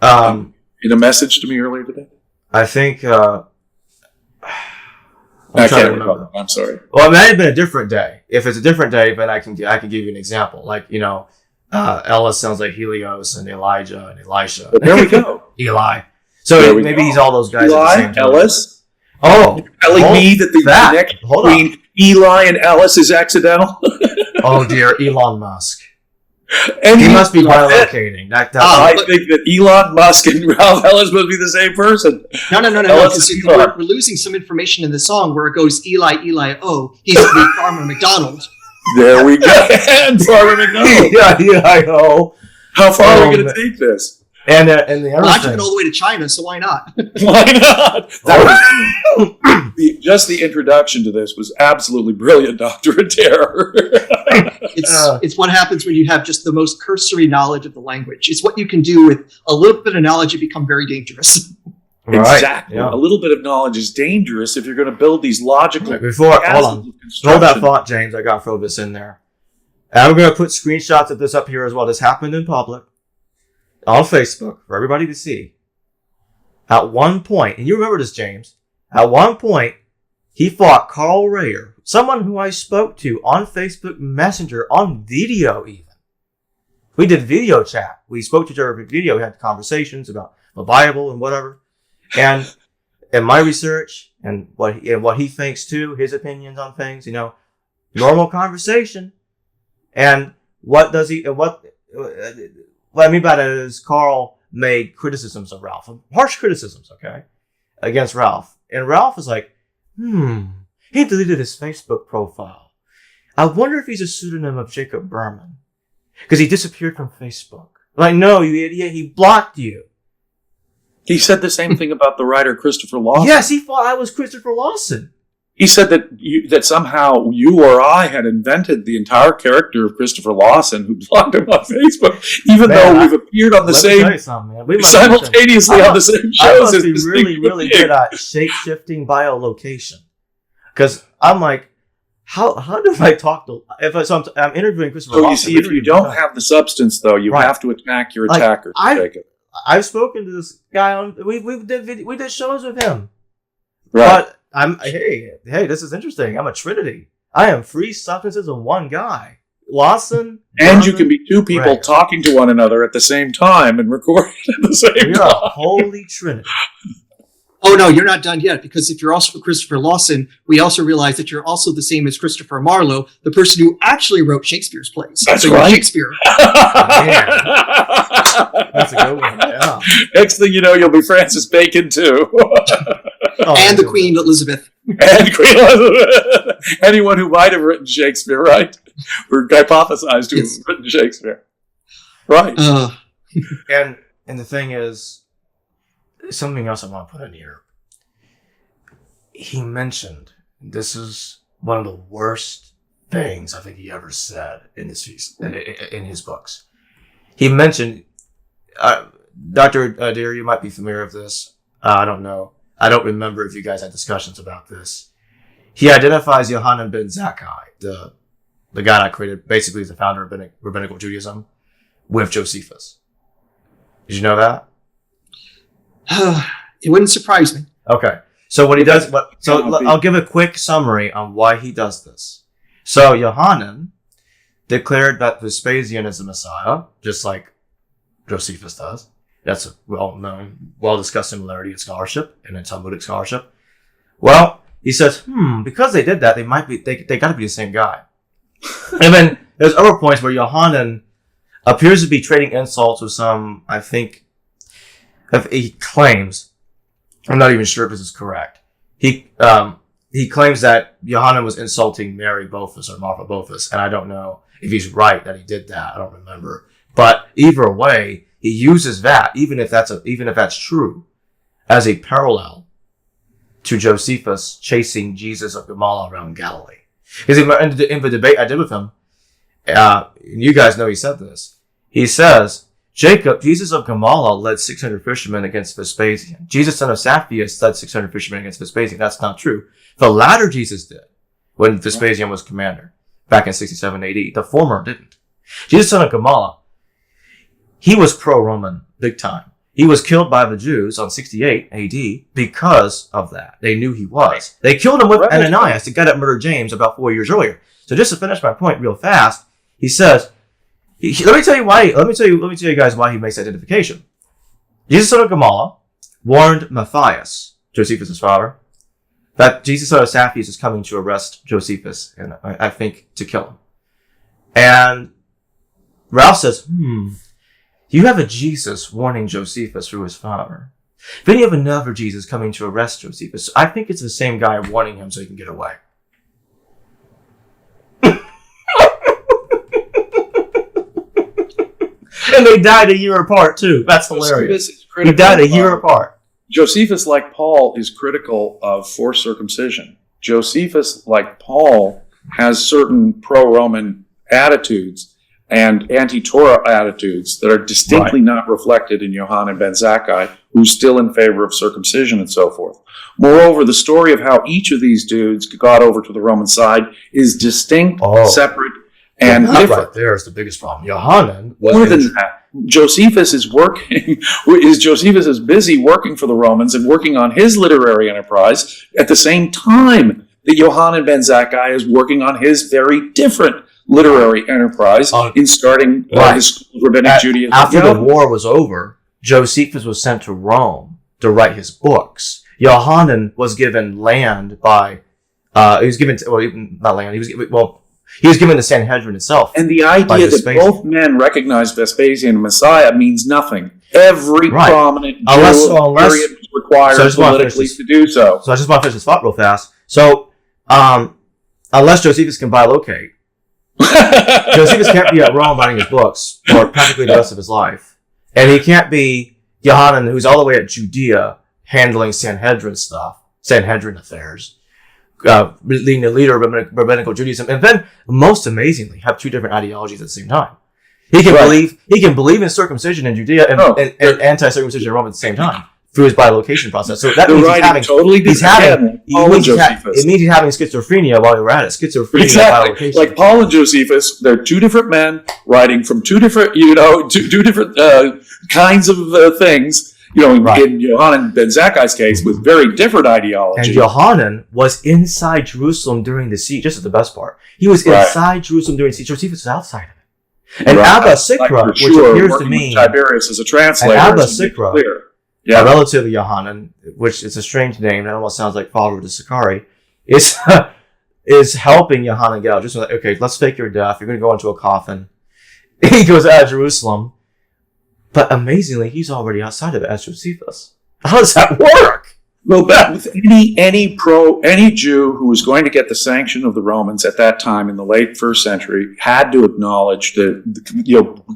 In a message to me earlier today? I think I can't remember. I'm sorry. Well, it might have been a different day. If it's a different day, then I can give you an example. Like, Ellis sounds like Helios and Elijah and Elisha. But there we go. Eli. So maybe he's all those guys Eli, at the same time. Ellis. Oh, you're telling me that the connection between Eli and Ellis is accidental? Oh dear, Elon Musk. And he must be bilocating. I think that Elon Musk and Ralph Ellis must be the same person. No. We're losing some information in the song where it goes Eli, oh, he's the Farmer McDonald. There we go. And Farmer McDonald. I know. How far are we going to take this? And the other I took it all the way to China, so why not? Why not? Just the introduction to this was absolutely brilliant, Dr. Adair. It's what happens when you have just the most cursory knowledge of the language. It's what you can do with a little bit of knowledge. You become very dangerous. Right. Exactly. Yeah. A little bit of knowledge is dangerous if you're going to build these logical... Hold on. Hold that thought, James. I got to throw this in there. And I'm going to put screenshots of this up here as well. This happened in public. On Facebook for everybody to see. At one point, and you remember this, James, at one point, he fought Carl Rayer, someone who I spoke to on Facebook Messenger, on video even. We did video chat. We spoke to each other over video. We had conversations about the Bible and whatever. And my research and what he thinks too, his opinions on things, normal conversation. And what I mean by that is Carl made criticisms of Ralph, harsh criticisms, okay, against Ralph. And Ralph was like, he deleted his Facebook profile. I wonder if he's a pseudonym of Jacob Berman. Because he disappeared from Facebook. Like, no, you idiot, he blocked you. He said the same thing about the writer Christopher Lawson. Yes, he thought I was Christopher Lawson. He said that somehow you or I had invented the entire character of Christopher Lawson, who blocked him on Facebook, even though we've appeared on the same simultaneously on the same shows. I must be really good at shape-shifting biolocation, because I'm like, how do I talk to? I'm interviewing Christopher Lawson. So you see, if you don't have the substance, though, you have to attack your attackers. Jacob. I've spoken to this guy on. We did shows with him, right? But hey, this is interesting. I'm a trinity. I am three substances of one guy. Lawson. And you can be two people talking to one another at the same time and recording at the same time. You're a holy trinity. Oh, no, you're not done yet, because if you're also Christopher Lawson, we also realize that you're also the same as Christopher Marlowe, the person who actually wrote Shakespeare's plays. That's right. Shakespeare. That's a good one, yeah. Next thing you know, you'll be Francis Bacon, too. And the Queen Elizabeth. And Queen Elizabeth. Anyone who might have written Shakespeare, right? Or hypothesized to have written Shakespeare. Right. And the thing is, something else I want to put in here. He mentioned, this is one of the worst things I think he ever said in his books. He mentioned, Dr. Adair, you might be familiar with this. I don't know. I don't remember if you guys had discussions about this. He identifies Yohanan ben Zakkai, the guy that created, basically the founder of rabbinical Judaism, with Josephus. Did you know that? It wouldn't surprise me. Okay. So what he does, I'll give a quick summary on why he does this. So Yohanan declared that Vespasian is the Messiah, just like Josephus does. That's a well-known, well-discussed similarity in scholarship and in Talmudic scholarship. Well, he says, because they did that, they got to be the same guy. And then there's other points where Yohanan appears to be trading insults with some, I think, he claims, I'm not even sure if this is correct. He claims that Yohanan was insulting Mary Bophus or Martha Bophus, and I don't know if he's right that he did that. I don't remember. But either way, he uses that, even if that's true, as a parallel to Josephus chasing Jesus of Gamala around Galilee. Because in the debate I did with him, you guys know he said this. He says, Jesus of Gamala led 600 fishermen against Vespasian. Jesus, son of Saphias, led 600 fishermen against Vespasian. That's not true. The latter Jesus did when Vespasian was commander back in 67 AD. The former didn't. Jesus, son of Gamala, he was pro-Roman big time. He was killed by the Jews on 68 AD because of that. They knew he was. They killed him with Ananias, the guy that murdered James about 4 years earlier. So just to finish my point real fast, he says, let me tell you guys why he makes that identification. Jesus, son of Gamala, warned Matthias, Josephus' father, that Jesus, son of Saphias, is coming to arrest Josephus, and I think to kill him. And Ralph says, you have a Jesus warning Josephus through his father. Then you have another Jesus coming to arrest Josephus. I think it's the same guy warning him so he can get away. And they died a year apart, too. That's hilarious. He died a year apart. Josephus, like Paul, is critical of forced circumcision. Josephus, like Paul, has certain pro-Roman attitudes and anti-Torah attitudes that are distinctly not reflected in Yohanan ben Zakkai, who's still in favor of circumcision and so forth. Moreover, the story of how each of these dudes got over to the Roman side is distinct, separate, and different. Right there is the biggest problem. Yohanan was more than that. Josephus is working. Josephus is busy working for the Romans and working on his literary enterprise at the same time that Yohanan ben Zakkai is working on his very different literary enterprise in starting his rabbinic Judaism. After the war was over, Josephus was sent to Rome to write his books. Yohanan was given land by. He was given not land. He was given the Sanhedrin itself. And the idea that both men recognized Vespasian and Messiah means nothing. Every prominent Jew period was required politically to do so. So I just want to finish this thought real fast. So, unless Josephus can bilocate, Josephus can't be at Rome writing his books for practically the rest of his life. And he can't be Yohanan, who's all the way at Judea, handling Sanhedrin stuff, Sanhedrin affairs. Being the leader of rabbinical Judaism, and then most amazingly have two different ideologies at the same time. He can believe in circumcision in Judea and anti-circumcision in Rome at the same time through his bilocation process. So that means it means he's having schizophrenia while you're at it. Schizophrenia exactly. Like Paul and Josephus, they're two different men writing from two different kinds of things. In Yohanan ben Zakkai's case, with very different ideology. And Yohanan was inside Jerusalem during the siege. This is the best part. He was inside Jerusalem during the siege. Josephus was outside of it. And Abba Sikra, which appears to me... Tiberius as a translator. And Abba Sikra, a relative of Yohanan, which is a strange name, that almost sounds like father to Sakari, is helping Yohanan get out. Just like, okay, let's fake your death. You're going to go into a coffin. He goes out of Jerusalem. But amazingly, he's already outside of it as Josephus. How does that work? Well, with any Jew who was going to get the sanction of the Romans at that time in the late first century had to acknowledge the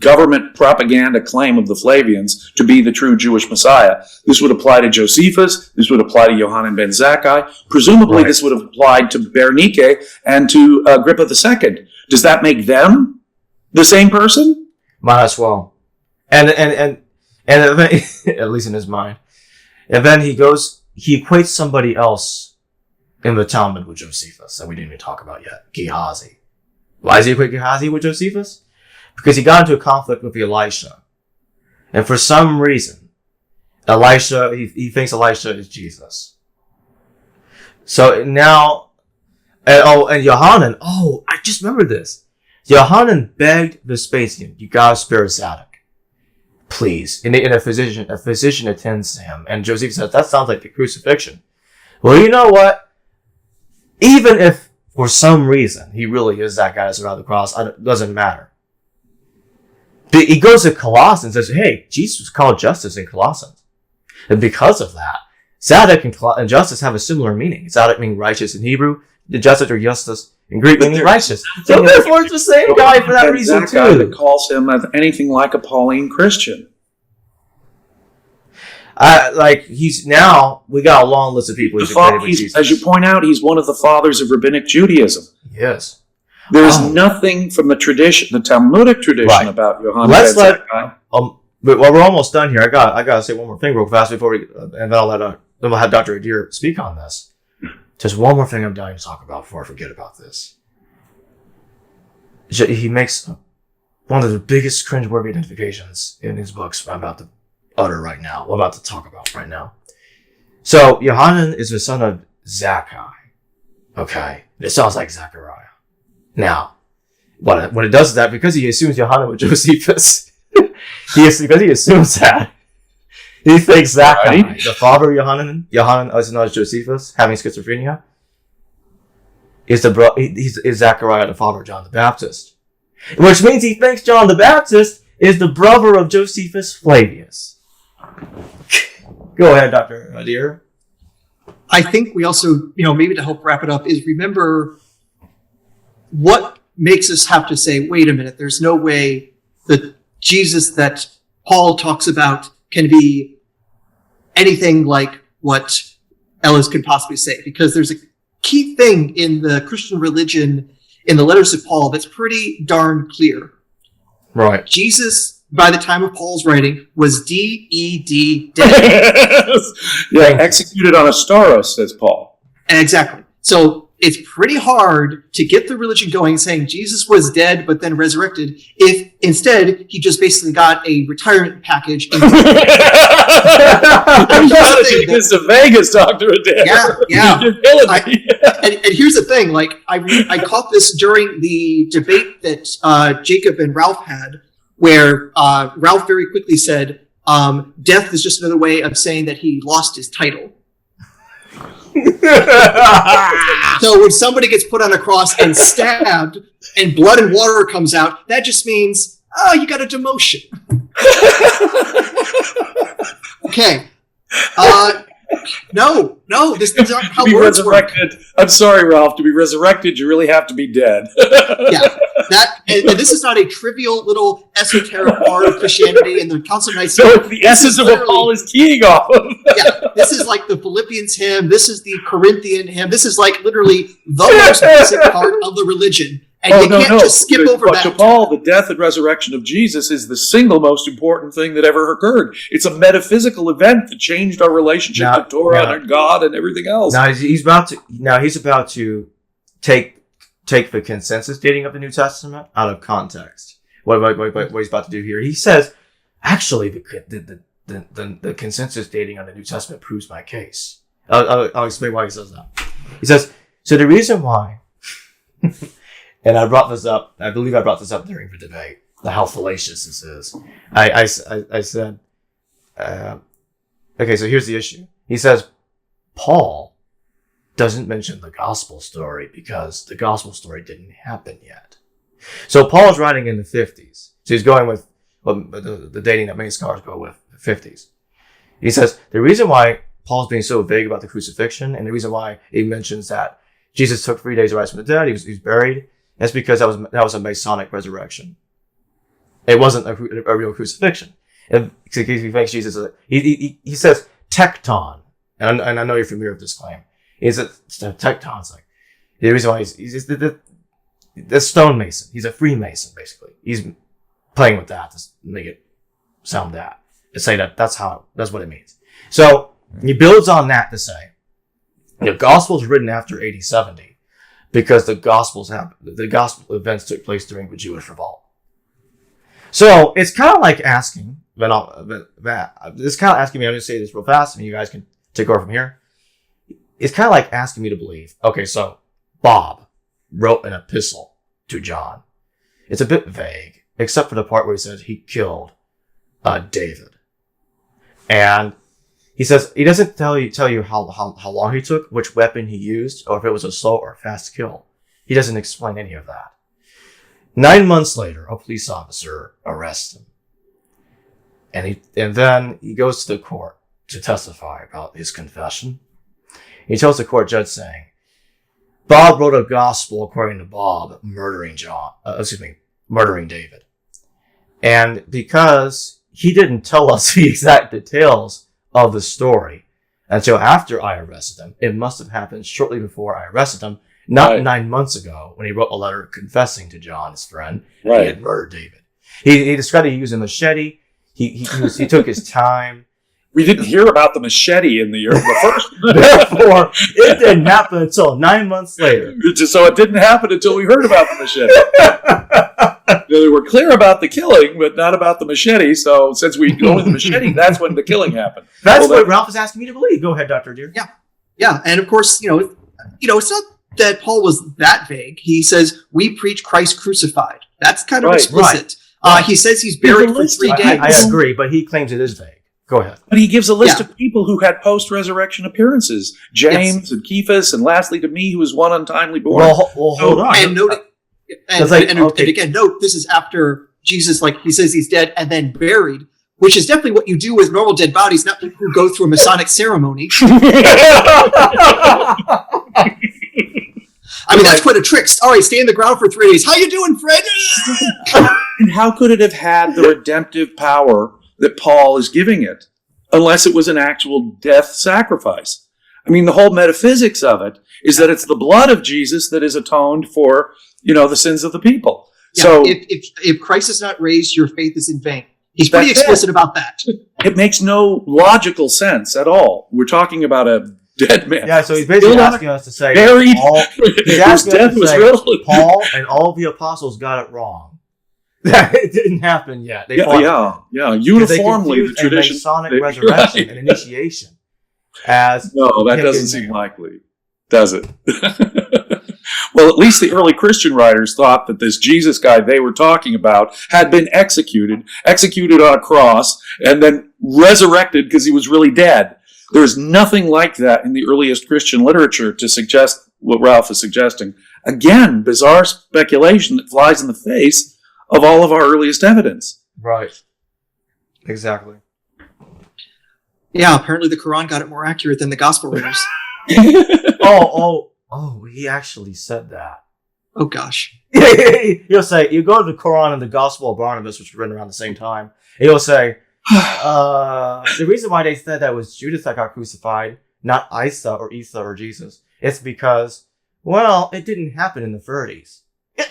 government propaganda claim of the Flavians to be the true Jewish Messiah. This would apply to Josephus. This would apply to Yohanan ben Zakkai. Presumably, this would have applied to Bernice and to Agrippa II. Does that make them the same person? Might as well. And at least in his mind. And then he equates somebody else in the Talmud with Josephus that we didn't even talk about yet, Gehazi. Why does he equate Gehazi with Josephus? Because he got into a conflict with Elisha. And for some reason, he thinks Elisha is Jesus. So now, and Yohanan, I just remember this. Yohanan begged Vespasian, you gotta spare Zadok. Please. And a physician attends to him. And Josephus says, that sounds like the crucifixion. Well, you know what? Even if, for some reason, he really is that guy that's around the cross, it doesn't matter. He goes to Colossians and says, hey, Jesus was called Justice in Colossians. And because of that, Zadok and Justice have a similar meaning. Zadok meaning righteous in Hebrew, the Justice or Justus in Greek meaning righteous. So therefore it's the same guy for that reason too. That calls him anything like a Pauline Christian. We got a long list of people. As you point out, he's one of the fathers of rabbinic Judaism. Yes. There is nothing from the Talmudic tradition about Yohanan ben Zakkai. We're almost done here. I gotta say one more thing real fast before and then then we'll have Dr. Adair speak on this. Just one more thing I'm dying to talk about before I forget about this. He makes one of the biggest cringeworthy identifications in his books I'm about to utter right now. I'm about to talk about right now. So, Yohanan is the son of Zakkai. Okay? It sounds like Zechariah. Now, when it does that, because he assumes Yohanan was Josephus, because he assumes that, he thinks Zakkai, the father of Yohanan, also known as Josephus, having schizophrenia, is Zechariah, the father of John the Baptist. Which means he thinks John the Baptist is the brother of Josephus Flavius. Go ahead, Dr. Adair. I think we also, maybe to help wrap it up, is remember what makes us have to say, wait a minute, there's no way the Jesus that Paul talks about can be anything like what Ellis could possibly say, because there's a key thing in the Christian religion in the letters of Paul that's pretty darn clear. Right. Jesus, by the time of Paul's writing, was D-E-D, dead. Executed on a stauros, says Paul. Exactly. So it's pretty hard to get the religion going saying Jesus was dead but then resurrected if instead he just basically got a retirement package. I'm trying to take this to Vegas, Dr. Adair. Yeah. You're killing me. And here's the thing, I caught this during the debate that Jacob and Ralph had, where Ralph very quickly said, death is just another way of saying that he lost his title. So when somebody gets put on a cross and stabbed and blood and water comes out, that just means, you got a demotion. Okay. No, this is not how words work. I'm sorry, Ralph. To be resurrected, you really have to be dead. Yeah. And this is not a trivial little esoteric part of Christianity and the Council of Nicaea. So it's the essence of what Paul is keying off of. Yeah, this is like the Philippians hymn. This is the Corinthian hymn. This is like literally the most basic part of the religion. And you can't just skip over that. To Paul, the death and resurrection of Jesus is the single most important thing that ever occurred. It's a metaphysical event that changed our relationship to Torah and God and everything else. Now he's about to take the consensus dating of the New Testament out of context. What he's about to do here? He says, actually, the consensus dating on the New Testament proves my case. I'll explain why he says that. He says, so the reason why. And I believe I brought this up during the debate, how fallacious this is. I said, okay, so here's the issue. He says, Paul doesn't mention the gospel story because the gospel story didn't happen yet. So Paul's writing in the 50s. So he's going with the dating that many scholars go with, the 50s. He says, the reason why Paul's being so vague about the crucifixion, and the reason why he mentions that Jesus took 3 days to rise from the dead, he was buried, that's because that was a Masonic resurrection. It wasn't a real crucifixion. And he thinks Jesus, he says tecton, and I know you're familiar with this claim. He says tecton's like the reason why he's the stonemason. He's a Freemason, basically. He's playing with that to make it sound that. To say that's what it means. So he builds on that to say the gospel is written after AD 70 because the gospel events took place during the Jewish revolt. So it's kind of like asking, I'm going to say this real fast and you guys can take over from here. It's kind of like asking me to believe, okay, so Bob wrote an epistle to John. It's a bit vague, except for the part where he says he killed David. And he says he doesn't tell you how long he took, which weapon he used, or if it was a slow or fast kill. He doesn't explain any of that. 9 months later, a police officer arrests him. And then he goes to the court to testify about his confession. He tells the court judge saying, Bob wrote a gospel according to Bob, murdering David. And because he didn't tell us the exact details of the story until after I arrested him, it must have happened shortly before I arrested him, not 9 months ago when he wrote a letter confessing to John, his friend, that he had murdered David. He described he used a machete. He took his time. We didn't hear about the machete in the first. Therefore, it didn't happen until 9 months later. So it didn't happen until we heard about the machete. They were clear about the killing, but not about the machete. So since we go with the machete, that's when the killing happened. That's what Ralph is asking me to believe. Go ahead, Dr. Adair. Yeah. And of course, it's not that Paul was that vague. He says, we preach Christ crucified. That's kind of explicit. Right. He says he's buried for 3 days. I agree, but he claims it is vague. Go ahead. But he gives a list of people who had post-resurrection appearances. James and Cephas, and lastly to me, who was one untimely born. Well, hold on. And again, note, this is after Jesus, he says he's dead and then buried, which is definitely what you do with normal dead bodies, not people who go through a Masonic ceremony. I mean, that's quite a trick. All right, stay in the ground for 3 days. How you doing, Fred? And how could it have had the redemptive power that Paul is giving it, unless it was an actual death sacrifice? I mean, the whole metaphysics of it is that it's the blood of Jesus that is atoned for, the sins of the people. Yeah, so if Christ is not raised, your faith is in vain. He's pretty explicit about that. It makes no logical sense at all. We're talking about a dead man. Yeah, so he's basically asking us to say buried. Paul and all the apostles got it wrong. It didn't happen yet. Uniformly, the tradition, Masonic resurrection and initiation. That doesn't seem likely, does it? Well, at least the early Christian writers thought that this Jesus guy they were talking about had been executed on a cross, and then resurrected because he was really dead. There's nothing like that in the earliest Christian literature to suggest what Ralph is suggesting. Again, bizarre speculation that flies in the face of all of our earliest evidence. Right. Exactly. Yeah, apparently the Quran got it more accurate than the Gospel writers. He actually said that. Oh, gosh. He'll say, you go to the Quran and the Gospel of Barnabas, which was written around the same time, he'll say, the reason why they said that was Judas that got crucified, not Isa or Jesus, it's because, it didn't happen in the 30s. He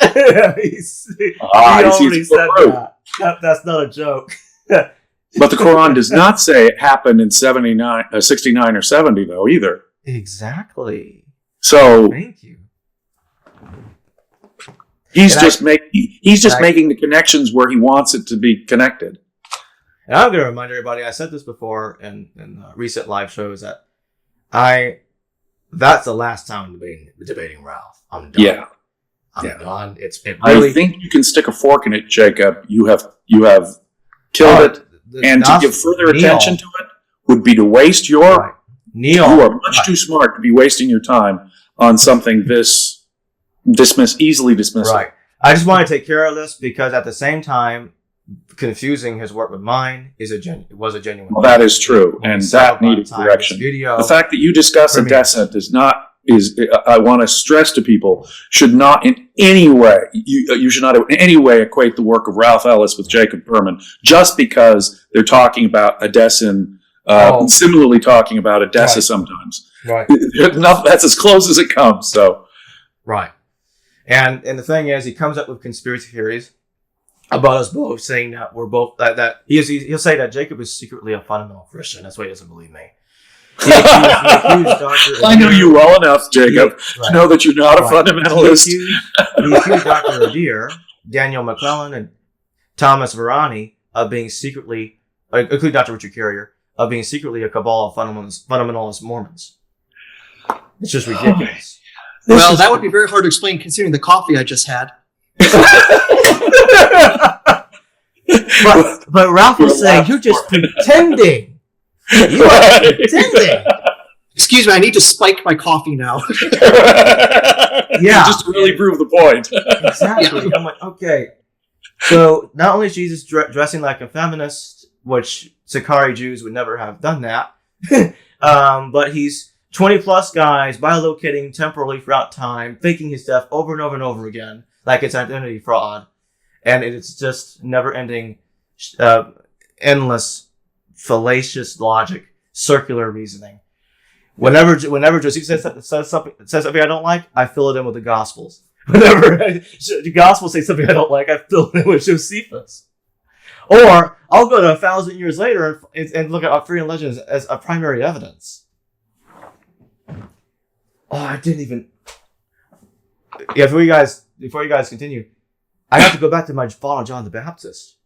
already said that. That's not a joke. But the Quran does not say it happened in 69 or 70, though, either. Exactly. So thank you. He's just making the connections where he wants it to be connected. And I'm going to remind everybody, I said this before in recent live shows, that that's the last time debating Ralph. I'm done. Yeah. I'm done. I think you can stick a fork in it, Jacob. You have killed it. And to give further attention to it would be to waste your... You are much too smart to be wasting your time on something easily dismissive. Right. I just want to take care of this because at the same time, confusing his work with mine was a genuine. Well, that is true, and that needed correction. The fact that you discuss Edessa I want to stress to people, should not in any way, you should not in any way equate the work of Ralph Ellis with Jacob Berman, just because they're talking about Edessan, similarly talking about Edessa sometimes. Right. That's as close as it comes, so. Right. And the thing is, he comes up with conspiracy theories about us both, saying that we're both, he'll say that Jacob is secretly a fundamental Christian. That's why he doesn't believe me. He accused Dr. I know you well enough, Jacob, to know that you're not a fundamentalist. He accused Dr. Adair, Daniel McClellan, and Thomas Varani of being secretly, including Dr. Richard Carrier, of being secretly a cabal of fundamentalist Mormons. It's just ridiculous. Well, that would be very hard to explain considering the coffee I just had. but Ralph was saying, you're just pretending. You are pretending. Excuse me, I need to spike my coffee now. Yeah. Just to really prove the point. Exactly. Yeah. I'm like, okay. So not only is Jesus dressing like a feminist, which Sakari Jews would never have done that, but he's 20 plus guys bilocating temporally throughout time, faking his death over and over and over again, like it's identity fraud. And it's just never ending, endless, fallacious logic, circular reasoning. Whenever Josephus says something I don't like, I fill it in with the Gospels. Whenever the Gospels say something I don't like, I fill it in with Josephus. Or I'll go to 1,000 years later and look at Arthurian legends as a primary evidence. Oh, I didn't even. Yeah, before you guys continue, I have to go back to my father, John the Baptist.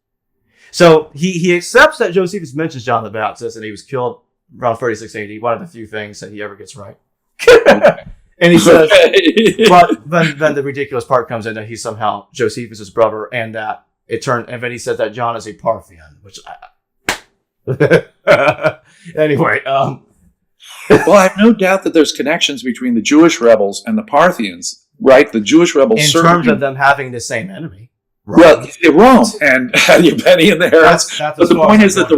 So he accepts that Josephus mentions John the Baptist and he was killed around 36 AD, one of the few things that he ever gets right. And he says, but then the ridiculous part comes in that he's somehow Josephus' brother, and that and then he says that John is a Parthian, which anyway. Well, I have no doubt that there's connections between the Jewish rebels and the Parthians, right? The Jewish rebels in terms of them having the same enemy. Rome. Well, Rome, and you Benny and the Harrods. But the point is that the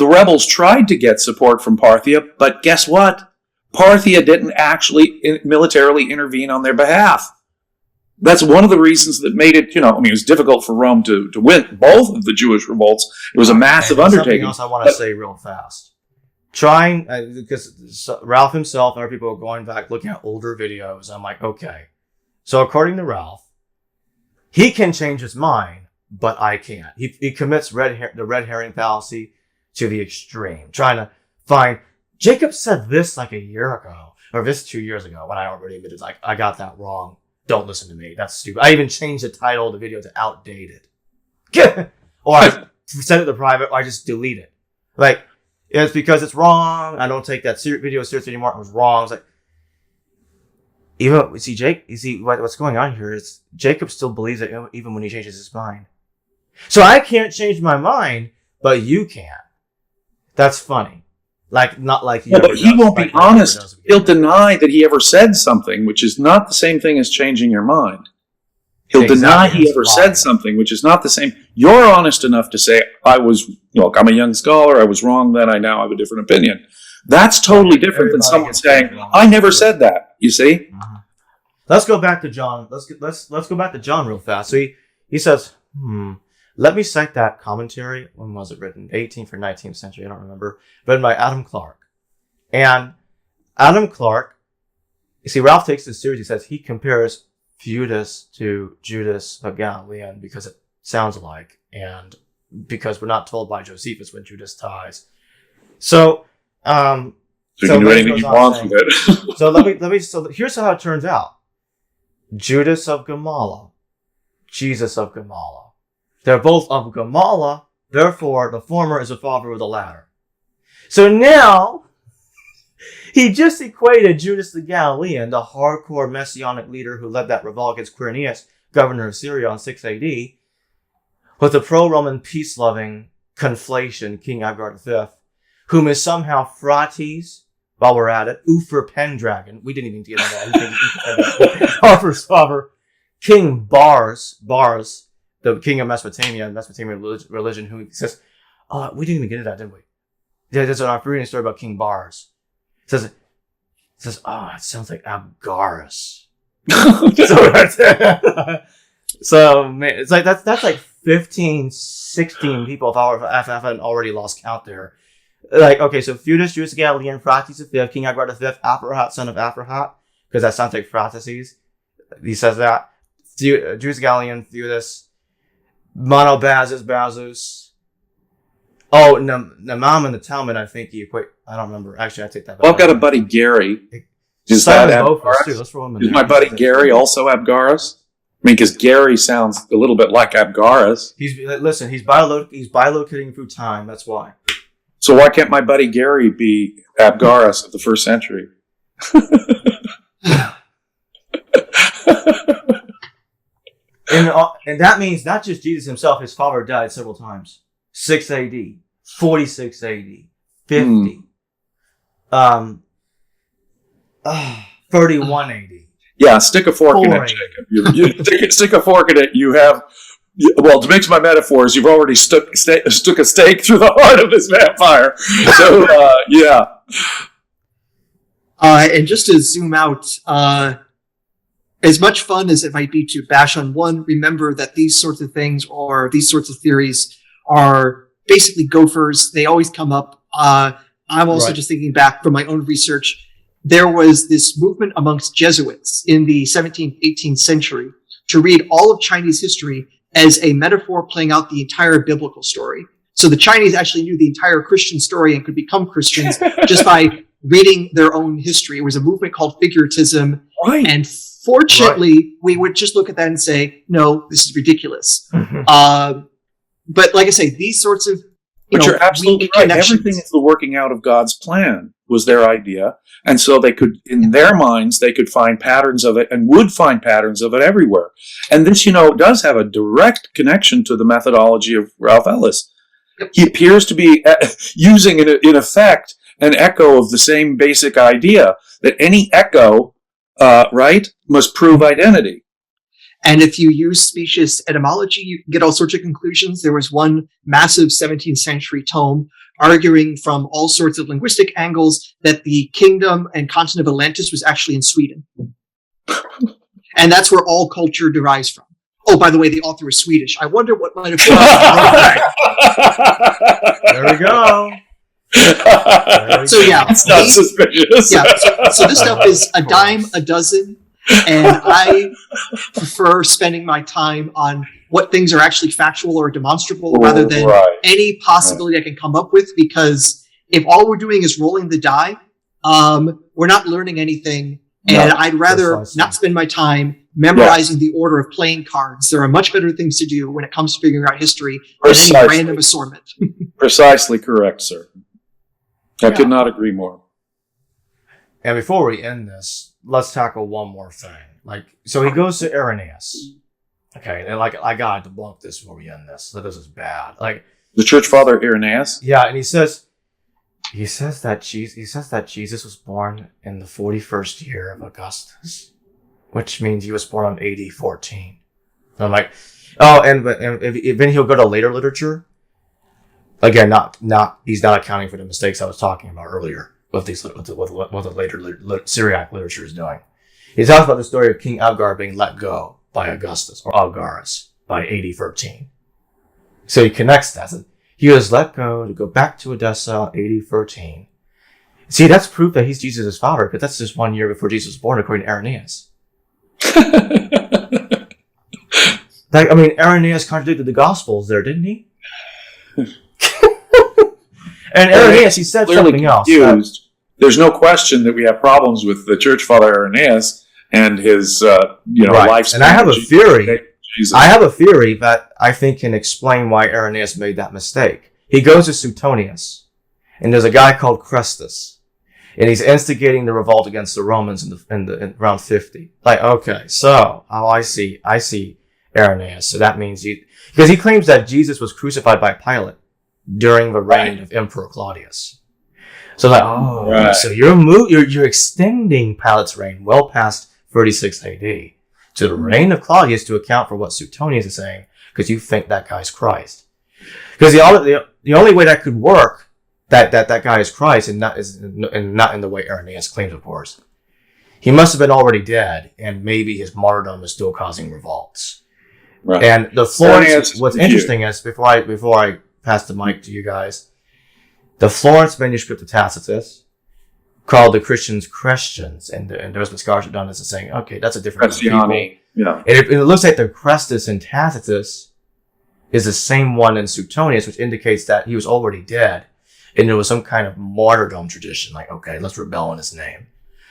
rebels tried to get support from Parthia, but guess what? Parthia didn't actually militarily intervene on their behalf. That's one of the reasons that made it, it was difficult for Rome to win both of the Jewish revolts. It was a massive undertaking. Something else I want to say real fast. Because Ralph himself and other people are going back looking at older videos. I'm like, okay. So according to Ralph, he can change his mind, but I can't. He commits the red herring fallacy to the extreme, trying to find. Jacob said this like a year ago, or this 2 years ago, when I already admitted, like, I got that wrong. Don't listen to me. That's stupid. I even changed the title of the video to outdated. Or I sent it to private, or I just delete it. Like, it's because it's wrong. I don't take that video seriously anymore. It was wrong. It's like, what's going on here is Jacob still believes it even when he changes his mind. So I can't change my mind, but you can. That's funny. Not like you. But he won't be honest. He'll deny that he ever said something, which is not the same thing as changing your mind. He'll deny he ever said something, which is not the same. You're honest enough to say, I'm a young scholar, I was wrong then, I now have a different opinion. That's totally different than someone saying, I never said that, you see? Mm-hmm. Let's go back to John. Let's go back to John real fast. So he says, let me cite that commentary. When was it written? 18th or 19th century, I don't remember. Written by Adam Clark. And Adam Clark, you see, Ralph takes this serious. He says he compares Judas to Judas of Galilean because it sounds alike, and because we're not told by Josephus when Judas dies. So you can do anything you want with it. So here's how it turns out. Judas of Gamala, Jesus of Gamala. They're both of Gamala, therefore the former is the father of the latter. So now, he just equated Judas the Galilean, the hardcore messianic leader who led that revolt against Quirinius, governor of Syria on 6 AD, with the pro-Roman peace-loving conflation King Adair V, whom is somehow Frates, while we're at it, Uther Pendragon. We didn't even get into that. Harper's father, King Bars, the king of Mesopotamian religion, who says, "Oh, we didn't even get into that, did we?" Yeah, there's an reading story about King Bars. It says, "Oh, it sounds like Abgarus." So man, it's like that's like 15, 16 people if I haven't already lost count there. Like, okay, so Feudus, Judas Galilean, Phraates V, King Agrar V, Aphrahat, son of Aphrahat, because that sounds like Phraatesses. He says that. Judas Galilean, Feudus, Monobazus, Bazus. Oh, Namam in the Talmud, I think you equate. I don't remember. Actually, I take that back. Well, I've got a buddy, Gary. Is that Abgarus? Is my buddy Gary also Abgarus? I mean, because Gary sounds a little bit like Abgarus. He's bilocating through time. That's why. So why can't my buddy Gary be Abgarus of the first century? And that means not just Jesus himself. His father died several times. 6 AD, 46 AD, 50, 31 AD. Yeah, stick a fork in it, Jacob. You stick a fork in it. You have, well, to mix my metaphors, you've already stuck a stake through the heart of this vampire. So, yeah. And just to zoom out, as much fun as it might be to bash on one, remember that these sorts of things or these sorts of theories are basically gophers. They always come up. I'm also just thinking back from my own research. There was this movement amongst Jesuits in the 17th, 18th century to read all of Chinese history as a metaphor playing out the entire biblical story. So the Chinese actually knew the entire Christian story and could become Christians just by reading their own history. It was a movement called figuratism. Right. And fortunately, we would just look at that and say, no, this is ridiculous. But like I say, these sorts of you're absolutely right. Everything is the working out of God's plan was their idea. And so they could, in their minds, they could find patterns of it and would find patterns of it everywhere. And this, does have a direct connection to the methodology of Ralph Ellis. He appears to be using, in effect, an echo of the same basic idea that any echo, must prove identity. And if you use specious etymology, you can get all sorts of conclusions. There was one massive 17th century tome arguing from all sorts of linguistic angles that the kingdom and continent of Atlantis was actually in Sweden. And that's where all culture derives from. Oh, by the way, the author was Swedish. I wonder what might have There we go. So yeah, it's not suspicious. Yeah, so this stuff is a dime a dozen. And I prefer spending my time on what things are actually factual or demonstrable rather than any possibility I can come up with, because if all we're doing is rolling the die, we're not learning anything. And I'd rather not spend my time memorizing the order of playing cards. There are much better things to do when it comes to figuring out history than any random assortment. Precisely correct, sir. I could not agree more. And before we end this, let's tackle one more thing. So he goes to Irenaeus. Okay, and I gotta debunk this before we end this. So this is bad. The church father Irenaeus? Yeah, and he says that Jesus was born in the 41st year of Augustus, which means he was born on AD 14. And I'm like, oh, and then he'll go to later literature. Again, he's not accounting for the mistakes I was talking about earlier with what the later Syriac literature is doing. He talks about the story of King Abgar being let go by Augustus, or Algarus, by AD 13. So he connects that. He was let go back to Edessa, AD 13. See, that's proof that he's Jesus' father, because that's just 1 year before Jesus was born, according to Irenaeus. Irenaeus contradicted the Gospels there, didn't he? And Irenaeus, he said something else. There's no question that we have problems with the church father Irenaeus and his, lifespan. And I have a theory. I have a theory that I think can explain why Irenaeus made that mistake. He goes to Suetonius, and there's a guy called Chrestus, and he's instigating the revolt against the Romans in around 50. Okay, so I see Irenaeus. So that means because he claims that Jesus was crucified by Pilate during the reign of Emperor Claudius. So so you're extending Pilate's reign well past 36 AD to the reign of Claudius to account for what Suetonius is saying. because you think that guy's Christ. Because the only way that could work, that guy is Christ, and not in the way Irenaeus claims, of course. He must have been already dead, and maybe his martyrdom is still causing revolts. Right. And the Florence, what's interesting is, before I pass the mic to you guys, the Florence manuscript of Tacitus called the Christians Christians, and there's been scholars have done this and saying, okay, that's a different group of people. Yeah. And it looks like the Crestus in Tacitus is the same one in Suetonius, which indicates that he was already dead, and there was some kind of martyrdom tradition, like, okay, let's rebel in his name.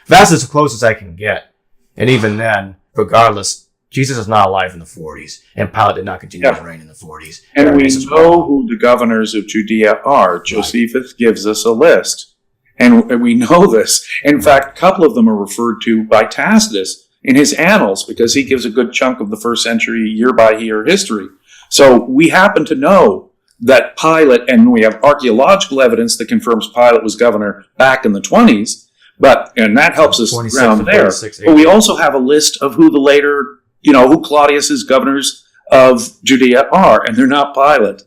That's as close as I can get. And even then, regardless, Jesus is not alive in the 40s, and Pilate did not continue to reign in the 40s. And we know who the governors of Judea are. Josephus gives us a list. And we know this. In fact, a couple of them are referred to by Tacitus in his annals, because he gives a good chunk of the first century year-by-year history. So we happen to know that Pilate, and we have archaeological evidence that confirms Pilate was governor back in the 20s, and that helps us ground there. But we also have a list of who the later, who Claudius's governors of Judea are, and they're not Pilate.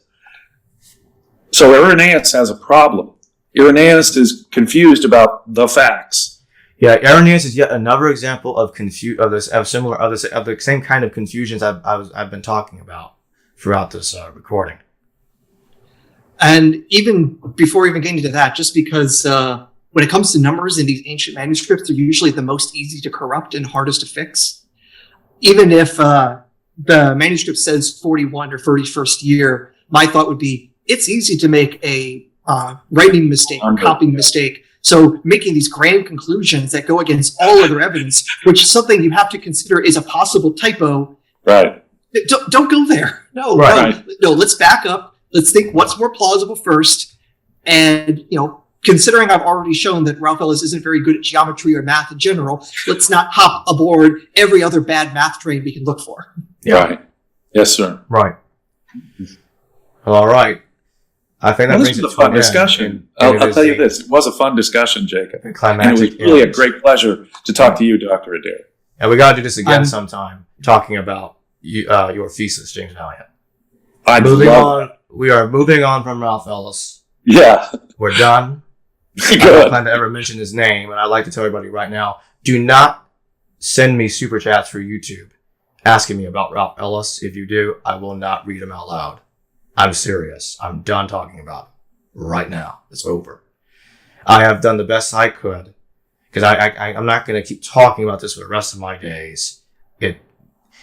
So Irenaeus has a problem. Irenaeus is confused about the facts. Yeah, Irenaeus is yet another example of the same kind of confusions I've been talking about throughout this recording. And even before even getting to that, just because when it comes to numbers in these ancient manuscripts, they're usually the most easy to corrupt and hardest to fix. Even if the manuscript says 41 or 31st year, my thought would be, it's easy to make a writing mistake or copying mistake. So making these grand conclusions that go against all other evidence, which is something you have to consider is a possible typo. Right. Don't go there. No, right. No, let's back up. Let's think what's more plausible first. And, considering I've already shown that Ralph Ellis isn't very good at geometry or math in general, let's not hop aboard every other bad math train we can look for. Yeah. Right. Yes, sir. Right. Well, all right. I think that brings it to a fun discussion. I'll tell you this. It was a fun discussion, Jacob. And it was really a great pleasure to talk to you, Dr. Adair. And we got to do this again sometime, talking about your thesis, James Valliant. We are moving on from Ralph Ellis. Yeah. We're done. I don't plan to ever mention his name, and I'd like to tell everybody right now, do not send me super chats for YouTube asking me about Ralph Ellis. If you do, I will not read them out loud. I'm serious. I'm done talking about him right now. It's over. I have done the best I could, because I'm not going to keep talking about this for the rest of my days.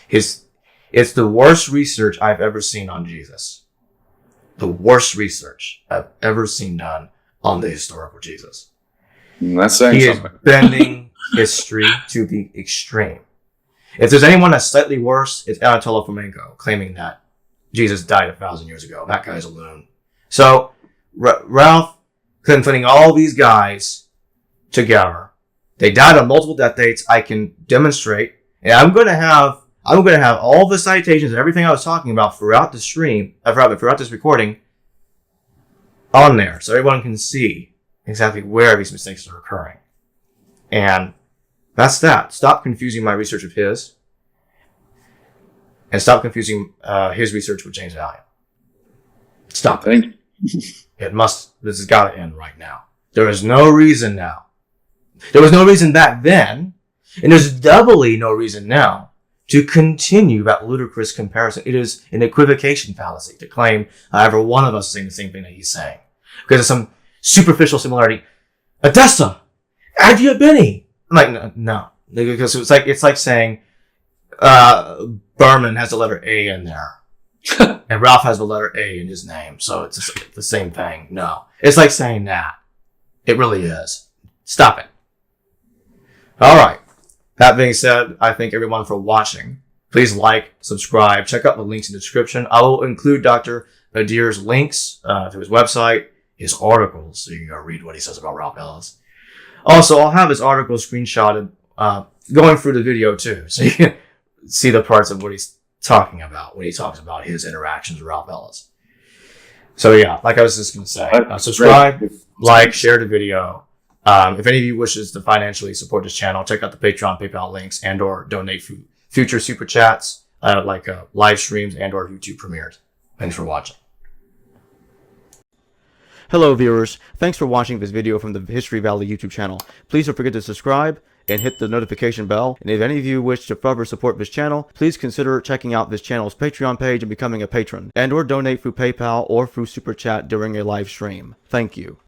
It's the worst research I've ever seen on Jesus. The worst research I've ever seen done on the historical Jesus. That's saying he something. Is bending history to the extreme. If there's anyone that's slightly worse, it's Anatoly Fomenko, claiming that Jesus died 1,000 years ago. That guy's a loon. So Ralph, putting all these guys together, they died on multiple death dates. I can demonstrate, and I'm going to have all the citations and everything I was talking about throughout the stream, throughout this recording, on there, so everyone can see exactly where these mistakes are occurring. And that's that. Stop confusing my research with his, and stop confusing his research with James Valliant. Stop it. This has got to end right now. There is no reason now. There was no reason back then, and there's doubly no reason now to continue that ludicrous comparison. It is an equivocation fallacy to claim every one of us is saying the same thing that he's saying. Because of some superficial similarity. Edessa! Adiabini! I'm like, no. Because it's like saying Berman has the letter A in there. And Ralph has the letter A in his name. So it's just the same thing. No. It's like saying that. It really is. Stop it. All right. That being said, I thank everyone for watching. Please like, subscribe, check out the links in the description. I will include Dr. Adair's links to his website, his articles, so you can go read what he says about Ralph Ellis. Also, I'll have his article screenshotted going through the video too, so you can see the parts of what he's talking about when he talks about his interactions with Ralph Ellis. So yeah, like I was just going to say, subscribe, like, share the video. If any of you wishes to financially support this channel, check out the Patreon, PayPal links, and or donate future super chats. live streams and or YouTube premieres. Thanks for watching. Hello viewers, thanks for watching this video from the History Valley YouTube channel. Please don't forget to subscribe and hit the notification bell. And if any of you wish to further support this channel, please consider checking out this channel's Patreon page and becoming a patron, and or donate through PayPal or through Super Chat during a live stream. Thank you.